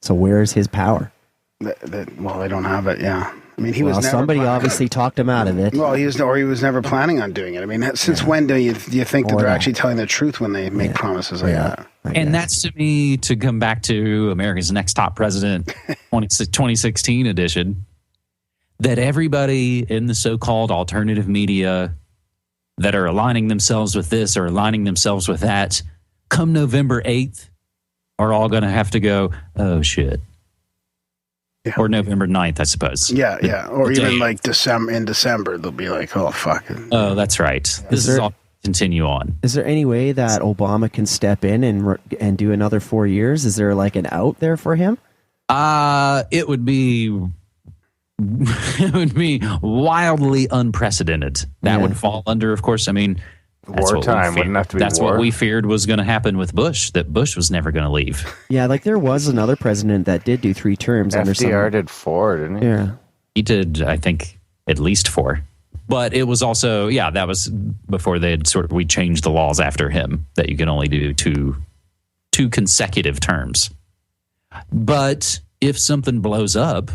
So where's his power? Well, they don't have it, yeah. I mean, somebody obviously talked him out of it. Well, he was never planning on doing it. I mean, since when do you think that they're actually telling the truth when they make promises like that? And that's, to me, to come back to America's Next Top President 2016 edition, that everybody in the so-called alternative media that are aligning themselves with this or aligning themselves with that, come November 8th, are all going to have to go, oh, shit. Yeah. Or November 9th, I suppose. Yeah. Or even like in December, they'll be like, oh, fuck. Oh, that's right. This is all continue on. Is there any way that Obama can step in and do another 4 years? Is there like an out there for him? It would be wildly unprecedented. That would fall under, of course, I mean, wartime wouldn't have to be That's war. what we feared was going to happen with Bush, that Bush was never going to leave. Yeah, like there was another president that did do 3 terms. FDR did 4, didn't he? Yeah. He did, I think, at least 4. But it was also, that was before they had we changed the laws after him, that you can only do two consecutive terms. But if something blows up,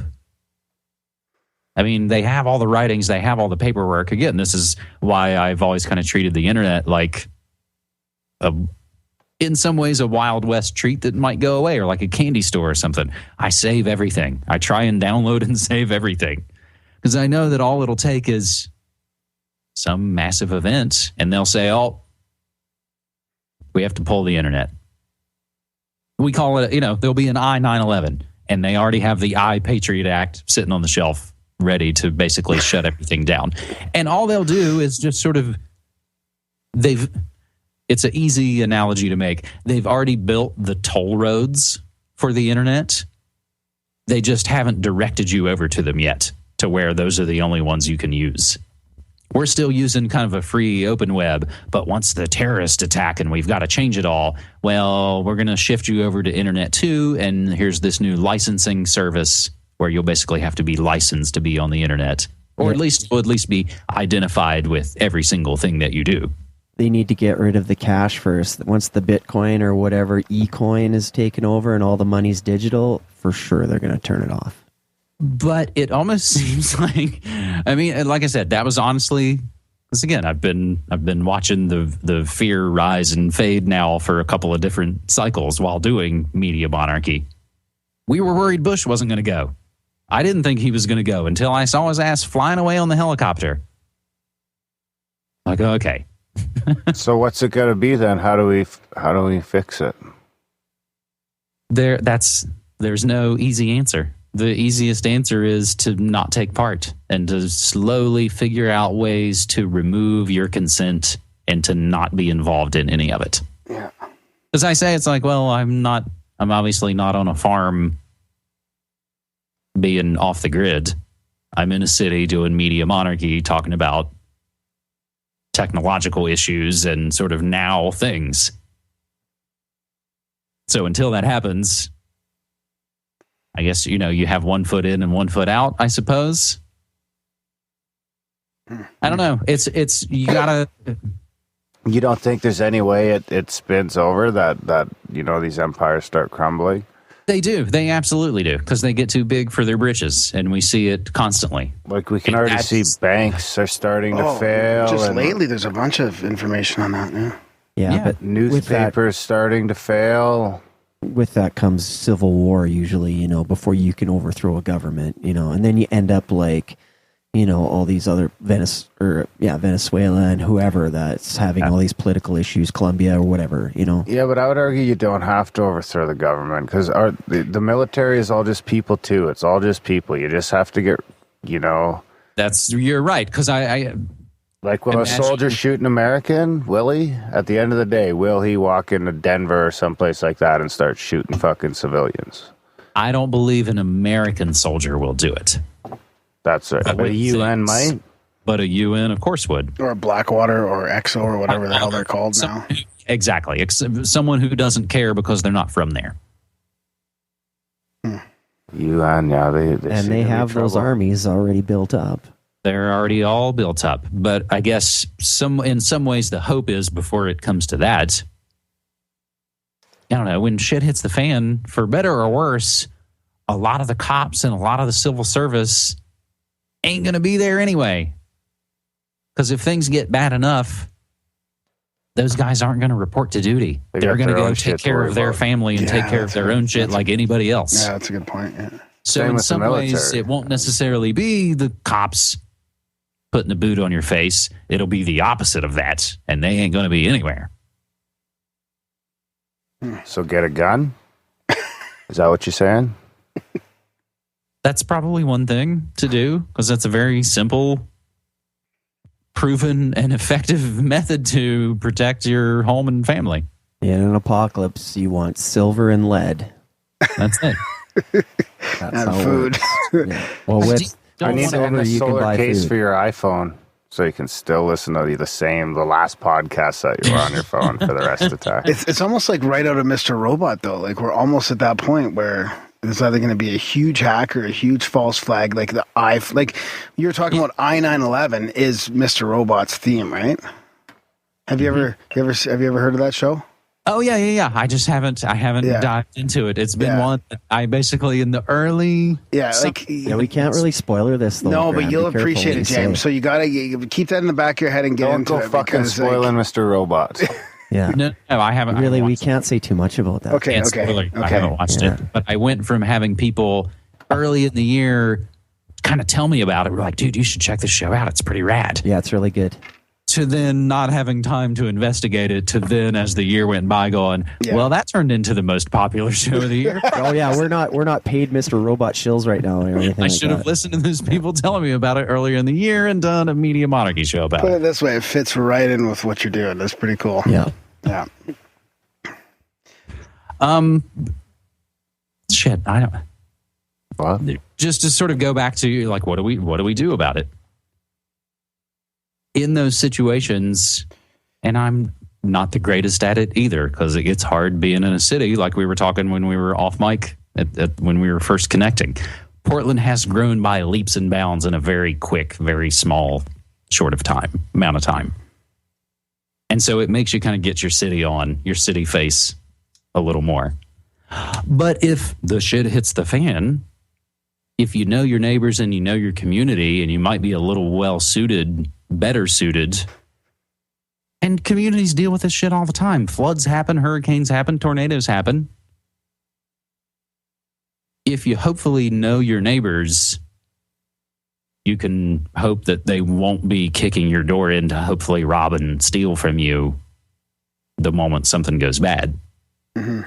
I mean, they have all the writings, they have all the paperwork. Again, this is why I've always kind of treated the internet like, in some ways, a Wild West treat that might go away, or like a candy store or something. I save everything. I try and download and save everything. Because I know that all it'll take is some massive event, and they'll say, oh, we have to pull the internet. We call it, there'll be an I-911, and they already have the I-Patriot Act sitting on the shelf, ready to basically shut everything down. And all they'll do is just it's an easy analogy to make. They've already built the toll roads for the internet. They just haven't directed you over to them yet, to where those are the only ones you can use. We're still using kind of a free open web, but once the terrorists attack and we've got to change it all, well, we're going to shift you over to internet too, and here's this new licensing service where you'll basically have to be licensed to be on the internet, or at least be identified with every single thing that you do. They need to get rid of the cash first. Once the Bitcoin or whatever e-coin is taken over and all the money's digital, for sure they're going to turn it off. But it almost seems like, I mean, like I said, that was honestly, because again, I've been watching the fear rise and fade now for a couple of different cycles while doing Media Monarchy. We were worried Bush wasn't going to go. I didn't think he was going to go until I saw his ass flying away on the helicopter. Like, okay. So what's it going to be then? How do we fix it? There's no easy answer. The easiest answer is to not take part and to slowly figure out ways to remove your consent and to not be involved in any of it. Yeah. Because I say, it's like, well, I'm obviously not on a farm being off the grid. I'm in a city doing media monarchy, talking about technological issues and sort of now things. So until that happens, I guess, you have 1 foot in and 1 foot out, I suppose. I don't know. It's you gotta. You don't think there's any way it spins over that these empires start crumbling? They do. They absolutely do, because they get too big for their britches, and we see it constantly. Like, we can already see banks are starting to fail. Just lately, there's a bunch of information on that. Yeah, but newspapers starting to fail. With that comes civil war, usually, before you can overthrow a government, and then you end up like, all these other Venezuela and whoever that's having all these political issues, Colombia or whatever, Yeah, but I would argue you don't have to overthrow the government, because the military is all just people too. It's all just people. You just have to get, You're right, because I like, will a soldier shoot an American? Will he? At the end of the day, will he walk into Denver or someplace like that and start shooting fucking civilians? I don't believe an American soldier will do it. That's right. But a UN might. But a UN, of course, would. Or a Blackwater or EXO or whatever the hell they're called now. Exactly. Someone who doesn't care because they're not from there. UN, yeah. They have those armies already built up. They're already all built up. But I guess in some ways the hope is, before it comes to that, I don't know, when shit hits the fan, for better or worse, a lot of the cops and a lot of the civil service ain't going to be there anyway. Because if things get bad enough, those guys aren't going to report to duty. They're going to go take care of their family and take care of their own shit like anybody else. Yeah, that's a good point. Yeah. So in some ways, it won't necessarily be the cops putting a boot on your face. It'll be the opposite of that, and they ain't going to be anywhere. So get a gun? Is that what you're saying? That's probably one thing to do, because that's a very simple, proven, and effective method to protect your home and family. In an apocalypse, you want silver and lead. That's it. That's and food. Yeah. Well, I need a solar case for your iPhone, so you can still listen to the last podcast that you were on your phone for the rest of the time. It's almost like right out of Mr. Robot, though. Like, we're almost at that point where there's either going to be a huge hack or a huge false flag, like like you were talking about I-911 is Mr. Robot's theme, right? Have you ever heard of that show? Oh yeah. I haven't dived into it. It's been one that I basically in the early. Yeah, we can't really spoiler this though. No, but you'll appreciate it, James. So you gotta keep that in the back of your head and get into it. Don't go fucking spoiling Mr. Robot. Yeah. No, I haven't. Really, we can't say too much about that. Okay. I haven't watched it, but I went from having people early in the year kind of tell me about it. We're like, dude, you should check this show out. It's pretty rad. Yeah, it's really good. To then not having time to investigate it, to then as the year went by going, well, that turned into the most popular show of the year. Oh yeah, we're not paid Mr. Robot shills right now or anything. I should have listened to those people telling me about it earlier in the year and done a Media Monarchy show about Put it this way, it fits right in with what you're doing. That's pretty cool. Yeah. Yeah. Shit, I don't. What? Just to sort of go back to like, what do we do about it? In those situations, and I'm not the greatest at it either, because it gets hard being in a city, like we were talking when we were off mic, when we were first connecting. Portland has grown by leaps and bounds in a very quick, very small, amount of time. And so it makes you kind of get your city face a little more. But if the shit hits the fan, if you know your neighbors and you know your community, and you might be a little better suited, and communities deal with this shit all the time. Floods happen, hurricanes happen, tornadoes happen. If you hopefully know your neighbors, you can hope that they won't be kicking your door in to hopefully rob and steal from you the moment something goes bad. Mm-hmm.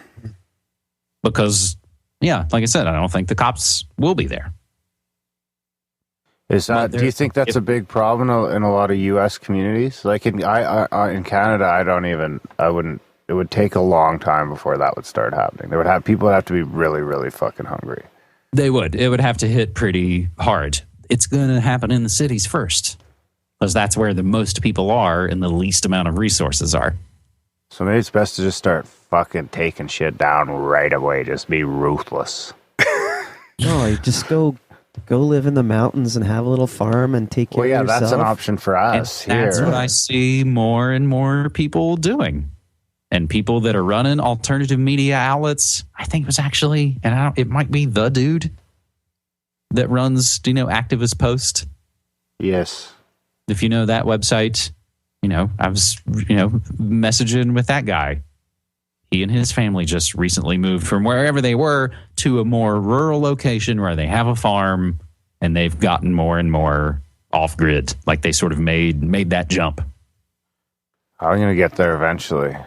Because, like I said, I don't think the cops will be there. Do you think that's a big problem in a lot of U.S. communities? Like in Canada, it would take a long time before that would start happening. People would have to be really, really fucking hungry. They would. It would have to hit pretty hard. it's going to happen in the cities first, because that's where the most people are and the least amount of resources are. So maybe it's best to just start fucking taking shit down right away. Just be ruthless. No, you just go live in the mountains and have a little farm and take care of yourself. That's an option for us and here. That's what I see more and more people doing. And people that are running alternative media outlets. I think it was actually, it might be the dude that runs, Activist Post. Yes. If you know that website, I was, messaging with that guy. He and his family just recently moved from wherever they were to a more rural location where they have a farm, and they've gotten more and more off grid. Like they sort of made that jump. I'm going to get there eventually.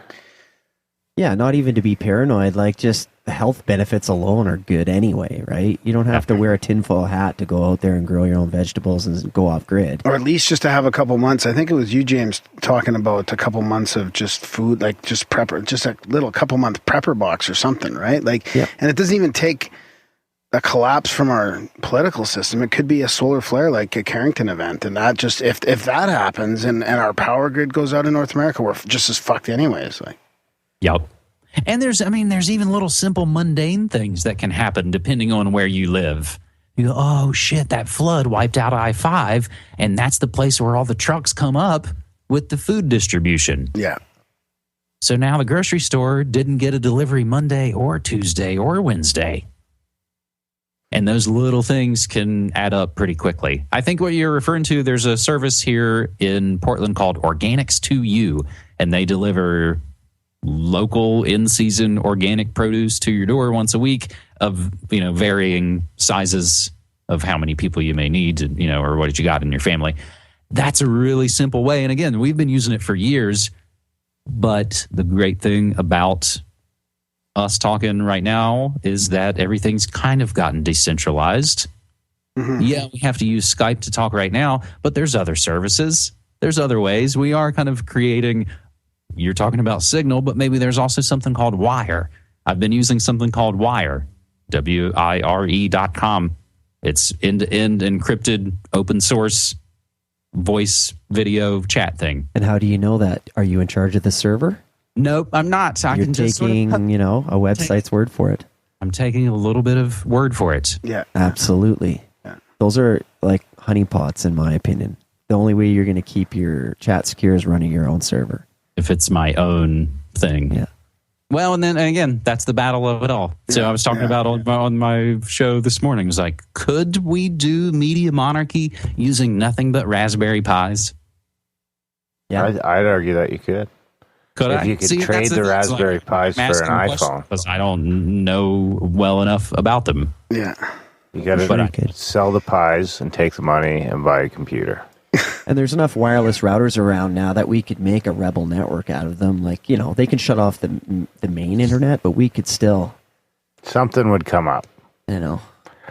Yeah, not even to be paranoid, like just the health benefits alone are good anyway, right? You don't have to wear a tinfoil hat to go out there and grow your own vegetables and go off grid. Or at least just to have a couple months. I think it was you, James, talking about a couple months of just food, like just prepper, just a little couple month prepper box or something, right? Like, and it doesn't even take a collapse from our political system. It could be a solar flare, like a Carrington event. And that just, if that happens and our power grid goes out in North America, we're just as fucked anyways. Like, yep. And there's even little simple mundane things that can happen depending on where you live. You go, oh shit, that flood wiped out I-5, and that's the place where all the trucks come up with the food distribution. Yeah. So now the grocery store didn't get a delivery Monday or Tuesday or Wednesday. And those little things can add up pretty quickly. I think what you're referring to, there's a service here in Portland called Organics to You, and they deliver local in-season organic produce to your door once a week of, varying sizes of how many people you may need, or what you got in your family. That's a really simple way. And again, we've been using it for years, but the great thing about us talking right now is that everything's kind of gotten decentralized. Mm-hmm. Yeah, we have to use Skype to talk right now, but there's other services. There's other ways. We are kind of creating. You're talking about Signal, but maybe there's also something called Wire. I've been using something called Wire, WIRE.com. It's end-to-end encrypted, open source voice video chat thing. And how do you know that? Are you in charge of the server? Nope, I'm not. You're taking, a website's word for it. I'm taking a little bit of word for it. Yeah. Absolutely. Yeah. Those are like honeypots, in my opinion. The only way you're going to keep your chat secure is running your own server. If it's my own thing. Yeah. Well, and then again, that's the battle of it all. So I was talking about on my show this morning. It was like, could we do media monarchy using nothing but Raspberry Pis? Yeah. I'd argue that you could. If you could trade the Raspberry Pis for an iPhone. Because I don't know well enough about them. Yeah. You got to sell the Pis and take the money and buy a computer. And there's enough wireless routers around now that we could make a rebel network out of them. Like, they can shut off the main internet, but we could still... Something would come up.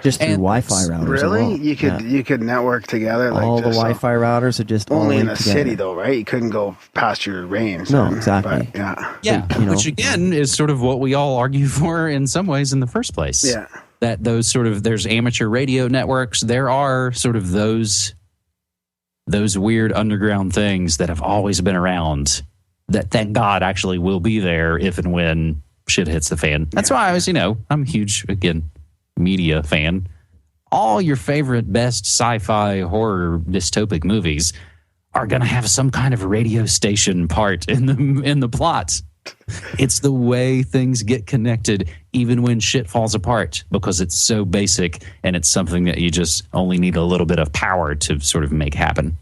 Just through Wi-Fi routers. Really? Alone. You could network together? Like all the Wi-Fi routers are just only in a together. city, though, right? You couldn't go past your range. No, exactly. But, yeah, which again is sort of what we all argue for in some ways in the first place. Yeah. That there's amateur radio networks. There are sort of those weird underground things that have always been around that, thank God, actually will be there if and when shit hits the fan. That's why I was, I'm a huge, again, media fan. All your favorite best sci-fi horror dystopic movies are going to have some kind of radio station part in the plot. It's the way things get connected even when shit falls apart, because it's so basic and it's something that you just only need a little bit of power to sort of make happen.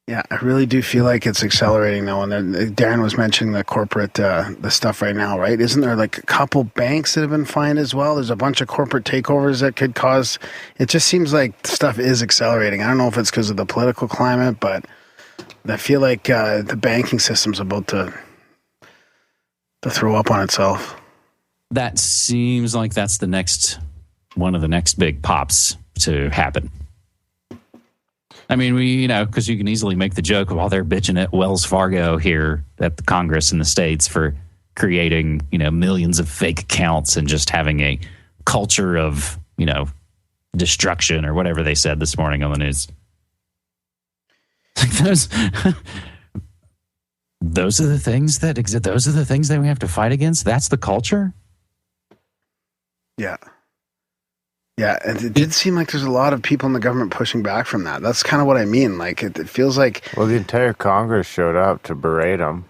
Yeah, I really do feel like it's accelerating now. And Darren was mentioning the corporate the stuff right now, right? Isn't there like a couple banks that have been fined as well? There's a bunch of corporate takeovers that could cause... It just seems like stuff is accelerating. I don't know if it's because of the political climate, but I feel like the banking system's about to throw up on itself. That seems like that's one of the next big pops to happen. I mean, because you can easily make the joke while they're bitching at Wells Fargo here at the Congress in the States for creating, millions of fake accounts and just having a culture of, destruction or whatever they said this morning on the news. Those are the things that exist. Those are the things that we have to fight against. That's the culture. Yeah. Yeah, and it did seem like there's a lot of people in the government pushing back from that. That's kind of what I mean. Like, it feels like... Well, the entire Congress showed up to berate him.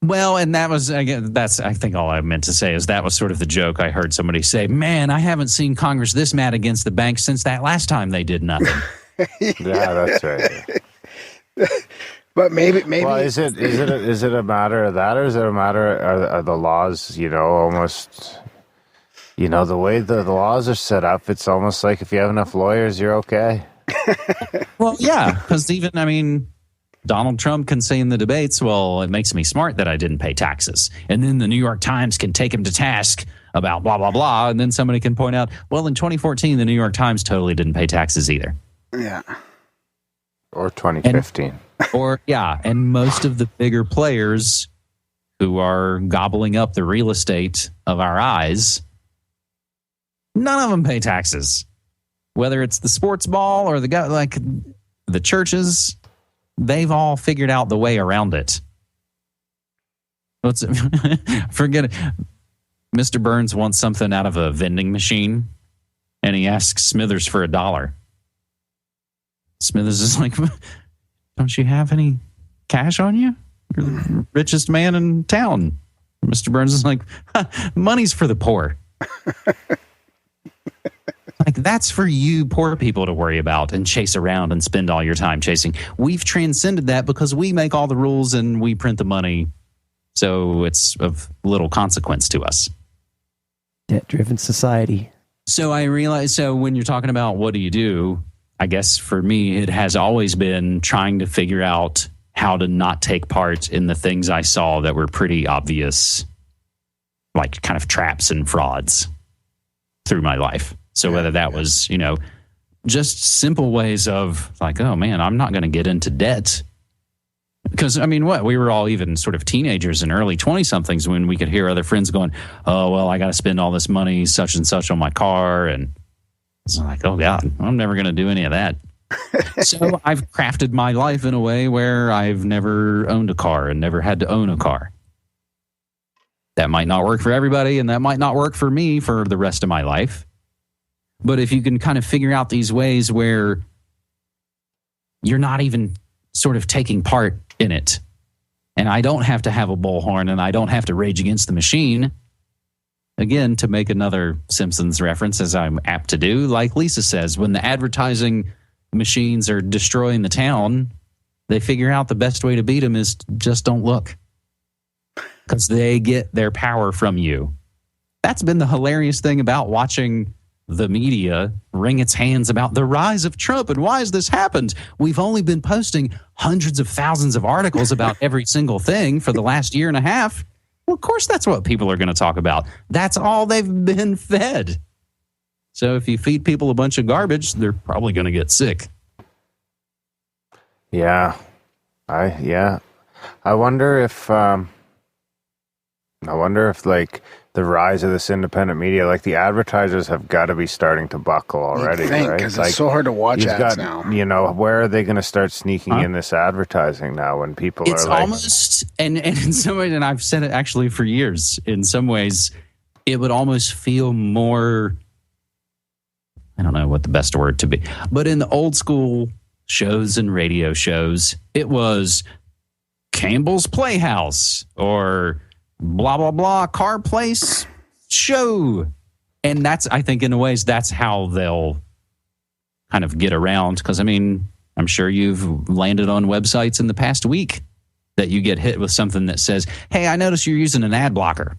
Well, and that was, again, that's, I think all I meant to say is that was sort of the joke. I heard somebody say, man, I haven't seen Congress this mad against the banks since that last time they did nothing. Yeah, that's right. But maybe. Well, is it a matter of that, or is it a matter are the laws, almost... the way the laws are set up, it's almost like if you have enough lawyers, you're okay. Well, yeah, because Donald Trump can say in the debates, well, it makes me smart that I didn't pay taxes. And then the New York Times can take him to task about blah, blah, blah. And then somebody can point out, well, in 2014, the New York Times totally didn't pay taxes either. Yeah. Or 2015. And most of the bigger players who are gobbling up the real estate of our eyes, none of them pay taxes. Whether it's the sports ball or the churches, they've all figured out the way around it. Forget it. Mr. Burns wants something out of a vending machine, and he asks Smithers for $1. Smithers is like, don't you have any cash on you? You're the richest man in town. Mr. Burns is like, money's for the poor. Like, that's for you poor people to worry about and chase around and spend all your time chasing. We've transcended that because we make all the rules and we print the money, so it's of little consequence to us. Debt-driven society. So I realize, when you're talking about what do you do, I guess for me it has always been trying to figure out how to not take part in the things I saw that were pretty obvious, like kind of traps and frauds through my life. So whether that was, just simple ways of like, oh man, I'm not going to get into debt. Because, we were all even sort of teenagers and early 20-somethings when we could hear other friends going, oh, well, I got to spend all this money, such and such on my car. And it's like, oh God, I'm never going to do any of that. So I've crafted my life in a way where I've never owned a car and never had to own a car. That might not work for everybody, and that might not work for me for the rest of my life. But if you can kind of figure out these ways where you're not even sort of taking part in it, and I don't have to have a bullhorn, and I don't have to rage against the machine, again, to make another Simpsons reference, as I'm apt to do, like Lisa says, when the advertising machines are destroying the town, they figure out the best way to beat them is just don't look. Because they get their power from you. That's been the hilarious thing about watching the media wring its hands about the rise of Trump and why has this happened? We've only been posting hundreds of thousands of articles about every single thing for the last year and a half. Well, of course, that's what people are going to talk about. That's all they've been fed. So if you feed people a bunch of garbage, they're probably going to get sick. Yeah. I wonder if like the rise of this independent media, like the advertisers have got to be starting to buckle already, right? Because it's so hard to watch ads now. Where are they going to start sneaking in this advertising now when people it's are like... almost, and in some ways, and I've said it actually for years, in some ways, it would almost feel more, I don't know what the best word to be, but in the old school shows and radio shows, it was Campbell's Playhouse or blah, blah, blah, car place show. And that's, I think, in ways, that's how they'll kind of get around. Because, I'm sure you've landed on websites in the past week that you get hit with something that says, hey, I noticed you're using an ad blocker.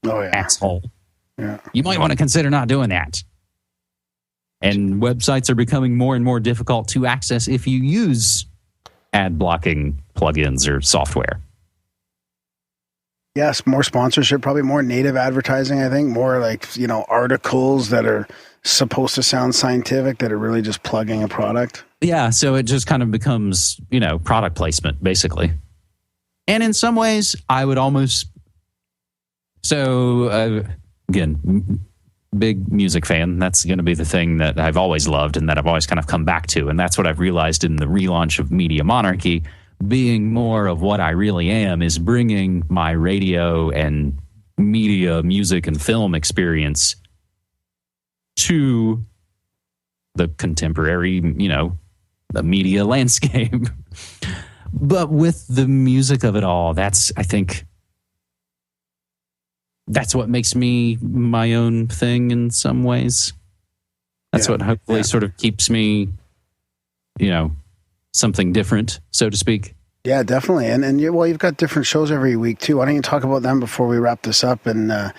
Oh, yeah. Asshole. Yeah. You might want to consider not doing that. And websites are becoming more and more difficult to access if you use ad blocking plugins or software. Yes, more sponsorship, probably more native advertising, I think. More like, articles that are supposed to sound scientific that are really just plugging a product. Yeah, so it just kind of becomes, product placement, basically. And in some ways, I would almost... So, again, big music fan. That's going to be the thing that I've always loved and that I've always kind of come back to. And that's what I've realized in the relaunch of Media Monarchy. Being more of what I really am is bringing my radio and media, music, and film experience to the contemporary, the media landscape. But with the music of it all, I think that's what makes me my own thing in some ways. That's what hopefully sort of keeps me, something different, so to speak. Yeah, definitely. And you've got different shows every week too. Why don't you talk about them before we wrap this up and a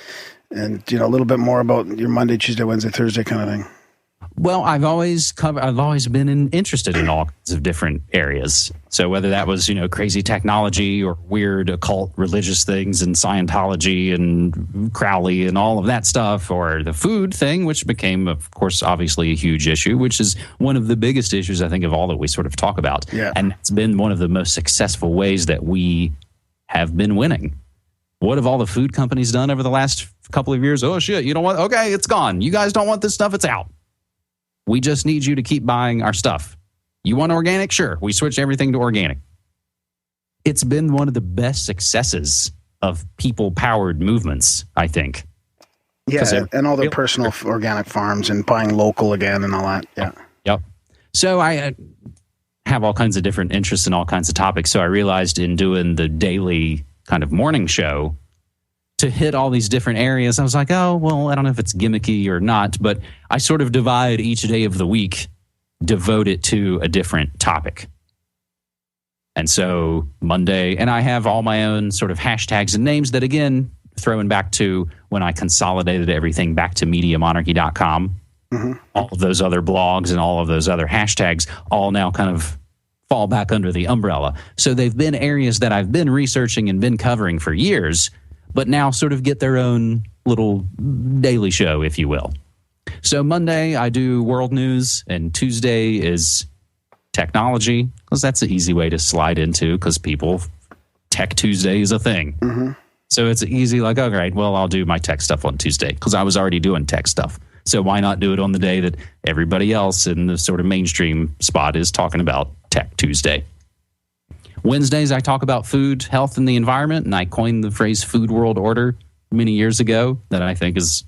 little bit more about your Monday, Tuesday, Wednesday, Thursday kind of thing? Well, I've always been interested in all kinds of different areas. So whether that was, crazy technology or weird occult religious things and Scientology and Crowley and all of that stuff, or the food thing, which became, of course, obviously a huge issue, which is one of the biggest issues, I think, of all that we sort of talk about. Yeah. And it's been one of the most successful ways that we have been winning. What have all the food companies done over the last couple of years? Oh, shit, you don't want, okay, it's gone. You guys don't want this stuff, it's out. We just need you to keep buying our stuff. You want organic? Sure. We switch everything to organic. It's been one of the best successes of people-powered movements, I think. Yeah, and all the personal organic farms and buying local again and all that. Yeah. Yep. So I have all kinds of different interests in all kinds of topics. So I realized in doing the daily kind of morning show, to hit all these different areas, I was like, oh, well, I don't know if it's gimmicky or not, but I sort of divide each day of the week, devote it to a different topic. And so Monday, and I have all my own sort of hashtags and names that, again, throwing back to when I consolidated everything back to MediaMonarchy.com, all of those other blogs and all of those other hashtags all now kind of fall back under the umbrella. So they've been areas that I've been researching and been covering for years, but now sort of get their own little daily show, if you will. So Monday, I do world news, and Tuesday is technology, because that's an easy way to slide into, because Tech Tuesday is a thing. So it's easy, like, all right, well, I'll do my tech stuff on Tuesday, because I was already doing tech stuff. So why not do it on the day that everybody else in the sort of mainstream spot is talking about Tech Tuesday? Wednesdays, I talk about food, health, and the environment, and I coined the phrase food world order many years ago that I think is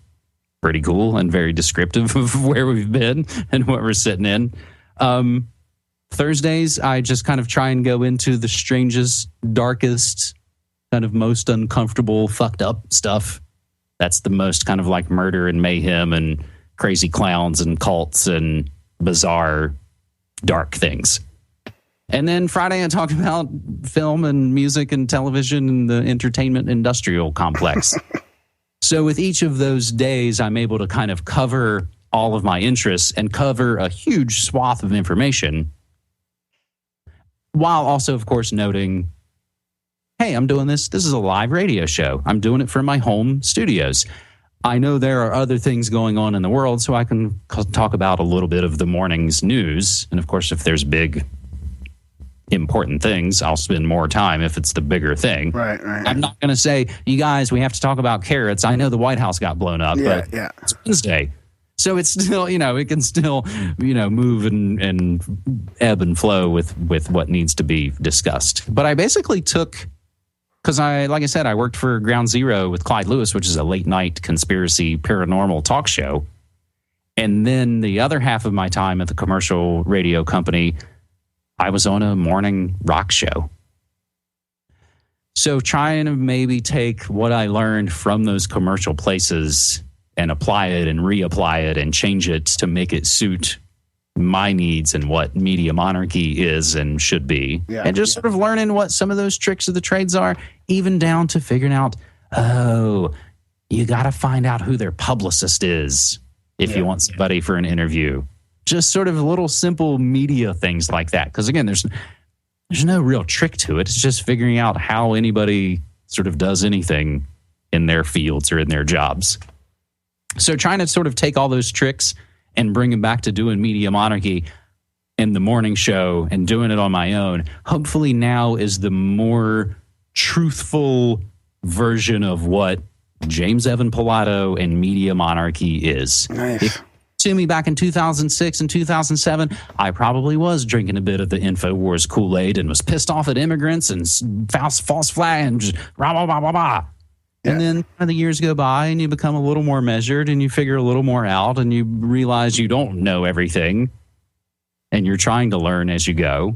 pretty cool and very descriptive of where we've been and what we're sitting in. Thursdays, I just kind of try and go into the strangest, darkest, kind of most uncomfortable, fucked up stuff. That's the most kind of like murder and mayhem and crazy clowns and cults and bizarre, dark things. And then Friday, I talk about film and music and television and the entertainment industrial complex. So with each of those days, I'm able to kind of cover all of my interests and cover a huge swath of information, while also, of course, noting, hey, I'm doing this. This is a live radio show. I'm doing it from my home studios. I know there are other things going on in the world, so I can talk about a little bit of the morning's news. And of course, if there's big important things, I'll spend more time if it's the bigger thing. Right. I'm not going to say, you guys, we have to talk about carrots. I know the White House got blown up, but it's Wednesday. So it's still, it can still, move and ebb and flow with what needs to be discussed. But I basically took, because like I said, I worked for Ground Zero with Clyde Lewis, which is a late night conspiracy paranormal talk show. And then the other half of my time at the commercial radio company, I was on a morning rock show. So trying to maybe take what I learned from those commercial places and apply it and reapply it and change it to make it suit my needs and what Media Monarchy is and should be. And just sort of learning what some of those tricks of the trades are, even down to figuring out, you got to find out who their publicist is if you want somebody for an interview. Just sort of little simple media things like that. Because again, there's no real trick to it. It's just figuring out how anybody sort of does anything in their fields or in their jobs. So trying to sort of take all those tricks and bring them back to doing Media Monarchy in the morning show and doing it on my own, hopefully now is the more truthful version of what James Evan Pilato and media monarchy is. Nice. If to me back in 2006 and 2007, I probably was drinking a bit of the InfoWars Kool-Aid and was pissed off at immigrants and false flag and just rah, rah, rah, rah, rah. Yeah. And then the years go by and you become a little more measured and you figure a little more out and you realize you don't know everything and you're trying to learn as you go.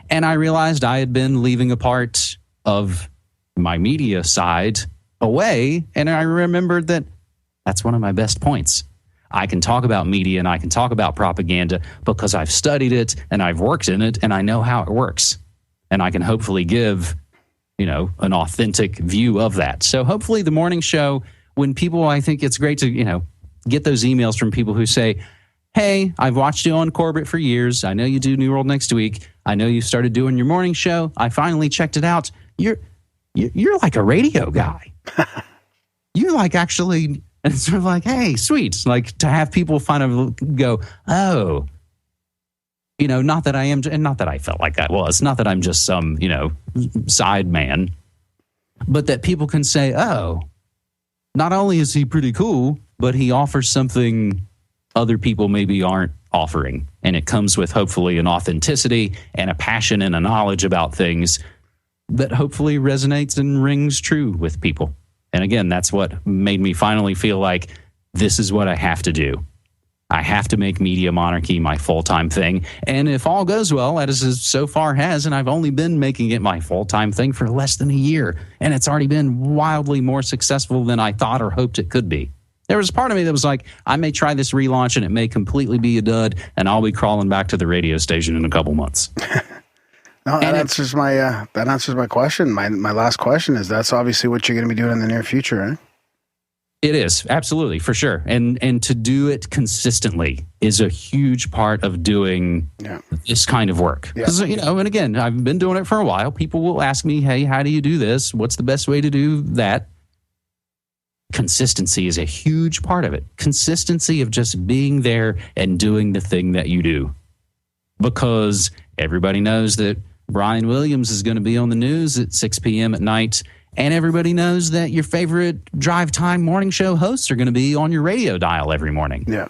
And I realized I had been leaving a part of my media side away, and I remembered that that's one of my best points. I can talk about media and I can talk about propaganda because I've studied it and I've worked in it and I know how it works. And I can hopefully give, an authentic view of that. So hopefully the morning show, when people, I think it's great to, get those emails from people who say, hey, I've watched you on Corbett for years. I know you do New World Next Week. I know you started doing your morning show. I finally checked it out. You're like a radio guy. You're like actually... And it's sort of like, hey, sweet. Like to have people kind of go, oh, not that I am, and not that I felt like that was, not that I'm just some, side man, but that people can say, oh, not only is he pretty cool, but he offers something other people maybe aren't offering. And it comes with hopefully an authenticity and a passion and a knowledge about things that hopefully resonates and rings true with people. And again, that's what made me finally feel like this is what I have to do. I have to make media monarchy my full-time thing. And if all goes well, as it so far has, and I've only been making it my full-time thing for less than a year, and it's already been wildly more successful than I thought or hoped it could be. There was a part of me that was like, I may try this relaunch and it may completely be a dud, and I'll be crawling back to the radio station in a couple months. No, that answers my question. My last question is that's obviously what you're going to be doing in the near future, right? It is, absolutely, for sure. And to do it consistently is a huge part of doing this kind of work. Because, and again, I've been doing it for a while. People will ask me, hey, how do you do this? What's the best way to do that? Consistency is a huge part of it. Consistency of just being there and doing the thing that you do. Because everybody knows that Brian Williams is going to be on the news at 6 p.m. at night, and everybody knows that your favorite drive time morning show hosts are going to be on your radio dial every morning. Yeah.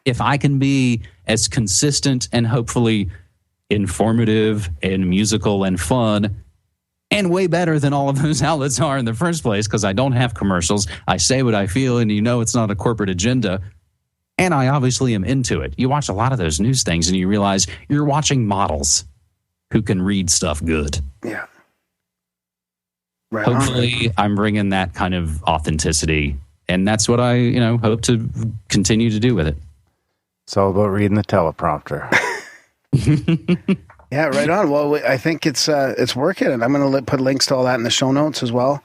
If I can be as consistent and hopefully informative and musical and fun and way better than all of those outlets are in the first place, because I don't have commercials, I say what I feel, and it's not a corporate agenda, and I obviously am into it. You watch a lot of those news things and you realize you're watching models who can read stuff good. Yeah. Right. Hopefully I'm bringing that kind of authenticity, and that's what I, hope to continue to do with it. It's all about reading the teleprompter. Yeah, right on. Well, I think it's working, and I'm going to put links to all that in the show notes as well.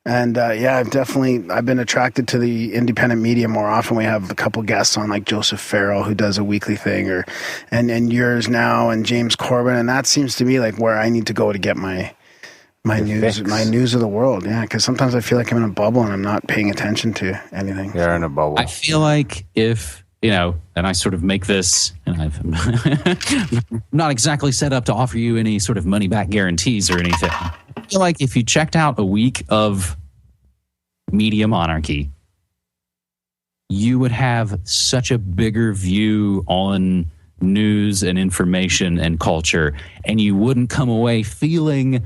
And I've been attracted to the independent media more often. We have a couple guests on, like Joseph Farrell, who does a weekly thing, and yours now, and James Corbin, and that seems to me like where I need to go to get my news of the world. Yeah, because sometimes I feel like I'm in a bubble and I'm not paying attention to anything. You're in a bubble. I feel like if and I sort of make this, and I'm not exactly set up to offer you any sort of money back guarantees or anything. I feel like if you checked out a week of media monarchy, you would have such a bigger view on news and information and culture, and you wouldn't come away feeling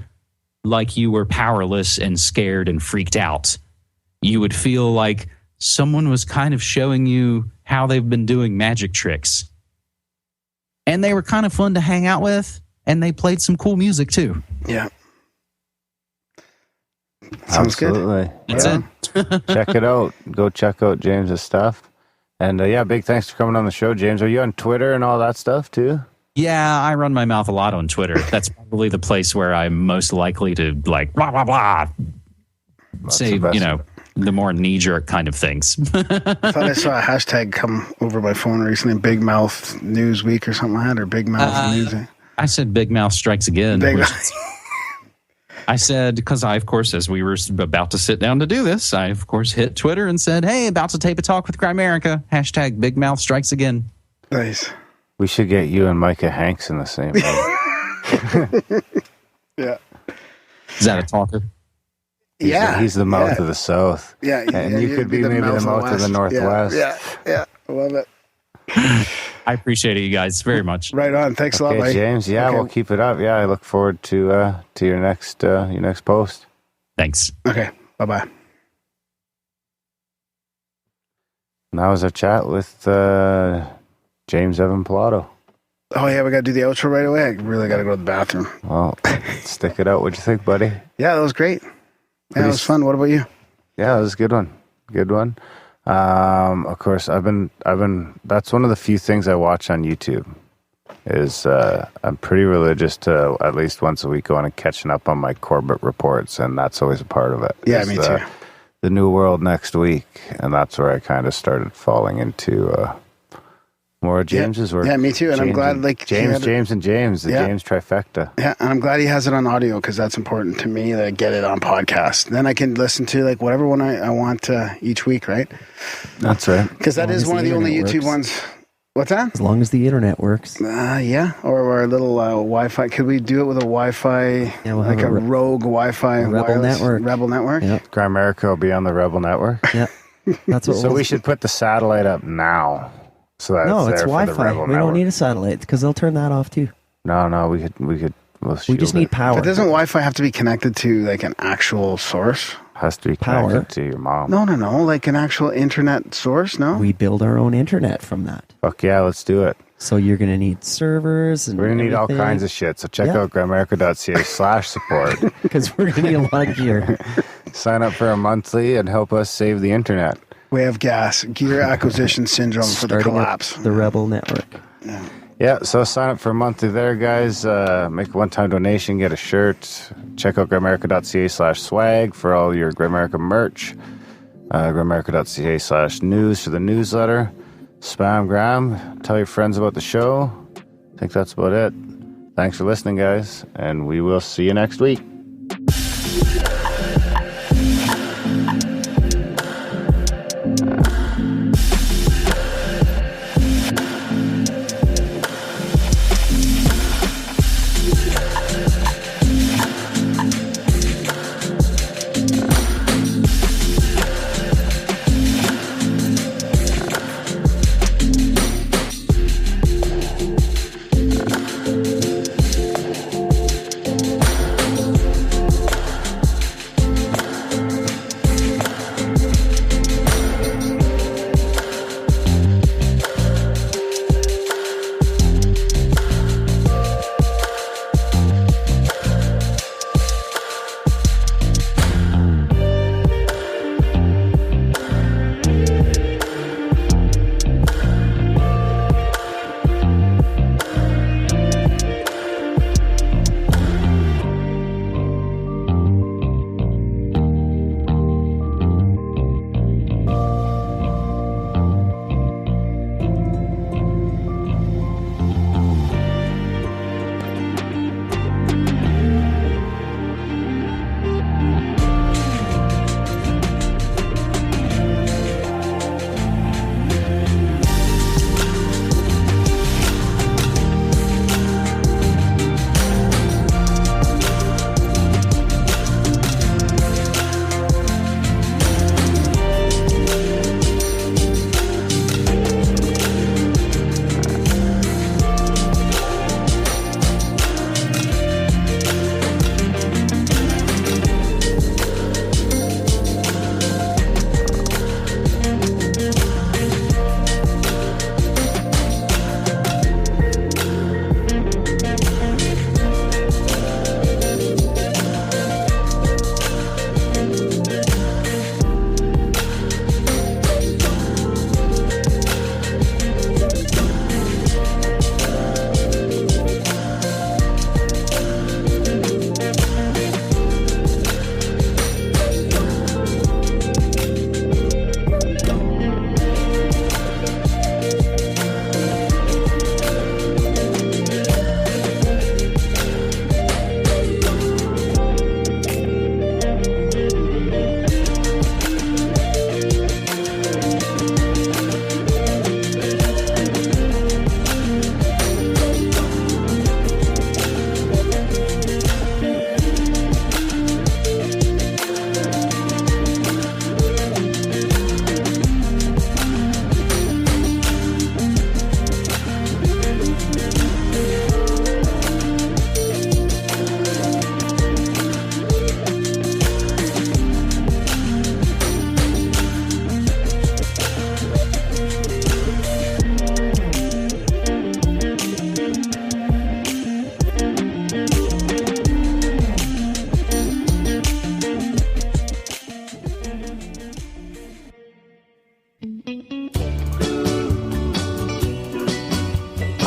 like you were powerless and scared and freaked out. You would feel like someone was kind of showing you how they've been doing magic tricks. And they were kind of fun to hang out with, and they played some cool music too. Yeah. Sounds Absolutely. Good. That's it. Check it out. Go check out James's stuff. And big thanks for coming on the show, James. Are you on Twitter and all that stuff too? Yeah, I run my mouth a lot on Twitter. That's probably the place where I'm most likely to blah, blah, blah. Say, the more knee-jerk kind of things. I thought I saw a hashtag come over my phone recently, Big Mouth News Week or something like that, or Big Mouth News. I said Big Mouth Strikes Again. I said, because I, of course, as we were about to sit down to do this, I, of course, hit Twitter and said, hey, about to tape a talk with Grimerica. Hashtag Big Mouth Strikes Again. Nice. We should get you and Micah Hanks in the same room. Yeah. Is that a talker? He's the mouth of the South. Yeah. And you could be maybe the mouth of the Northwest. Yeah. I love it. I appreciate it, you guys, very much. Right on. Thanks a lot, buddy. James. Yeah, we'll keep it up. Yeah, I look forward to your next post. Thanks. Okay. Bye-bye. And that was our chat with James Evan Pilato. Oh, yeah, we got to do the outro right away. I really got to go to the bathroom. Well, stick it out. What'd you think, buddy? Yeah, that was great. Yeah, it was fun. What about you? Yeah, it was a good one. Good one. Of course, I've been. That's one of the few things I watch on YouTube. Is I'm pretty religious to at least once a week going and catching up on my Corbett reports, and that's always a part of it. Yeah, me too. The New World next week, and that's where I kind of started falling into more of James's work. Yeah, me too. And I'm glad, James, the James trifecta. Yeah, and I'm glad he has it on audio because that's important to me to get it on podcast. Then I can listen to whatever one I want each week, right? That's right. Because that is one of the only YouTube ones. What's that? As long as the internet works. Yeah. Or our little Wi-Fi. Could we do it with a Wi-Fi, like a rogue Wi-Fi Rebel network? Rebel network? Yep. Grimerica will be on the Rebel network. Yeah. That's what. So we should put the satellite up now. So that's no, it's there Wi-Fi. for the Rebel we network. don't need a satellite because they'll turn that off too. No, we could. We just need power. But doesn't Wi-Fi have to be connected to like an actual source? Has to be connected to your mom. No, like an actual internet source. No, we build our own internet from that. Fuck yeah, let's do it. So you're going to need servers and we're going to need all kinds of shit. So check out grimerica.ca/support because we're going to need a lot of gear. Sign up for a monthly and help us save the internet. We have gear acquisition syndrome for the collapse. The Rebel network. Yeah, so sign up for a monthly there, guys. Make a one-time donation, get a shirt. Check out grimerica.ca/swag for all your Grimerica merch. Grimerica.ca/news for the newsletter. Spam Graham. Tell your friends about the show. I think that's about it. Thanks for listening, guys, and we will see you next week.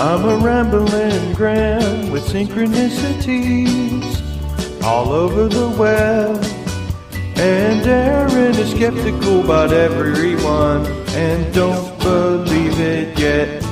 I'm a rambling Graham with synchronicities all over the web. And Aaron is skeptical about everyone and don't believe it yet.